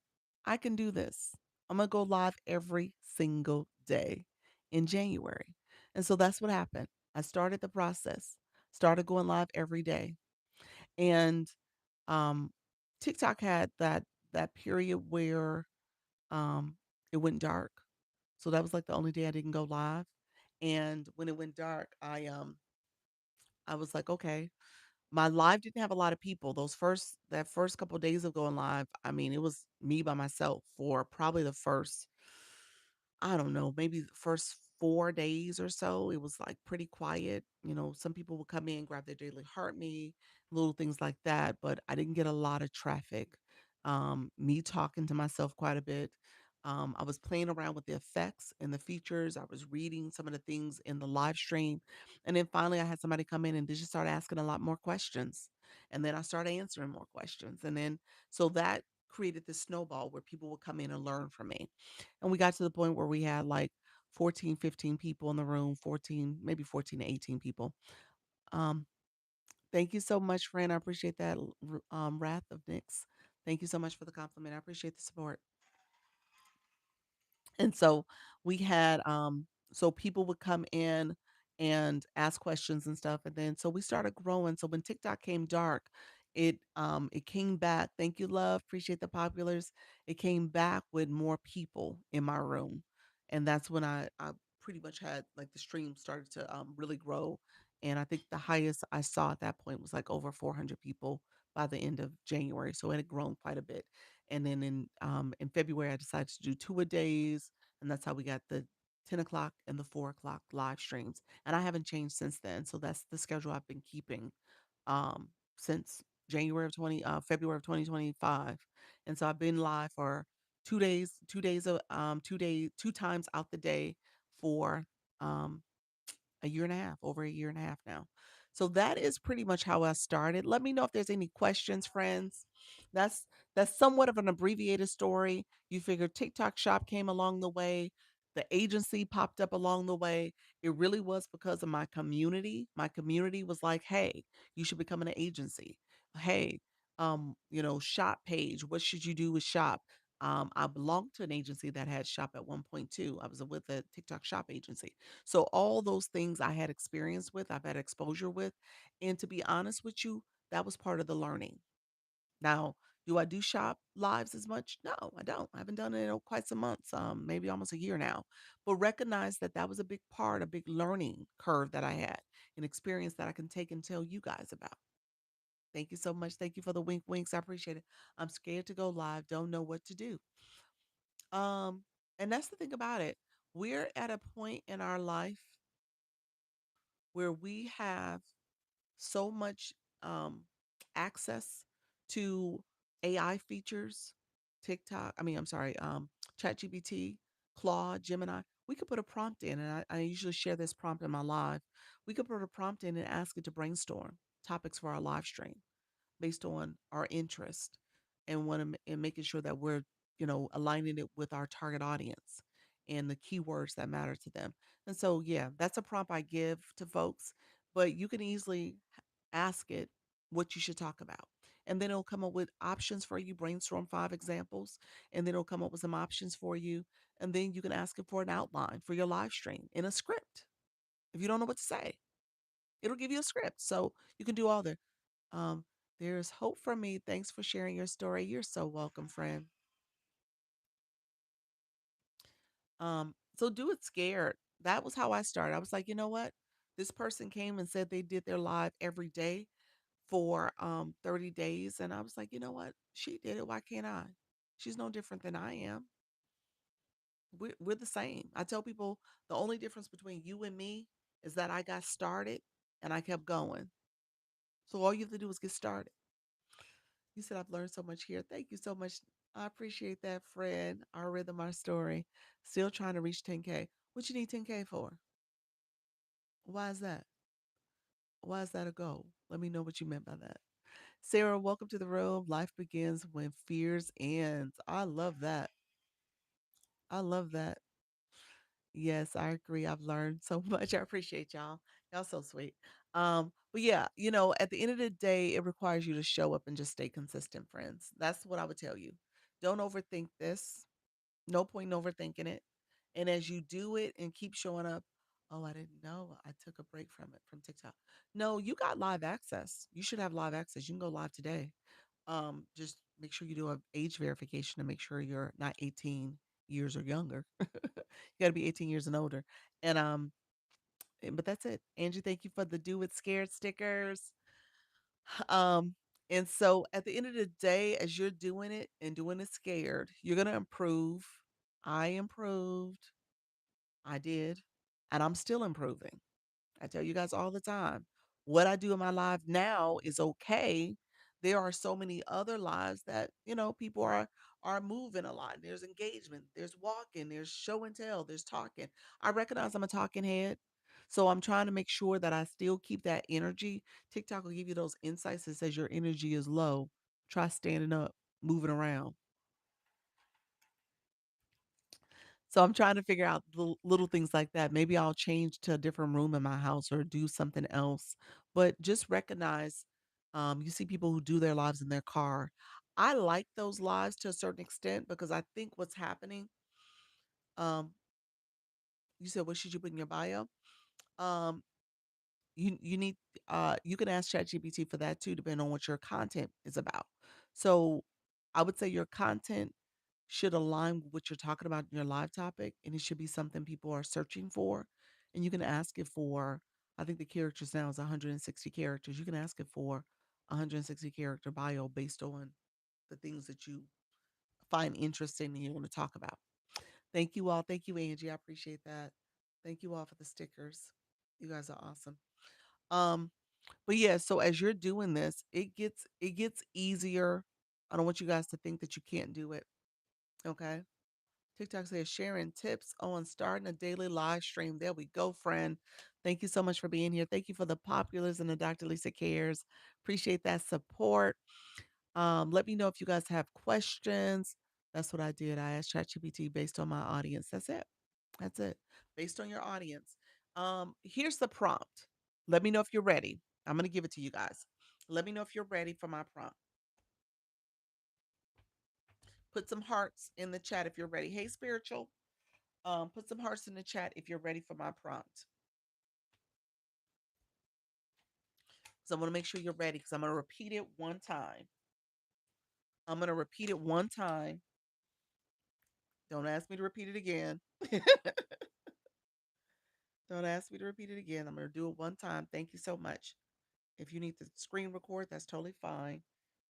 I can do this. I'm gonna go live every single day in January. And so that's what happened. I started the process, started going live every day. And um TikTok had that period where um it went dark. So that was like the only day I didn't go live. And when it went dark, I was like, okay, my live didn't have a lot of people. That first couple of days of going live, I mean, it was me by myself for probably the first, I don't know, maybe the first 4 days or so. It was like pretty quiet. You know, some people would come in, grab their daily heart me, little things like that, but I didn't get a lot of traffic. Me talking to myself quite a bit. I was playing around with the effects and the features. I was reading some of the things in the live stream. And then finally, I had somebody come in and they just started asking a lot more questions. And then I started answering more questions. And then, so that created this snowball where people would come in and learn from me. And we got to the point where we had like 14, 15 people in the room, 14, maybe 14 to 18 people. Um, Thank you so much, friend. I appreciate that. Wrath of Nyx. Thank you so much for the compliment. I appreciate the support. And so we had so people would come in and ask questions and stuff. And then so we started growing. So when TikTok came dark, it came back. Thank you, love. Appreciate the populars. It came back with more people in my room. And that's when I pretty much had like the stream started to really grow. And I think the highest I saw at that point was like over 400 people by the end of January. So it had grown quite a bit. And then in February, I decided to do 2-a-days, and that's how we got the 10 o'clock and the 4 o'clock live streams. And I haven't changed since then. So that's the schedule I've been keeping since February of 2025. And so I've been live for 2 days, 2 days of 2 times out the day for um a year and a half, over a year and a half now. So that is pretty much how I started. Let me know if there's any questions, friends. That's that's somewhat of an abbreviated story. You figure TikTok Shop came along the way, the agency popped up along the way. It really was because of my community. My community was like, "Hey, you should become an agency. Hey, shop page. What should you do with shop?" I belonged to an agency that had shop at one point too. I was with a TikTok shop agency. So all those things I had experience with, I've had exposure with, and to be honest with you, that was part of the learning. Now, do I do shop lives as much? No, I don't. I haven't done it in quite some months, maybe almost a year now. But recognize that that was a big part, a big learning curve that I had, an experience that I can take and tell you guys about. Thank you so much. Thank you for the wink winks. I appreciate it. I'm scared to go live. Don't know what to do. Um, and that's the thing about it. We're at a point in our life where we have so much access to AI features, I'm sorry, ChatGPT, Claude, Gemini. We could put a prompt in, and I usually share this prompt in my live. We could put a prompt in and ask it to brainstorm topics for our live stream based on our interest and making sure that we're, aligning it with our target audience and the keywords that matter to them. And so, yeah, that's a prompt I give to folks, but you can easily ask it what you should talk about. and then it'll come up with options for you, brainstorm 5 examples, and then it'll come up with some options for you, and then you can ask it for an outline for your live stream in a script. If you don't know what to say, it'll give you a script, so you can do all the um, there's hope for me. Thanks for sharing your story. You're so welcome, friend. So do it scared. That was how I started. I was like, you know what? This person came and said they did their live every day for 30 days. And I was like, you know what? She did it. Why can't I? She's no different than I am. We're the same. I tell people the only difference between you and me is that I got started and I kept going. So all you have to do is get started. You said I've learned so much here. Thank you so much. I appreciate that, friend. Our rhythm, our story. Still trying to reach 10K. What you need 10K for? Why is that? Why is that a goal? Let me know what you meant by that. Sarah, welcome to the room. Life begins when fears ends. I love that. I love that. Yes, I agree. I've learned so much. I appreciate y'all. Y'all so sweet. But yeah, at the end of the day, it requires you to show up and just stay consistent, friends. That's what I would tell you. Don't overthink this. No point in overthinking it. And as you do it and keep showing up, oh, I didn't know. I took a break from it from TikTok. No, you got live access. You should have live access. You can go live today. Just make sure you do a age verification to make sure you're not 18 years or younger. You got to be 18 years and older. And but that's it. Angie, thank you for the do it scared stickers. Um, and so at the end of the day, as you're doing it and doing it scared, you're gonna improve. I improved. I did. And I'm still improving. I tell you guys all the time, what I do in my life now is okay. There are so many other lives that, people are moving a lot. There's engagement, there's walking, there's show and tell, there's talking. I recognize I'm a talking head. So I'm trying to make sure that I still keep that energy. TikTok will give you those insights that says your energy is low. Try standing up, moving around. So I'm trying to figure out little things like that. Maybe I'll change to a different room in my house or do something else. But just recognize, you see people who do their lives in their car. I like those lives to a certain extent because I think what's happening. Um, you said, what should you put in your bio? Um, you need you can ask ChatGPT for that too, depending on what your content is about. So I would say your content should align with what you're talking about in your live topic, and it should be something people are searching for. And you can ask it for, I think the characters now is 160 characters. You can ask it for 160 character bio based on the things that you find interesting and you want to talk about. Thank you all. Thank you, Angie. I appreciate that. Thank you all for the stickers. You guys are awesome. Um, but yeah, so as you're doing this, it gets easier. I don't want you guys to think that you can't do it. Okay. TikTok says sharing tips on starting a daily live stream. There we go, friend. Thank you so much for being here. Thank you for the populars and the Dr. Lisa Cares. Appreciate that support. Let me know if you guys have questions. That's what I did. I asked ChatGPT based on my audience. That's it. That's it. Based on your audience. Here's the prompt. Let me know if you're ready. I'm going to give it to you guys. Let me know if you're ready for my prompt. Put some hearts in the chat if you're ready. Hey, spiritual. Put some hearts in the chat if you're ready for my prompt. So I want to make sure you're ready because I'm going to repeat it one time. I'm going to repeat it one time. Don't ask me to repeat it again. Don't ask me to repeat it again. I'm going to do it one time. Thank you so much. If you need to screen record, that's totally fine.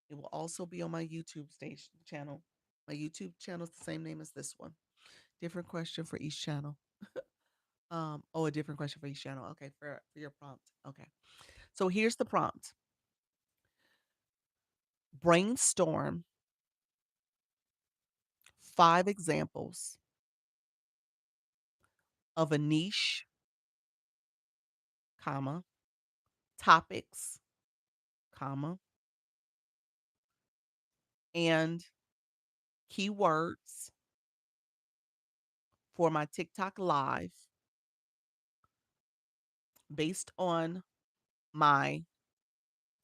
It will also be on my YouTube station channel. My YouTube channel is the same name as this one. Different question for each channel. A different question for each channel. Okay, for your prompt. Okay. So here's the prompt. Brainstorm 5 examples of a niche, comma, topics, comma, and keywords for my TikTok live based on my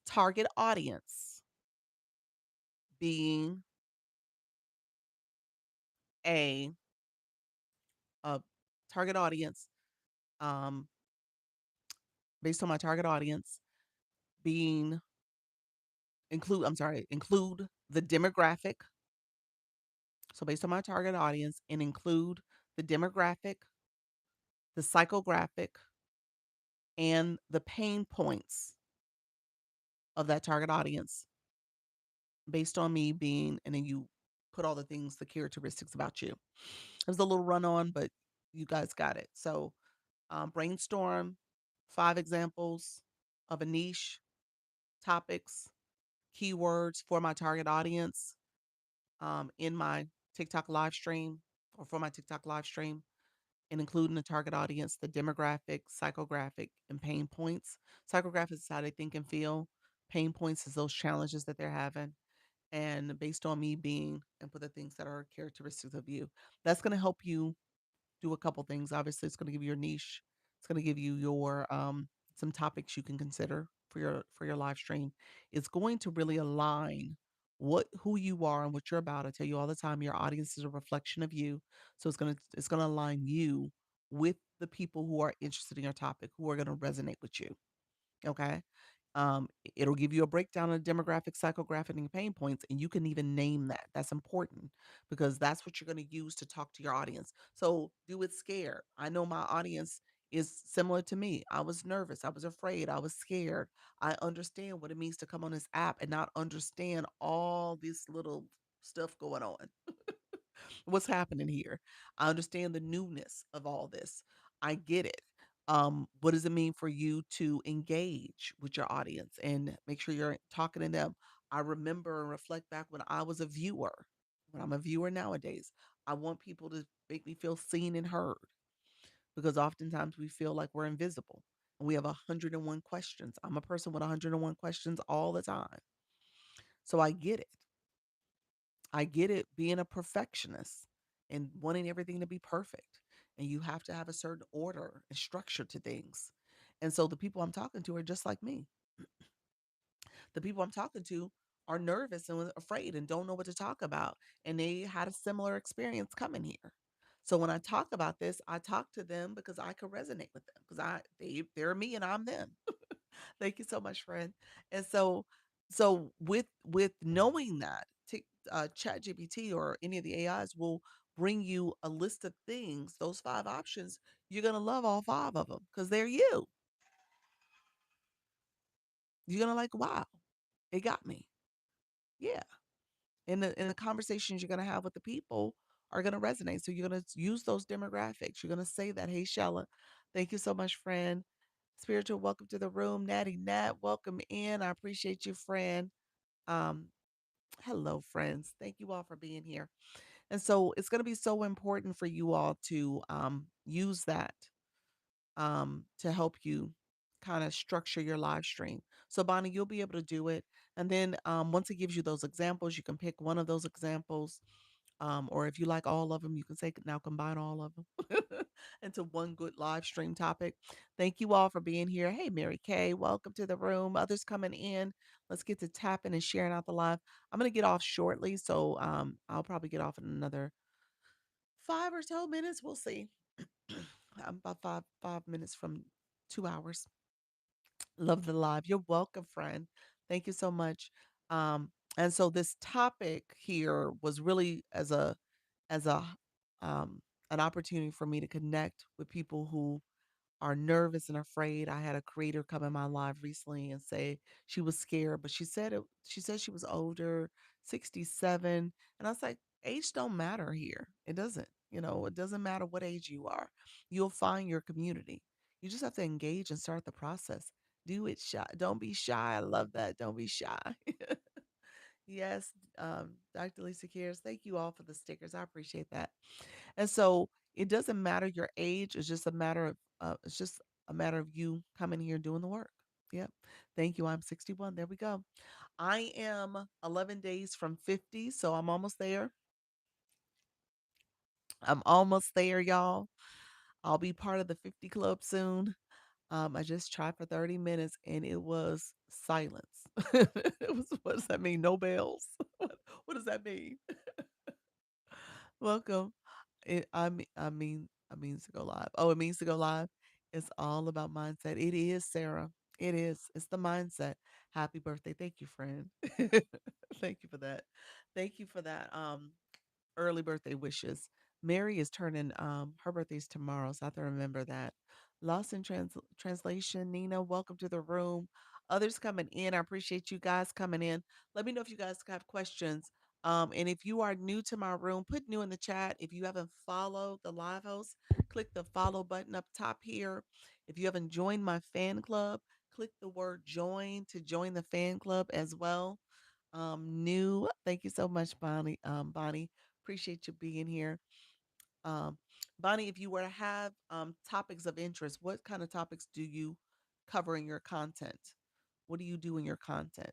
target audience being a, a target audience, um, based on my target audience, being include the demographic. So based on my target audience and include the demographic, the psychographic, and the pain points of that target audience based on me being, and then you put all the things, the characteristics about you. It was a little run on, but you guys got it. So brainstorm 5 examples of a niche, topics, keywords for my target audience in my TikTok live stream or for my TikTok live stream, and including the target audience, the demographic, psychographic, and pain points. Psychographic is how they think and feel. Pain points is those challenges that they're having. And based on me being and put the things that are characteristics of you, that's going to help you do a couple things. Obviously, it's going to give you your niche. It's going to give you your some topics you can consider for your live stream. It's going to really align what who you are and what you're about. I tell you all the time, your audience is a reflection of you. So it's gonna align you with the people who are interested in your topic, who are going to resonate with you. Okay. It'll give you a breakdown of demographic, psychographic, and pain points, and you can even name that. That's important because that's what you're going to use to talk to your audience. So do it scared. I know my audience is similar to me. I was nervous. I was afraid. I was scared. I understand what it means to come on this app and not understand all this little stuff going on. What's happening here? I understand the newness of all this. I get it. What does it mean for you to engage with your audience and make sure you're talking to them? I remember and reflect back when I was a viewer, when I'm a viewer nowadays, I want people to make me feel seen and heard because oftentimes we feel like we're invisible and we have 101 questions. I'm a person with 101 questions all the time. So I get it. I get it being a perfectionist and wanting everything to be perfect. And you have to have a certain order and structure to things. And so the people I'm talking to are just like me. The people I'm talking to are nervous and afraid and don't know what to talk about. And they had a similar experience coming here. So when I talk about this, I talk to them because I can resonate with them because they're me and I'm them. Thank you so much, friend. And so with knowing that, Chat GPT or any of the AIs will bring you a list of things, those 5 options. You're gonna love all 5 of them because they're you. You're gonna like, wow, it got me. Yeah. And the conversations you're gonna have with the people are gonna resonate. So you're gonna use those demographics. You're gonna say that, hey Shella, thank you so much, friend. Spiritual, welcome to the room. Natty Nat, welcome in. I appreciate you, friend. Um, Hello, friends. Thank you all for being here. And so it's going to be so important for you all to use that to help you kind of structure your live stream. So, Bonnie, you'll be able to do it. And then once it gives you those examples, you can pick one of those examples. Or if you like all of them, you can say now combine all of them into one good live stream topic. Thank you all for being here. Hey, Mary Kay, welcome to the room. Others coming in. Let's get to tapping and sharing out the live. I'm going to get off shortly. So I'll probably get off in another 5 or so minutes. We'll see. I'm about five minutes from 2 hours. Love the live. You're welcome, friend. Thank you so much. And so this topic here was really as a um an opportunity for me to connect with people who are nervous and afraid. I had a creator come in my live recently and say she was scared, but she said she was older, 67. And I was like, age don't matter here. It doesn't. It doesn't matter what age you are. You'll find your community. You just have to engage and start the process. Do it shy. Don't be shy. I love that. Don't be shy. Yes, Dr. Lisa Kears, thank you all for the stickers. I appreciate that. And so it doesn't matter your age. It's just a matter of you coming here doing the work. Yep. Thank you. I'm 61. There we go. I am 11 days from 50, so I'm almost there. I'm almost there, y'all. I'll be part of the 50 club soon. I just tried for 30 minutes and it was silence. It was, what does that mean? No bells? What does that mean? Welcome. I means to go live. Oh, it means to go live. It's all about mindset. It is, Sarah. It is. It's the mindset. Happy birthday. Thank you, friend. Thank you for that. Thank you for that. Early birthday wishes. Mary is turning her birthday's tomorrow, so I have to remember that. Lost in translation, Nina, welcome to the room. Others coming in, I appreciate you guys coming in. Let me know if you guys have questions. And if you are new to my room, put new in the chat. If you haven't followed the live host, click the follow button up top here. If you haven't joined my fan club, click the word join to join the fan club as well. New, thank you so much, Bonnie. Bonnie, appreciate you being here. Um, Bonnie, if you were to have topics of interest, what kind of topics do you cover in your content? What do you do in your content?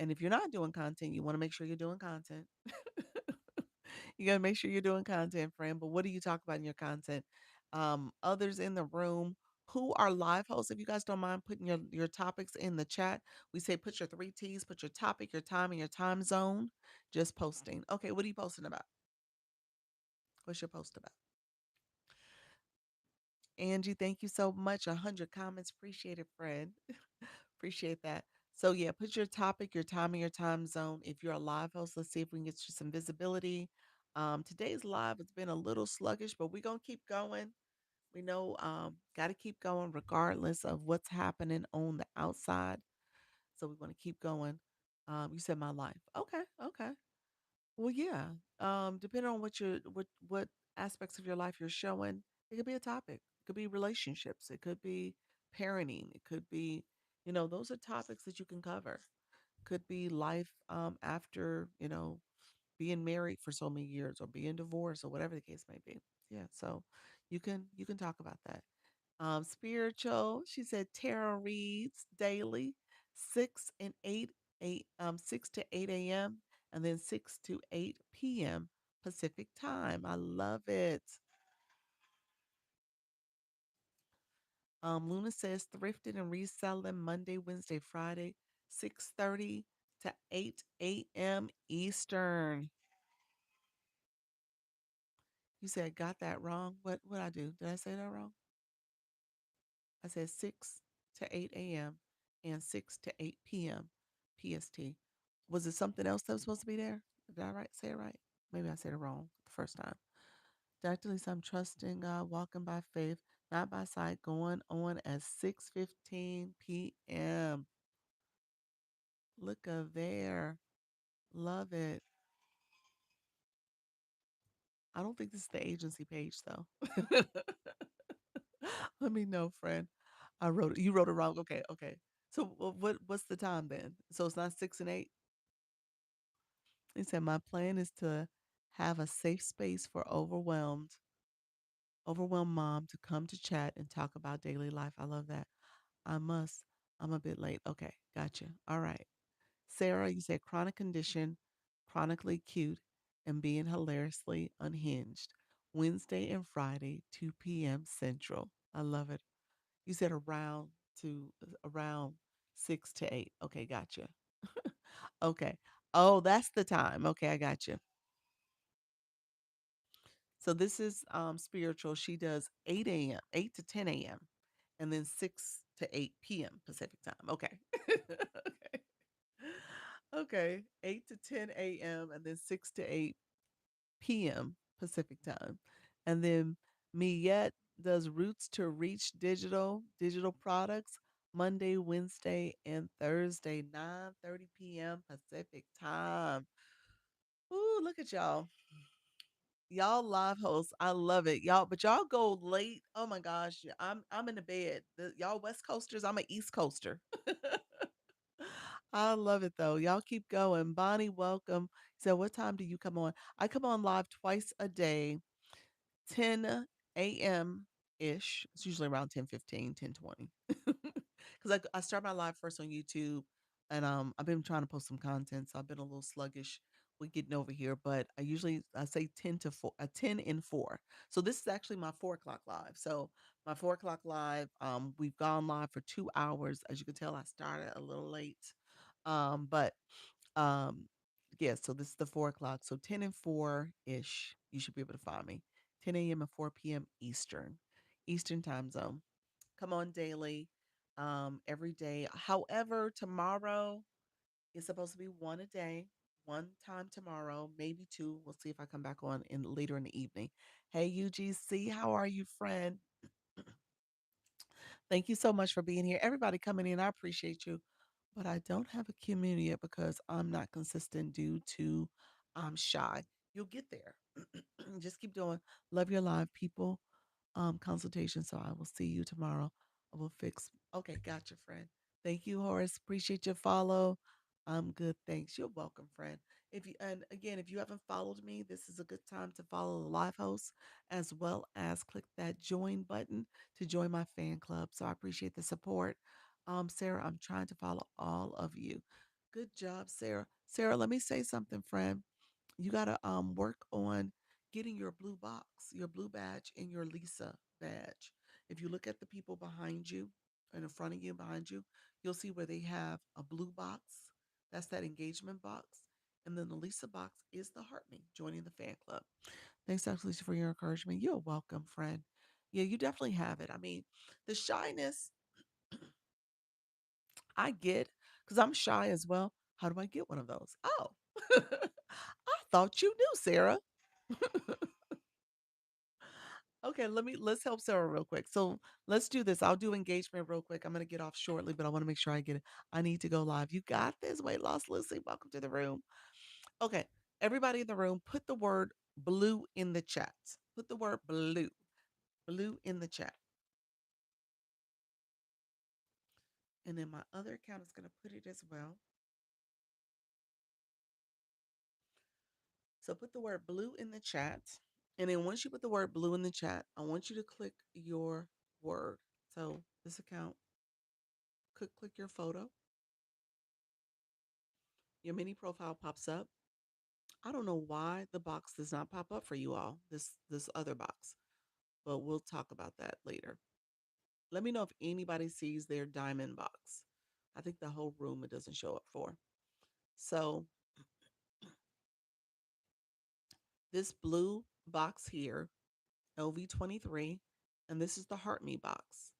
And if you're not doing content, you want to make sure you're doing content. You got to make sure you're doing content, friend. But what do you talk about in your content? Others in the room who are live hosts, if you guys don't mind putting your topics in the chat, we say put your three T's, put your topic, your time, and your time zone. Just posting. Okay, what are you posting about? What's your post about? Angie, thank you so much. 100 comments. Appreciate it, friend. Appreciate that. So, yeah, put your topic, your time, and your time zone. If you're a live host, let's see if we can get you some visibility. Today's live has been a little sluggish, but we're going to keep going. We know got to keep going regardless of what's happening on the outside. So, we want to keep going. You said my life. Okay, okay. Well, yeah. Depending on what aspects of your life you're showing, it could be a topic. It could be relationships. It could be parenting. It could be, those are topics that you can cover. Could be life after, being married for so many years or being divorced or whatever the case may be. Yeah. So you can talk about that. Spiritual. She said tarot reads daily, 6 to 8 a.m. and then 6 to 8 p.m. Pacific time. I love it. Luna says thrifted and reselling Monday, Wednesday, Friday, 6:30 to 8 a.m. Eastern. You said got that wrong. What I do? Did I say that wrong? I said 6 to 8 a.m. and 6 to 8 p.m. PST. Was it something else that was supposed to be there? Did I say it right? Maybe I said it wrong the first time. Dr. Lisa, I'm trusting God, walking by faith, not by sight, going on at 6:15 p.m. Look at there. Love it. I don't think this is the agency page though. Let me know, friend. You wrote it wrong. Okay, okay. So what's the time then? So it's not 6 and 8? He said, my plan is to have a safe space for overwhelmed mom to come to chat and talk about daily life. I love that. I must. I'm a bit late. Okay, gotcha. All right. Sarah, you said chronic condition, chronically cute, and being hilariously unhinged. Wednesday and Friday, 2 p.m. Central. I love it. You said around 6 to 8. Okay, gotcha. Okay. Oh, that's the time. Okay, I got you. So this is spiritual. She does 8 a.m., 8 to 10 a.m., and then 6 to 8 p.m. Pacific time. Okay. Okay. Okay. 8 to 10 a.m. and then 6 to 8 p.m. Pacific time. And then Miette does Roots to Reach digital products Monday, Wednesday, and Thursday, 9:30 p.m. Pacific time. Ooh, look at y'all. Y'all live hosts. I love it. Y'all, but y'all go late. Oh my gosh. I'm in the bed. Y'all West Coasters, I'm an East Coaster. I love it though. Y'all keep going. Bonnie, welcome. So what time do you come on? I come on live twice a day, 10 a.m. ish. It's usually around 10:15, 10:20. Because I start my live first on YouTube, and I've been trying to post some content, so I've been a little sluggish with getting over here. But I say 10 to 4, 10 and 4. So this is actually my 4 o'clock live. So My 4 o'clock live. We've gone live for 2 hours. As you can tell, I started a little late. But um, yeah, so this is the 4 o'clock. So 10 and 4 ish, you should be able to find me. 10 a.m. and 4 p.m. Eastern time zone. Come on daily, every day. However, tomorrow is supposed to be one a day, one time tomorrow, maybe two. We'll see if I come back on in later in the evening. Hey UGC, how are you, friend? Thank you so much for being here. Everybody coming in, I appreciate you. But I don't have a community yet because I'm not consistent due to I'm shy. You'll get there. Just keep doing. Love your live people. Consultation. So I will see you tomorrow. I will fix. Okay, gotcha, friend. Thank you, Horace. Appreciate your follow. I'm good. Thanks. You're welcome, friend. If you and again, if you haven't followed me, this is a good time to follow the live host as well as click that join button to join my fan club. So I appreciate the support. Sarah, I'm trying to follow all of you. Good job, Sarah. Sarah, let me say something, friend. You got to work on getting your blue box, your blue badge, and your Lisa badge. If you look at the people behind you and in front of you, behind you, you'll see where they have a blue box. That's that engagement box. And then the Lisa box is the heart me, joining the fan club. Thanks, Dr. Lisa, for your encouragement. You're welcome, friend. Yeah, you definitely have it. I mean, the shyness I get because I'm shy as well. How do I get one of those? Oh, I thought you knew, Sarah. Okay, let's help Sarah real quick. So let's do this. I'll do engagement real quick. I'm gonna get off shortly, but I want to make sure I get it. I need to go live. You got this. Weight loss Lucy. Welcome to the room. Okay, everybody in the room, put the word blue in the chat. Put the word blue in the chat. And then my other account is gonna put it as well. So put the word blue in the chat. And then once you put the word blue in the chat, I want you to click your word. So this account, click your photo. Your mini profile pops up. I don't know why the box does not pop up for you all. This other box, but we'll talk about that later. Let me know if anybody sees their diamond box. I think the whole room it doesn't show up for. So this blue box here, LV23, and this is the Heart Me box.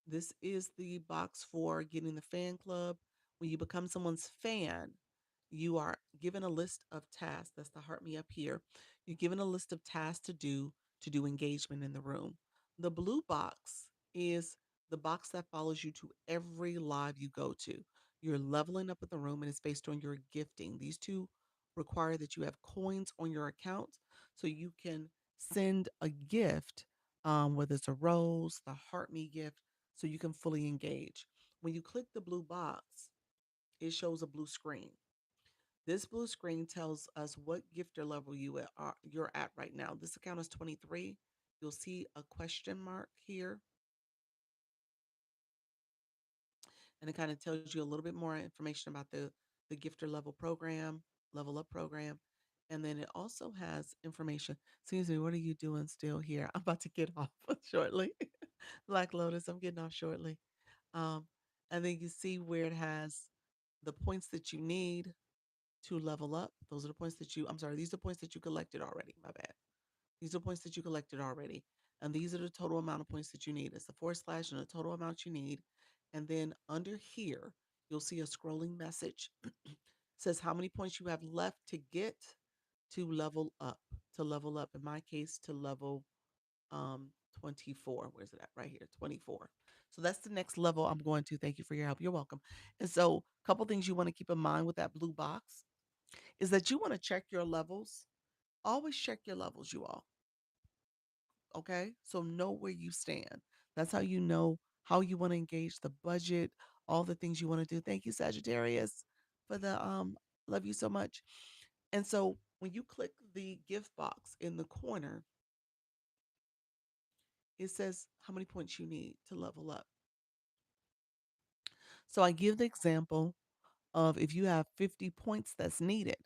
This is the box for getting the fan club. When you become someone's fan, you are given a list of tasks. That's the heart me up here. You're given a list of tasks to do engagement in the room. The blue box is the box that follows you to every live you go to. You're leveling up with the room and it's based on your gifting. These two require that you have coins on your account so you can send a gift, whether it's a rose, the heart me gift, so you can fully engage. When you click the blue box, it shows a blue screen. This blue screen tells us what gifter level you're at right now. This account is 23. You'll see a question mark here, and it kind of tells you a little bit more information about the gifter level up program, and then it also has information. Excuse me, what are you doing still here? I'm about to get off shortly. Black Lotus, I'm getting off shortly. Um, and then you see where it has the points that you need to level up. Those are the points that I'm sorry, these are the points that you collected already. My bad. These are points that you collected already. And these are the total amount of points that you need. It's the forward slash and the total amount you need. And then under here, you'll see a scrolling message. Says how many points you have left to get to level up. To level up. In my case, to level 24. Where's it at? Right here, 24. So that's the next level I'm going to. Thank you for your help. You're welcome. And so, a couple things you want to keep in mind with that blue box is that you want to check your levels. Always check your levels, you all. Okay? So know where you stand. That's how you know how you want to engage the budget, all the things you want to do. Thank you, Sagittarius, for the love you so much. And so when you click the gift box in the corner, it says how many points you need to level up. So I give the example of if you have 50 points that's needed,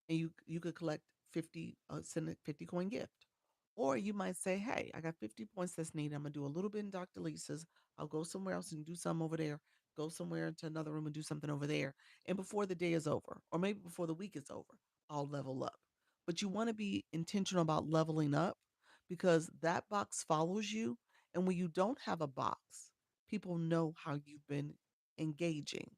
and you could collect 50 send a 50 coin gift. Or you might say, hey, I got 50 points that's needed. I'm going to do a little bit in Dr. Lisa's. I'll go somewhere else and do some over there. Go somewhere into another room and do something over there. And before the day is over, or maybe before the week is over, I'll level up. But you want to be intentional about leveling up because that box follows you. And when you don't have a box, people know how you've been engaging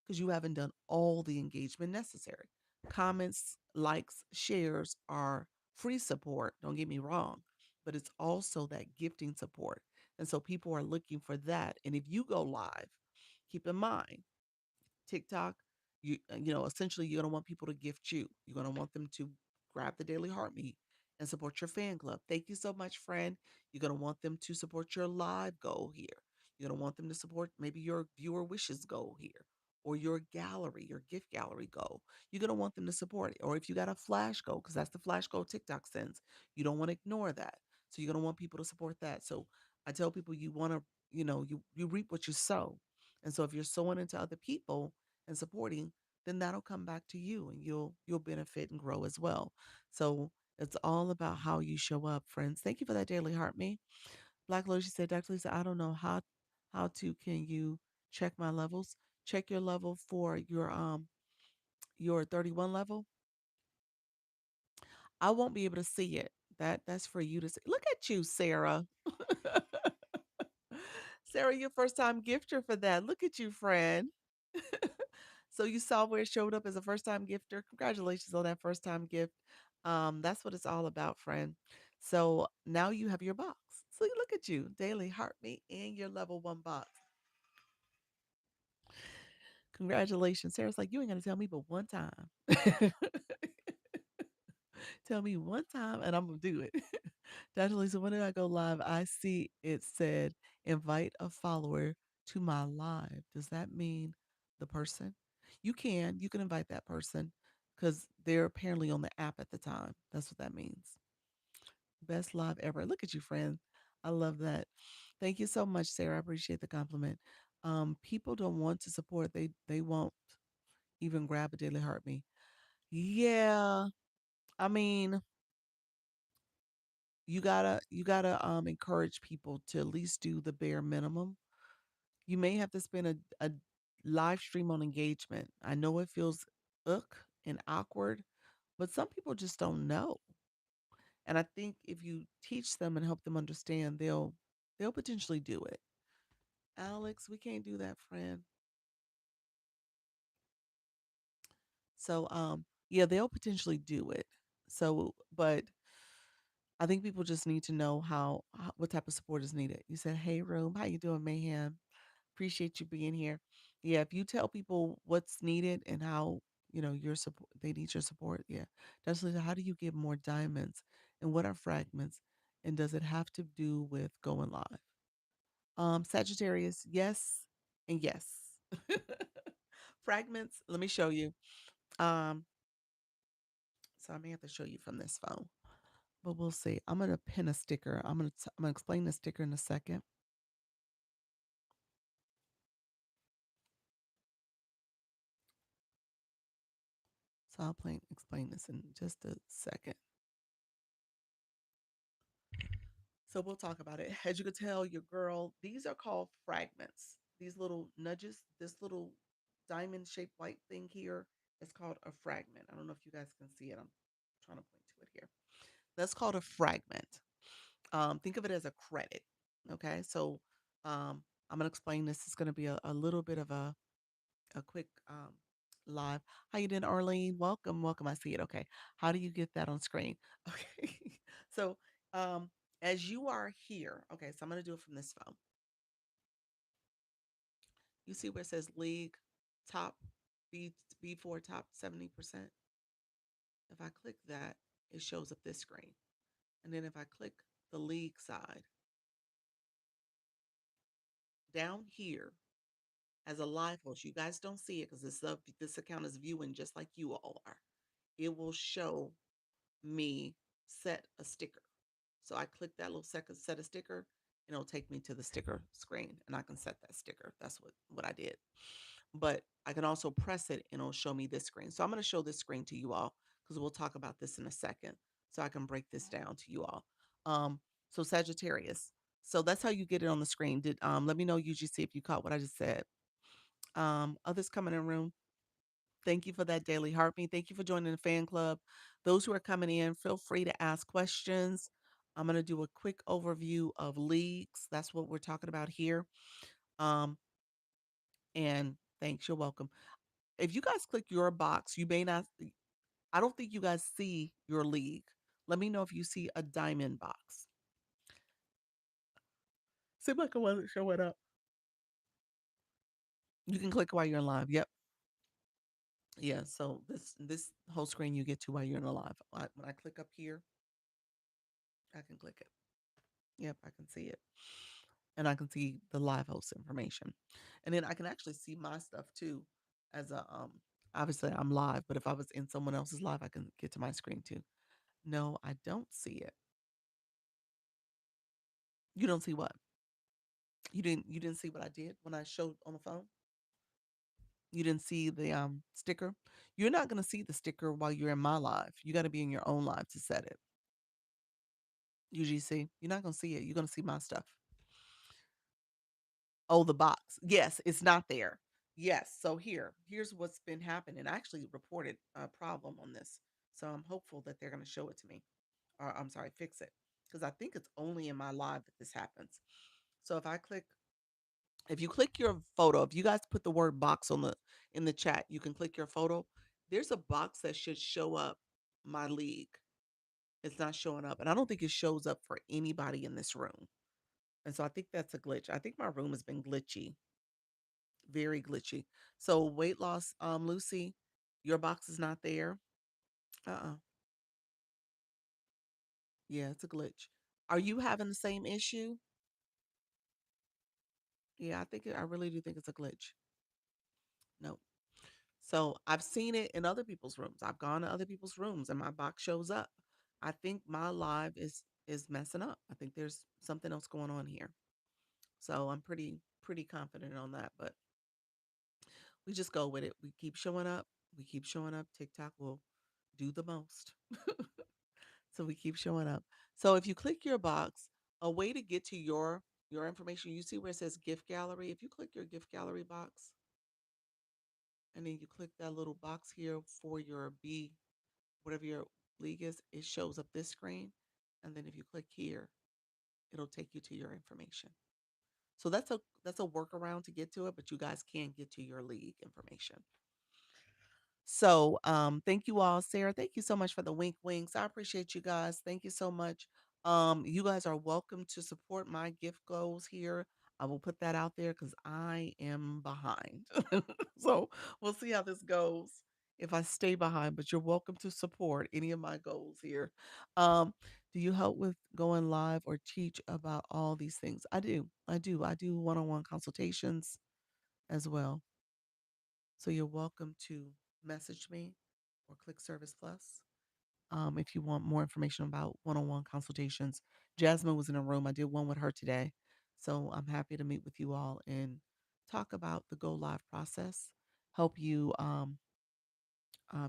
because you haven't done all the engagement necessary. Comments, likes, shares are free support, don't get me wrong, but it's also that gifting support. And so people are looking for that. And if you go live, keep in mind, TikTok, essentially you're going to want people to gift you. You're going to want them to grab the Daily Heartbeat and support your fan club. Thank you so much, friend. You're going to want them to support your live goal here. You're going to want them to support maybe your viewer wishes goal here or your gallery, your gift gallery goal. You're going to want them to support it. Or if you got a flash goal, because that's the flash goal TikTok sends, you don't want to ignore that. So you're going to want people to support that. So I tell people you want to, you reap what you sow. And so if you're sowing into other people, and supporting, then that'll come back to you and you'll benefit and grow as well. So it's all about how you show up, friends. Thank you for that daily heart me. Black Lotus, she said, Dr. Lisa, I don't know how to can you check my levels? Check your level for your 31 level. I won't be able to see it. That's for you to see. Look at you, Sarah. Sarah, your first time gifter for that. Look at you, friend. So you saw where it showed up as a first time gifter. Congratulations on that first time gift. That's what it's all about, friend. So now you have your box. So look at you, daily heartbeat in your level one box. Congratulations. Sarah's like, you ain't gonna tell me but one time. Tell me one time and I'm gonna do it. Dr. Lisa, when did I go live? I see it said invite a follower to my live. Does that mean the person? You can invite that person because they're apparently on the app at the time. That's what that means. Best live ever. Look at you, friend. I love that. Thank you so much, Sarah. I appreciate the compliment. People don't want to support. They won't even grab a daily heartbeat. Yeah. I mean, you gotta encourage people to at least do the bare minimum. You may have to spend a live stream on engagement. I know it feels and awkward, but some people just don't know. And I think if you teach them and help them understand, they'll potentially do it. Alex, we can't do that, friend. So yeah, they'll potentially do it. So but I think people just need to know what type of support is needed. You said, "Hey, room, how you doing, Mayhem? Appreciate you being here." Yeah, if you tell people what's needed and how your support, they need your support. Yeah, that's like, how do you get more diamonds, and what are fragments, and does it have to do with going live? Sagittarius, yes, and yes. Fragments. Let me show you. Um, so I may have to show you from this phone. But we'll see. I'm gonna pin a sticker. I'm gonna explain the sticker in a second. So I'll explain this in just a second. So we'll talk about it. As you can tell, your girl, these are called fragments. These little nudges, this little diamond shaped white thing here is called a fragment. I don't know if you guys can see it. I'm trying to point to it here. That's called a fragment. Think of it as a credit. Okay. So I'm gonna explain this. It's gonna be a little bit of a quick live. How you doing, Arlene? Welcome, welcome. I see it. Okay. How do you get that on screen? Okay. So um as you are here, okay, so I'm gonna do it from this phone. You see where it says league top B4 top 70%? If I click that, it shows up this screen. And then if I click the league side, down here as a live host, you guys don't see it because this account is viewing just like you all are. It will show me set a sticker. So I click that little second set a sticker and it'll take me to the sticker screen and I can set that sticker. That's what I did. But I can also press it and it'll show me this screen. So I'm going to show this screen to you all because we'll talk about this in a second. so I can break this down to you all. Um, so Sagittarius. So that's how you get it on the screen. Did let me know UGC if you caught what I just said. Others coming in room. Thank you for that daily heartbeat. Thank you for joining the fan club. Those who are coming in, feel free to ask questions. I'm going to do a quick overview of leagues. That's what we're talking about here. Um, and thanks, you're welcome. If you guys click your box, you may not, I don't think you guys see your league. Let me know if you see a diamond box. Seems like it wasn't showing up. You can click while you're in live. Yep. Yeah. So this whole screen you get to while you're in a live. When I click up here, I can click it. Yep, I can see it. And I can see the live host information. And then I can actually see my stuff too as a obviously I'm live, but if I was in someone else's live, I can get to my screen too. No, I don't see it. You don't see what? You didn't see what I did when I showed on the phone? You didn't see the sticker? You're not going to see the sticker while you're in my live. You got to be in your own live to set it. UGC. You're not going to see it. You're going to see my stuff. Oh, the box. Yes, it's not there. Yes. So here's what's been happening. I actually reported a problem on this. So I'm hopeful that they're going to show it to me. Or I'm sorry, fix it. Because I think it's only in my live that this happens. So if you click your photo, if you guys put the word box on the in the chat, you can click your photo. There's a box that should show up my league. It's not showing up. And I don't think it shows up for anybody in this room. And so I think that's a glitch. I think my room has been glitchy, very glitchy. So weight loss, Lucy, your box is not there. Uh-uh. Yeah, it's a glitch. Are you having the same issue? Yeah, I really do think it's a glitch. No. So I've seen it in other people's rooms. I've gone to other people's rooms and my box shows up. I think my live is messing up. I think there's something else going on here. So I'm pretty confident on that, but we just go with it. We keep showing up. We keep showing up. TikTok will do the most. So we keep showing up. So if you click your box, a way to get to your information, you see where it says gift gallery. If you click your gift gallery box and then you click that little box here for your B, whatever your league is, it shows up this screen. And then if you click here, it'll take you to your information. So that's a workaround to get to it, but you guys can get to your league information. So, thank you all, Sarah. Thank you so much for the wink winks. I appreciate you guys. Thank you so much. You guys are welcome to support my gift goals here. I will put that out there because I am behind. So we'll see how this goes if I stay behind, but you're welcome to support any of my goals here. Um, do you help with going live or teach about all these things? I do. I do one-on-one consultations as well. So you're welcome to message me or click Service Plus if you want more information about one on one consultations. Jasmine was in a room. I did one with her today. So I'm happy to meet with you all and talk about the go live process, help you.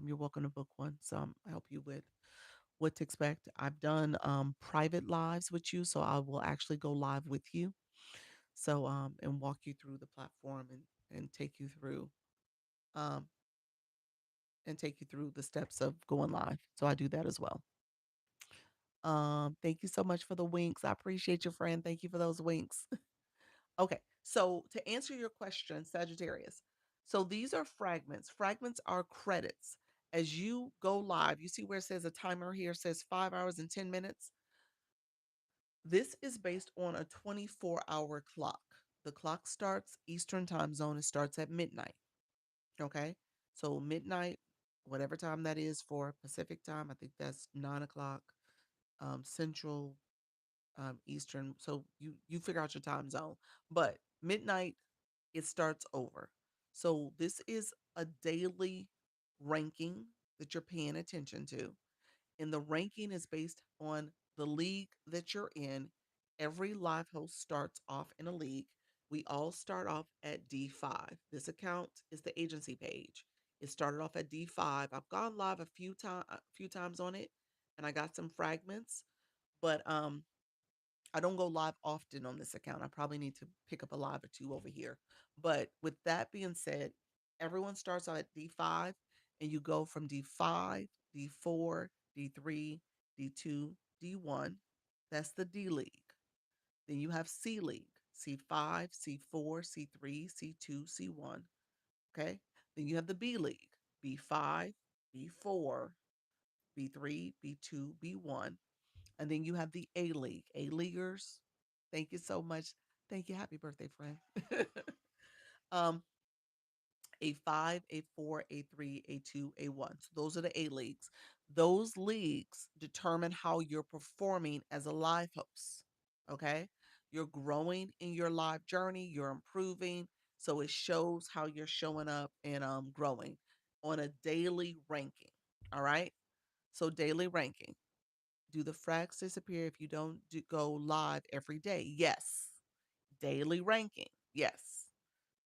You're welcome to book one. So I help you with what to expect. I've done private lives with you. So I will actually go live with you. So, and walk you through the platform and take you through um, the steps of going live. So I do that as well. Thank you so much for the winks. I appreciate you, friend. Thank you for those winks. Okay, so to answer your question, Sagittarius. So these are fragments. Fragments are credits. As you go live, you see where it says a timer here says 5 hours and 10 minutes. This is based on a 24-hour clock. The clock starts Eastern time zone. It starts at midnight. Okay. So midnight, whatever time that is for Pacific time, I think that's 9 o'clock Central, Eastern. So you figure out your time zone. But midnight, it starts over. So this is a daily ranking that you're paying attention to. And the ranking is based on the league that you're in. Every live host starts off in a league. We all start off at D5. This account is the agency page. It started off at D5. I've gone live a few times on it, and I got some fragments, but I don't go live often on this account. I probably need to pick up a live or two over here. But with that being said, everyone starts out at D5 and you go from D5, D4, D3, D2, D1. That's the D League. Then you have C League, C5, C4, C3, C2, C1. Okay. Then you have the B League, B5, B4, B3, B2, B1. And then you have the A League, A Leaguers. Thank you so much. Thank you. Happy birthday, friend. um, A5, A4, A3, A2, A1. So those are the A leagues. Those leagues determine how you're performing as a live host. Okay. You're growing in your live journey, you're improving. So it shows how you're showing up and growing on a daily ranking. All right. So daily ranking. Do the frags disappear if you don't go live every day? Yes. Daily ranking. Yes.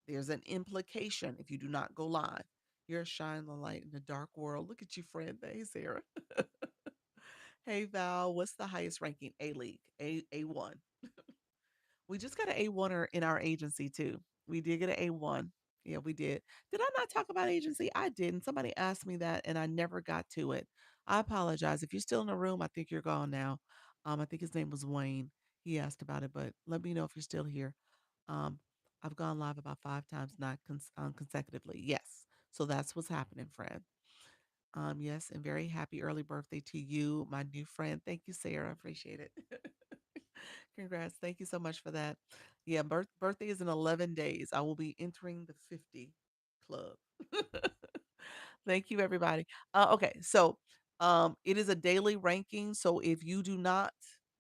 There's an implication if you do not go live. You're shining the light in the dark world. Look at you, friend. Hey, Sarah. Hey, Val. What's the highest ranking? A League. A1. We just got an A1er in our agency too. We did get an A1. Yeah, we did. Did I not talk about agency? I didn't. Somebody asked me that and I never got to it. I apologize. If you're still in the room, I think you're gone now. I think his name was Wayne. He asked about it, but let me know if you're still here. Um, I've gone live about 5 times, not consecutively. Yes. So that's what's happening, Fred. Yes, and very happy early birthday to you, my new friend. Thank you, Sarah. Appreciate it. Congrats. Thank you so much for that. Yeah, birthday is in 11 days. I will be entering the 50 club. Thank you, everybody. Okay, so it is a daily ranking. So if you do not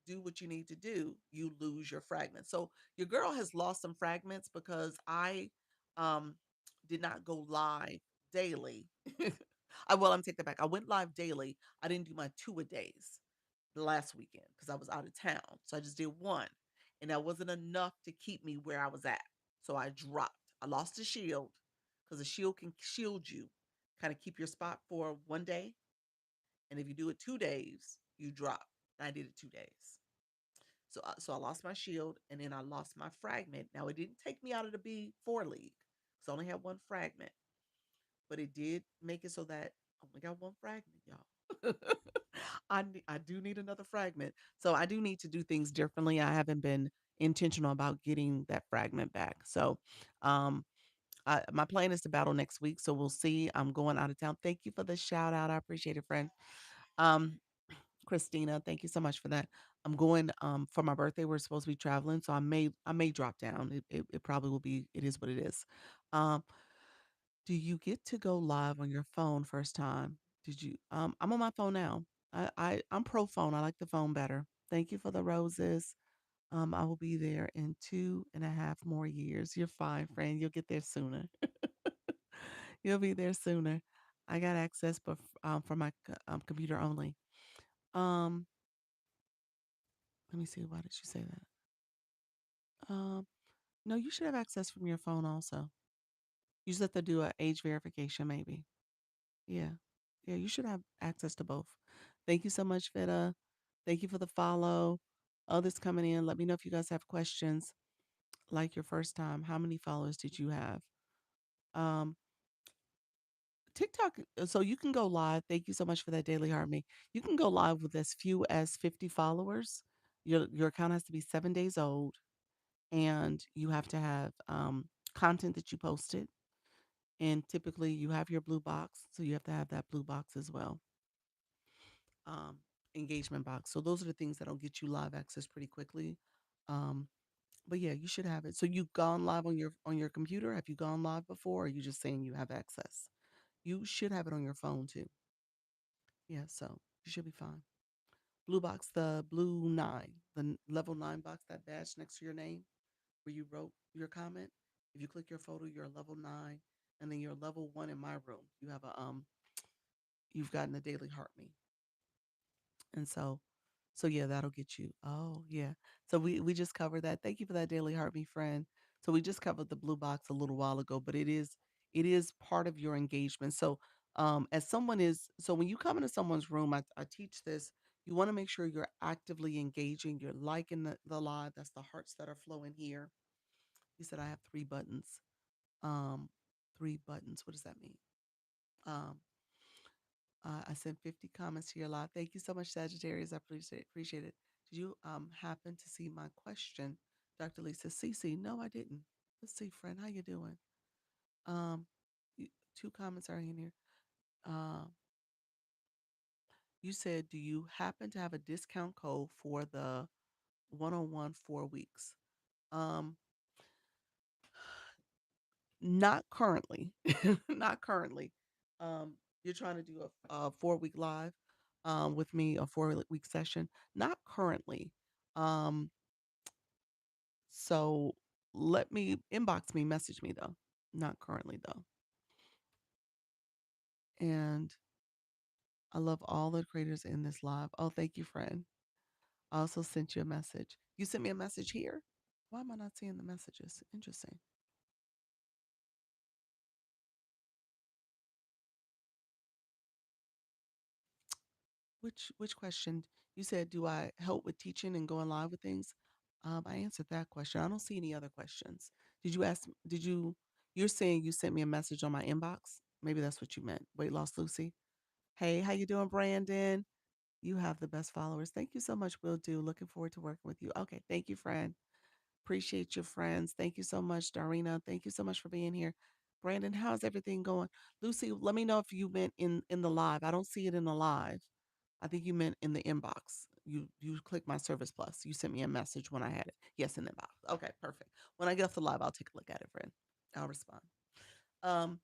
do what you need to do, you lose your fragments. So your girl has lost some fragments because I um, did not go live daily. I'm take that back. I went live daily. I didn't do my two a days last weekend because I was out of town. So I just did one. And that wasn't enough to keep me where I was at. So I dropped. I lost the shield because the shield can shield you, kind of keep your spot for one day. And if you do it 2 days, you drop. And I did it 2 days. So I lost my shield and then I lost my fragment. Now it didn't take me out of the B4 league because I only had one fragment, but it did make it so that I only got one fragment, y'all. I do need another fragment. So I do need to do things differently. I haven't been intentional about getting that fragment back. So um my plan is to battle next week. So we'll see. I'm going out of town. Thank you for the shout out. I appreciate it, friend. Um Christina, thank you so much for that. I'm going for my birthday. We're supposed to be traveling, so I may drop down. It probably will be. It is what it is. Um, do you get to go live on your phone first time? Did you? I'm on my phone now. I'm pro phone. I like the phone better. Thank you for the roses. I will be there in 2.5 more years. You're fine, friend. You'll get there sooner. You'll be there sooner. I got access, but for my computer only. Um, Let me see. Why did you say that? No, you should have access from your phone also. You just have to do a age verification, maybe. Yeah. Yeah, you should have access to both. Thank you so much, Vita. Thank you for the follow. Others coming in. Let me know if you guys have questions. Like your first time, how many followers did you have? Um, TikTok, so you can go live. Thank you so much for that daily harmony. You can go live with as few as 50 followers. Your account has to be 7 days old, and you have to have content that you posted. And typically, you have your blue box, so you have to have that blue box as well. um, Engagement box. So those are the things that'll get you live access pretty quickly. Um, but yeah, you should have it. So you've gone live on your computer. Have you gone live before? Or are you just saying you have access? You should have it on your phone too. Yeah, so you should be fine. Blue box, the blue nine, the level 9 box, that badge next to your name where you wrote your comment. If you click your photo, you're a level 9, and then you're level 1 in my room. You've gotten a daily heart me. And so yeah, that'll get you. Oh, yeah. So we just covered that. Thank you for that daily heart, me friend. So we just covered the blue box a little while ago, but it is part of your engagement. So as someone is so when you come into someone's room, I teach this. You want to make sure you're actively engaging. You're liking the live. That's the hearts that are flowing here. You said I have three buttons. Um, three buttons. What does that mean? Um, I sent 50 comments to your live. Thank you so much, Sagittarius. I appreciate it. Did you happen to see my question, Dr. Lisa Cece? No, I didn't. Let's see, friend. How you doing? Um, two comments are in here. Um, you said, do you happen to have a discount code for the one-on-one 4 weeks? Um, not currently. Not currently. You're trying to do a 4 week live with me, a 4 week session. Not currently. Um, so let me inbox me, message me though. Not currently though. And I love all the creators in this live. Oh, thank you, friend. I also sent you a message. You sent me a message here? Why am I not seeing the messages? Interesting. Which question? You said, do I help with teaching and going live with things? I answered that question. I don't see any other questions. Did you ask? Did you? You're saying you sent me a message on my inbox? Maybe that's what you meant. Weight loss, Lucy. Hey, how you doing, Brandon? You have the best followers. Thank you so much. Will do. Looking forward to working with you. Okay, thank you, friend. Appreciate your friends. Thank you so much, Darina. Thank you so much for being here. Brandon, how's everything going? Lucy, let me know if you meant in the live. I don't see it in the live. I think you meant in the inbox. You clicked my service plus. You sent me a message when I had it. Yes, in the inbox. Okay, perfect. When I get off the live, I'll take a look at it, friend. I'll respond. Um,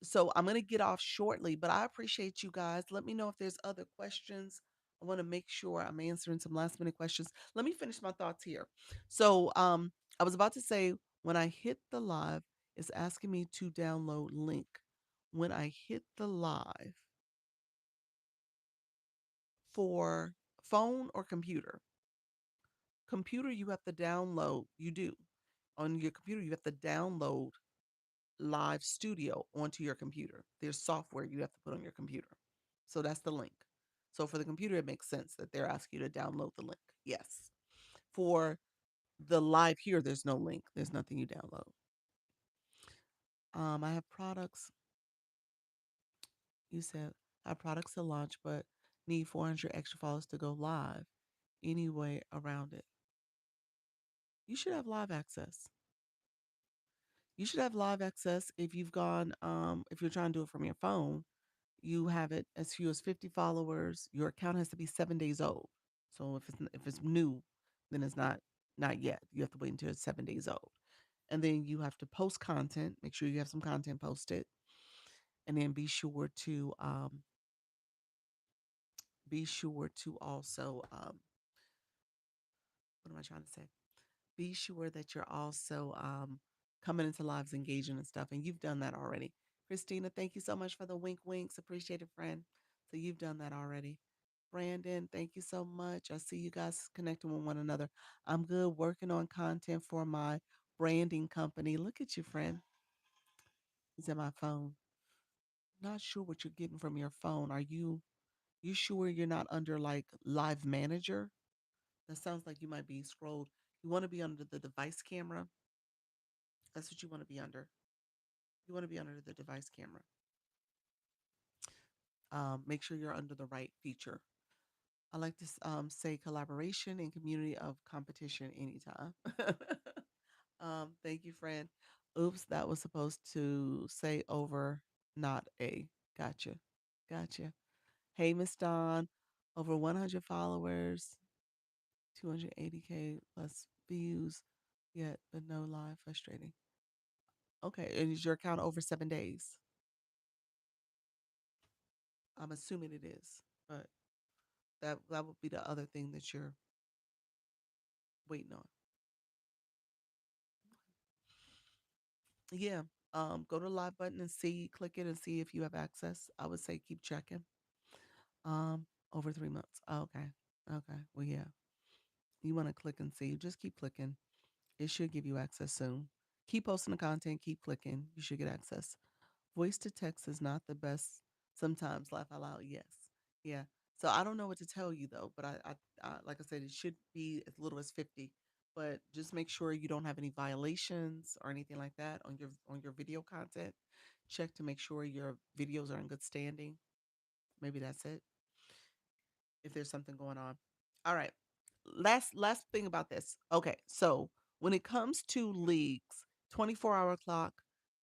so I'm gonna get off shortly, but I appreciate you guys. Let me know if there's other questions. I want to make sure I'm answering some last minute questions. Let me finish my thoughts here. So I was about to say when I hit the live, it's asking me to download link. When I hit the live for phone or computer, you have to download. You do on your computer. You have to download Live Studio onto your computer. There's software you have to put on your computer. So that's the link. So for the computer, it makes sense that they're asking you to download the link. Yes. For the live here, there's no link. There's nothing you download. I have products. You said I have products to launch, but need 400 extra followers to go live. Any way around it? You should have live access. You should have live access if you've gone, if you're trying to do it from your phone, you have it as few as 50 followers. Your account has to be 7 days old. So if it's new, then it's not yet. You have to wait until it's 7 days old. And then you have to post content. Make sure you have some content posted. And then be sure to also what am I trying to say? Be sure that you're also coming into lives, engaging and stuff. And you've done that already. Christina, thank you so much for the wink winks. Appreciate it, friend. So you've done that already. Brandon, thank you so much. I see you guys connecting with one another. I'm good working on content for my branding company. Look at you, friend. It's in my phone. Not sure what you're getting from your phone. Are you sure you're not under like live manager? That sounds like you might be scrolled. You want to be under the device camera. That's what you want to be under. You want to be under the device camera. Make sure you're under the right feature. I like to say collaboration and community of competition anytime. Thank you, friend. Oops, that was supposed to say over, not a. Gotcha. Gotcha. Hey, Miss Dawn, over 100 followers, 280K plus views, yet but no live. Frustrating. Okay, and is your account over 7 days? I'm assuming it is, but that would be the other thing that you're waiting on. Yeah. Go to the live button and see, click it and see if you have access. I would say keep checking. Over 3 months. Oh, okay. Okay. Well, yeah. You want to click and see. Just keep clicking. It should give you access soon. Keep posting the content, keep clicking. You should get access. Voice to text is not the best sometimes. Laugh out loud. Yes. Yeah. So I don't know what to tell you though, but I like I said, it should be as little as 50. But just make sure you don't have any violations or anything like that on your video content. Check to make sure your videos are in good standing. Maybe that's it. If there's something going on. All right. Last thing about this. Okay, so when it comes to leagues, 24-hour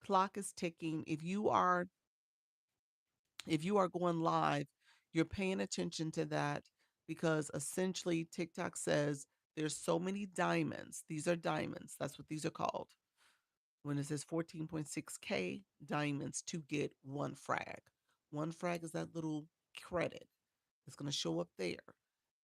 clock is ticking. If you are going live, you're paying attention to that because essentially TikTok says there's so many diamonds. These are diamonds. That's what these are called. When it says 14.6K diamonds to get one frag. One frag is that little credit. It's going to show up there.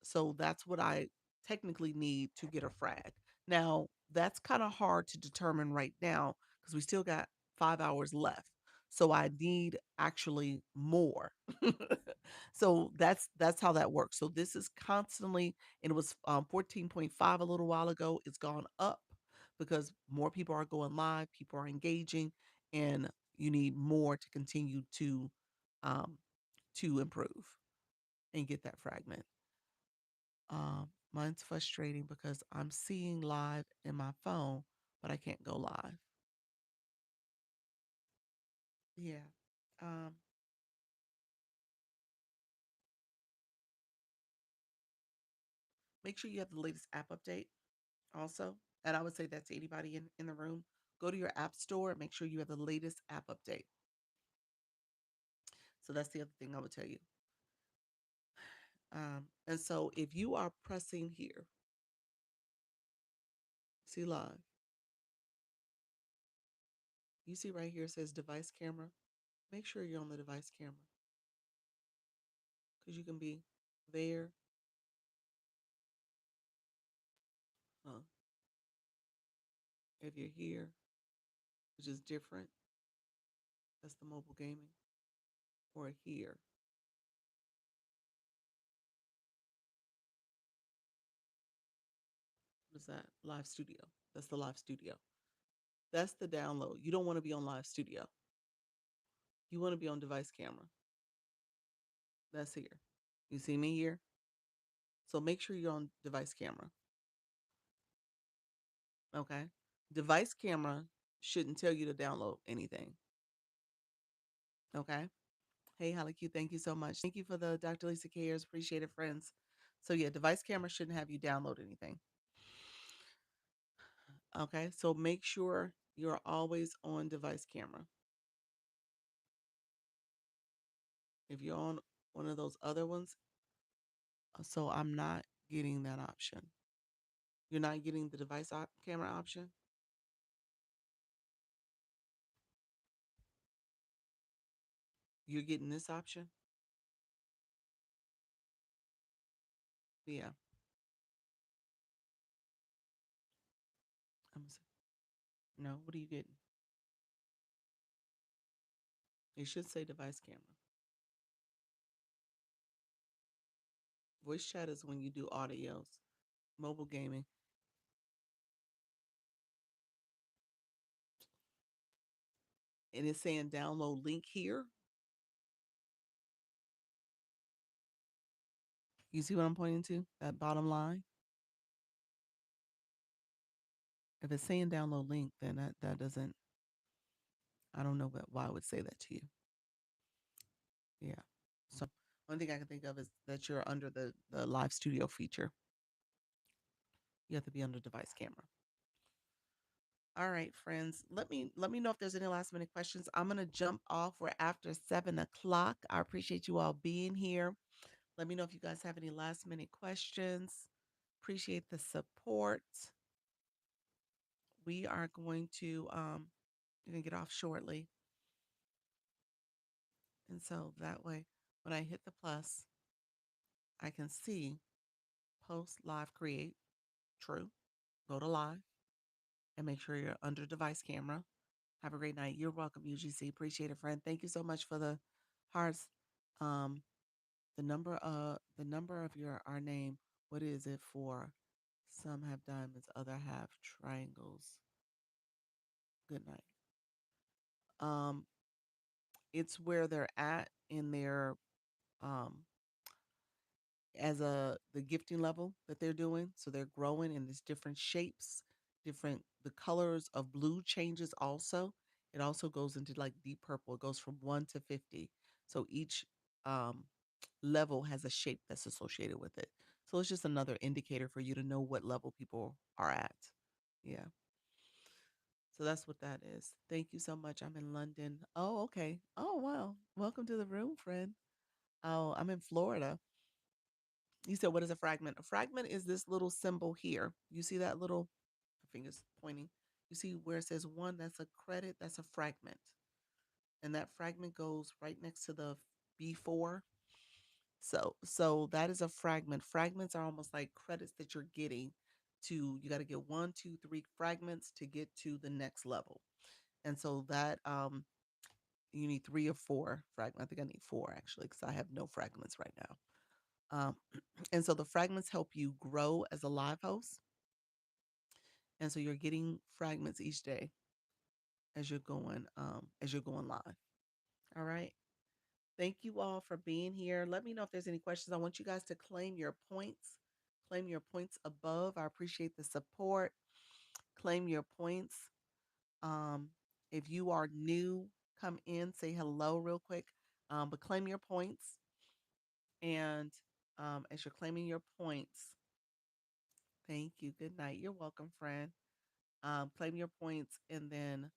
So that's what I technically need to get a frag. Now, that's kind of hard to determine right now because we still got 5 hours left. So I need actually more. So that's how that works. So this is constantly, and it was 14.5 a little while ago. It's gone up because more people are going live, people are engaging, and you need more to continue um, to improve and get that fragment. Mine's frustrating because I'm seeing live in my phone, but I can't go live. Yeah. Um, Make sure you have the latest app update also. And I would say that to anybody in the room. Go to your app store and make sure you have the latest app update. So that's the other thing I would tell you. And so if you are pressing here, see live, you see right here it says device camera. Make sure you're on the device camera because you can be there. uh, if you're here, which is different, that's the mobile gaming, or here. What is that? Live studio. That's the live studio. That's the download. You don't want to be on live studio. You want to be on device camera. That's here. You see me here? So make sure you're on device camera. Okay. Device camera shouldn't tell you to download anything. Okay. Hey, Holly Q, thank you so much. Thank you for the Dr. Lisa Cares. Appreciate it, friends. So yeah, device camera shouldn't have you download anything. Okay. So make sure you're always on device camera. If you're on one of those other ones, so I'm not getting that option. You're not getting the camera option. You're getting this option. Yeah. I'm no. What are you getting? It should say device camera. Voice chat is when you do audios. Mobile gaming, and it's saying download link here. You see what I'm pointing to? That bottom line. If it's saying download link, then that doesn't. I don't know why I would say that to you. Yeah. So one thing I can think of is that you're under the live studio feature. You have to be under device camera. All right, friends. Let me know if there's any last minute questions. I'm gonna jump off. We're after 7 o'clock. I appreciate you all being here. Let me know if you guys have any last minute questions. Appreciate the support. We are going to you're gonna get off shortly. And so that way when I hit the plus, I can see post live create. True. Go to live and make sure you're under device camera. Have a great night. You're welcome, UGC. Appreciate it, friend. Thank you so much for the hearts. Um, the number of your our name. What is it for? Some have diamonds, other have triangles. Good night. Um, it's where they're at in their um as the gifting level that they're doing. So they're growing in these different shapes, different the colors of blue changes also. It also goes into like deep purple. It goes from 1 to 50. So each um level has a shape that's associated with it. So it's just another indicator for you to know what level people are at. Yeah. So that's what that is. Thank you so much. I'm in London. Oh, okay. Oh, wow. Welcome to the room, friend. Oh, I'm in Florida. You said, what is a fragment? A fragment is this little symbol here. You see that little fingers pointing? You see where it says one, that's a credit, that's a fragment. And that fragment goes right next to the B4. So that is a fragment. Fragments are almost like credits that you're getting to, you got to get one, two, three fragments to get to the next level. And so that you need three or four fragments. I think I need four actually, because I have no fragments right now. And so the fragments help you grow as a live host. And so you're getting fragments each day as you're going live. All right. Thank you all for being here. Let me know if there's any questions. I want you guys to claim your points. Claim your points above. I appreciate the support. Claim your points. Um, if you are new, come in, say hello real quick. But claim your points. And as you're claiming your points, thank you. Good night. You're welcome, friend. Claim your points, and then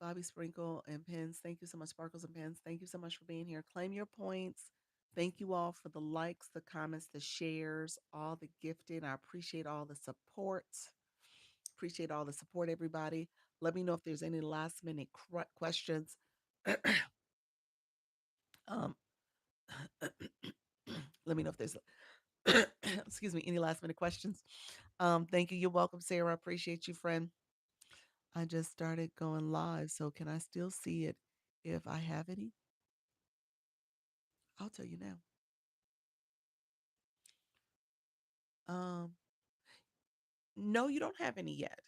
Bobby Sprinkle and Pins. Thank you so much, Sparkles and Pins. Thank you so much for being here. Claim your points. Thank you all for the likes, the comments, the shares, all the gifting. I appreciate all the support. Appreciate all the support, everybody. Let me know if there's any last minute questions. um, let me know if there's, excuse me, any last minute questions. Thank you. You're welcome, Sarah. Appreciate you, friend. I just started going live, so can I still see it if I have any? I'll tell you now. Um, no, you don't have any yet.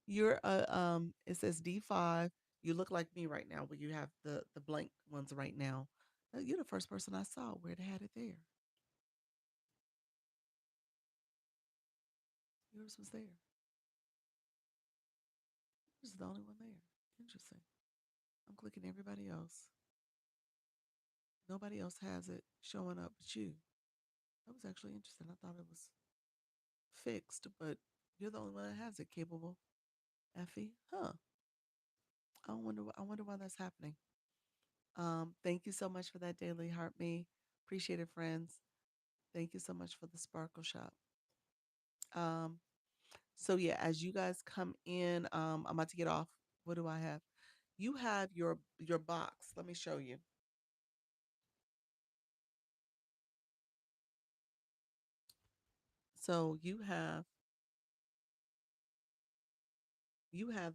You're it says D5. You look like me right now, but you have the blank ones right now. You're the first person I saw where they had it there. Yours was there. Yours is the only one there. Interesting. I'm clicking everybody else. Nobody else has it showing up but you. That was actually interesting. I thought it was fixed, but you're the only one that has it, capable. Effie. Huh. I wonder why that's happening. Thank you so much for that daily heart me. Appreciate it, friends. Thank you so much for the sparkle shop. Um, so yeah, as you guys come in, I'm about to get off. What do I have? You have your box. Let me show you. So you have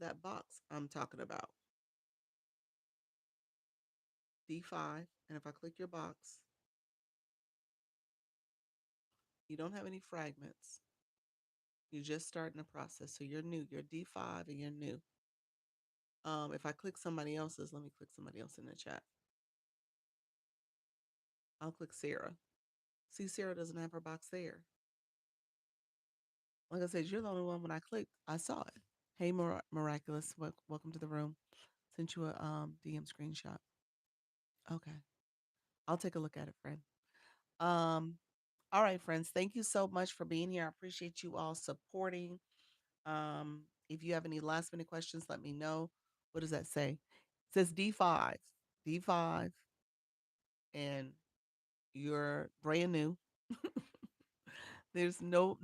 that box I'm talking about. D5. And if I click your box, you don't have any fragments. You're just starting the process. So you're new. You're D5 and you're new. If I click somebody else's, let me click somebody else in the chat. I'll click Sarah. See, Sarah doesn't have her box there. Like I said, you're the only one when I clicked, I saw it. Hey, Miraculous, welcome to the room. Sent you a DM screenshot. Okay. I'll take a look at it, friend. Um, all right, friends. Thank you so much for being here. I appreciate you all supporting. If you have any last minute questions, let me know. What does that say? It says D5. D5, and you're brand new. There's no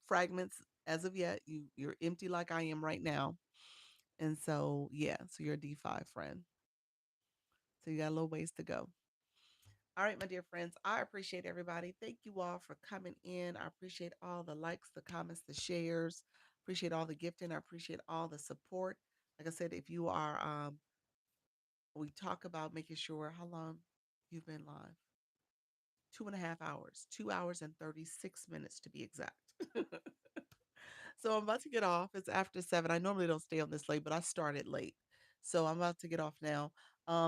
fragments as of yet. You're empty like I am right now. And so yeah, so you're a D5 friend. So you got a little ways to go. All right, my dear friends, I appreciate everybody. Thank you all for coming in. I appreciate all the likes, the comments, the shares. Appreciate all the gifting. I appreciate all the support. Like I said, if you are we talk about making sure how long you've been live. 2.5 hours, 2 hours and 36 minutes to be exact. So I'm about to get off. It's after 7. I normally don't stay on this late, but I started late. So I'm about to get off now.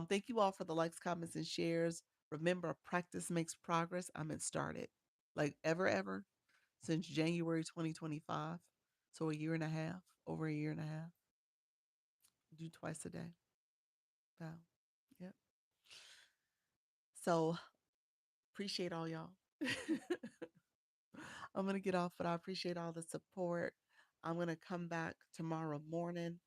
Thank you all for the likes, comments, and shares. Remember, practice makes progress. I'm in started. Like ever since January 2025. So a year and a half, over a year and a half. Do twice a day. Wow. Yep. So appreciate all y'all. I'm going to get off, but I appreciate all the support. I'm going to come back tomorrow morning.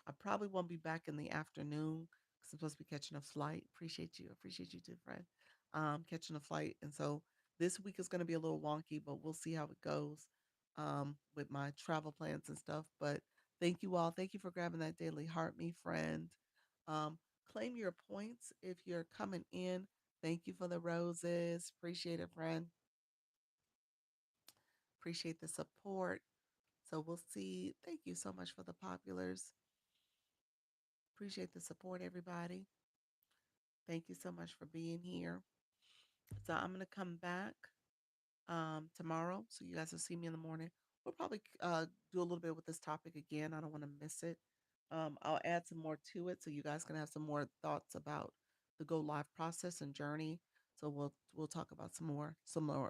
I probably won't be back in the afternoon because I'm supposed to be catching a flight. Appreciate you. Appreciate you too, friend. Catching a flight. And so this week is going to be a little wonky, but we'll see how it goes with my travel plans and stuff. But thank you all. Thank you for grabbing that daily heart, me friend. Um, claim your points if you're coming in. Thank you for the roses. Appreciate it, friend. Appreciate the support. So we'll see. Thank you so much for the populars. Appreciate the support, everybody. Thank you so much for being here. So I'm going to come back tomorrow. So you guys will see me in the morning. We'll probably do a little bit with this topic again. I don't want to miss it. I'll add some more to it so you guys can have some more thoughts about the go live process and journey. So we'll talk about some more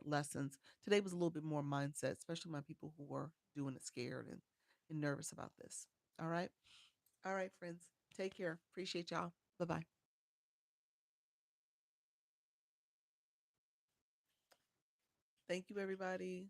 lessons. Today was a little bit more mindset, especially my people who were doing it scared and nervous about this. All right. All right, friends. Take care. Appreciate y'all. Bye bye. Thank you, everybody.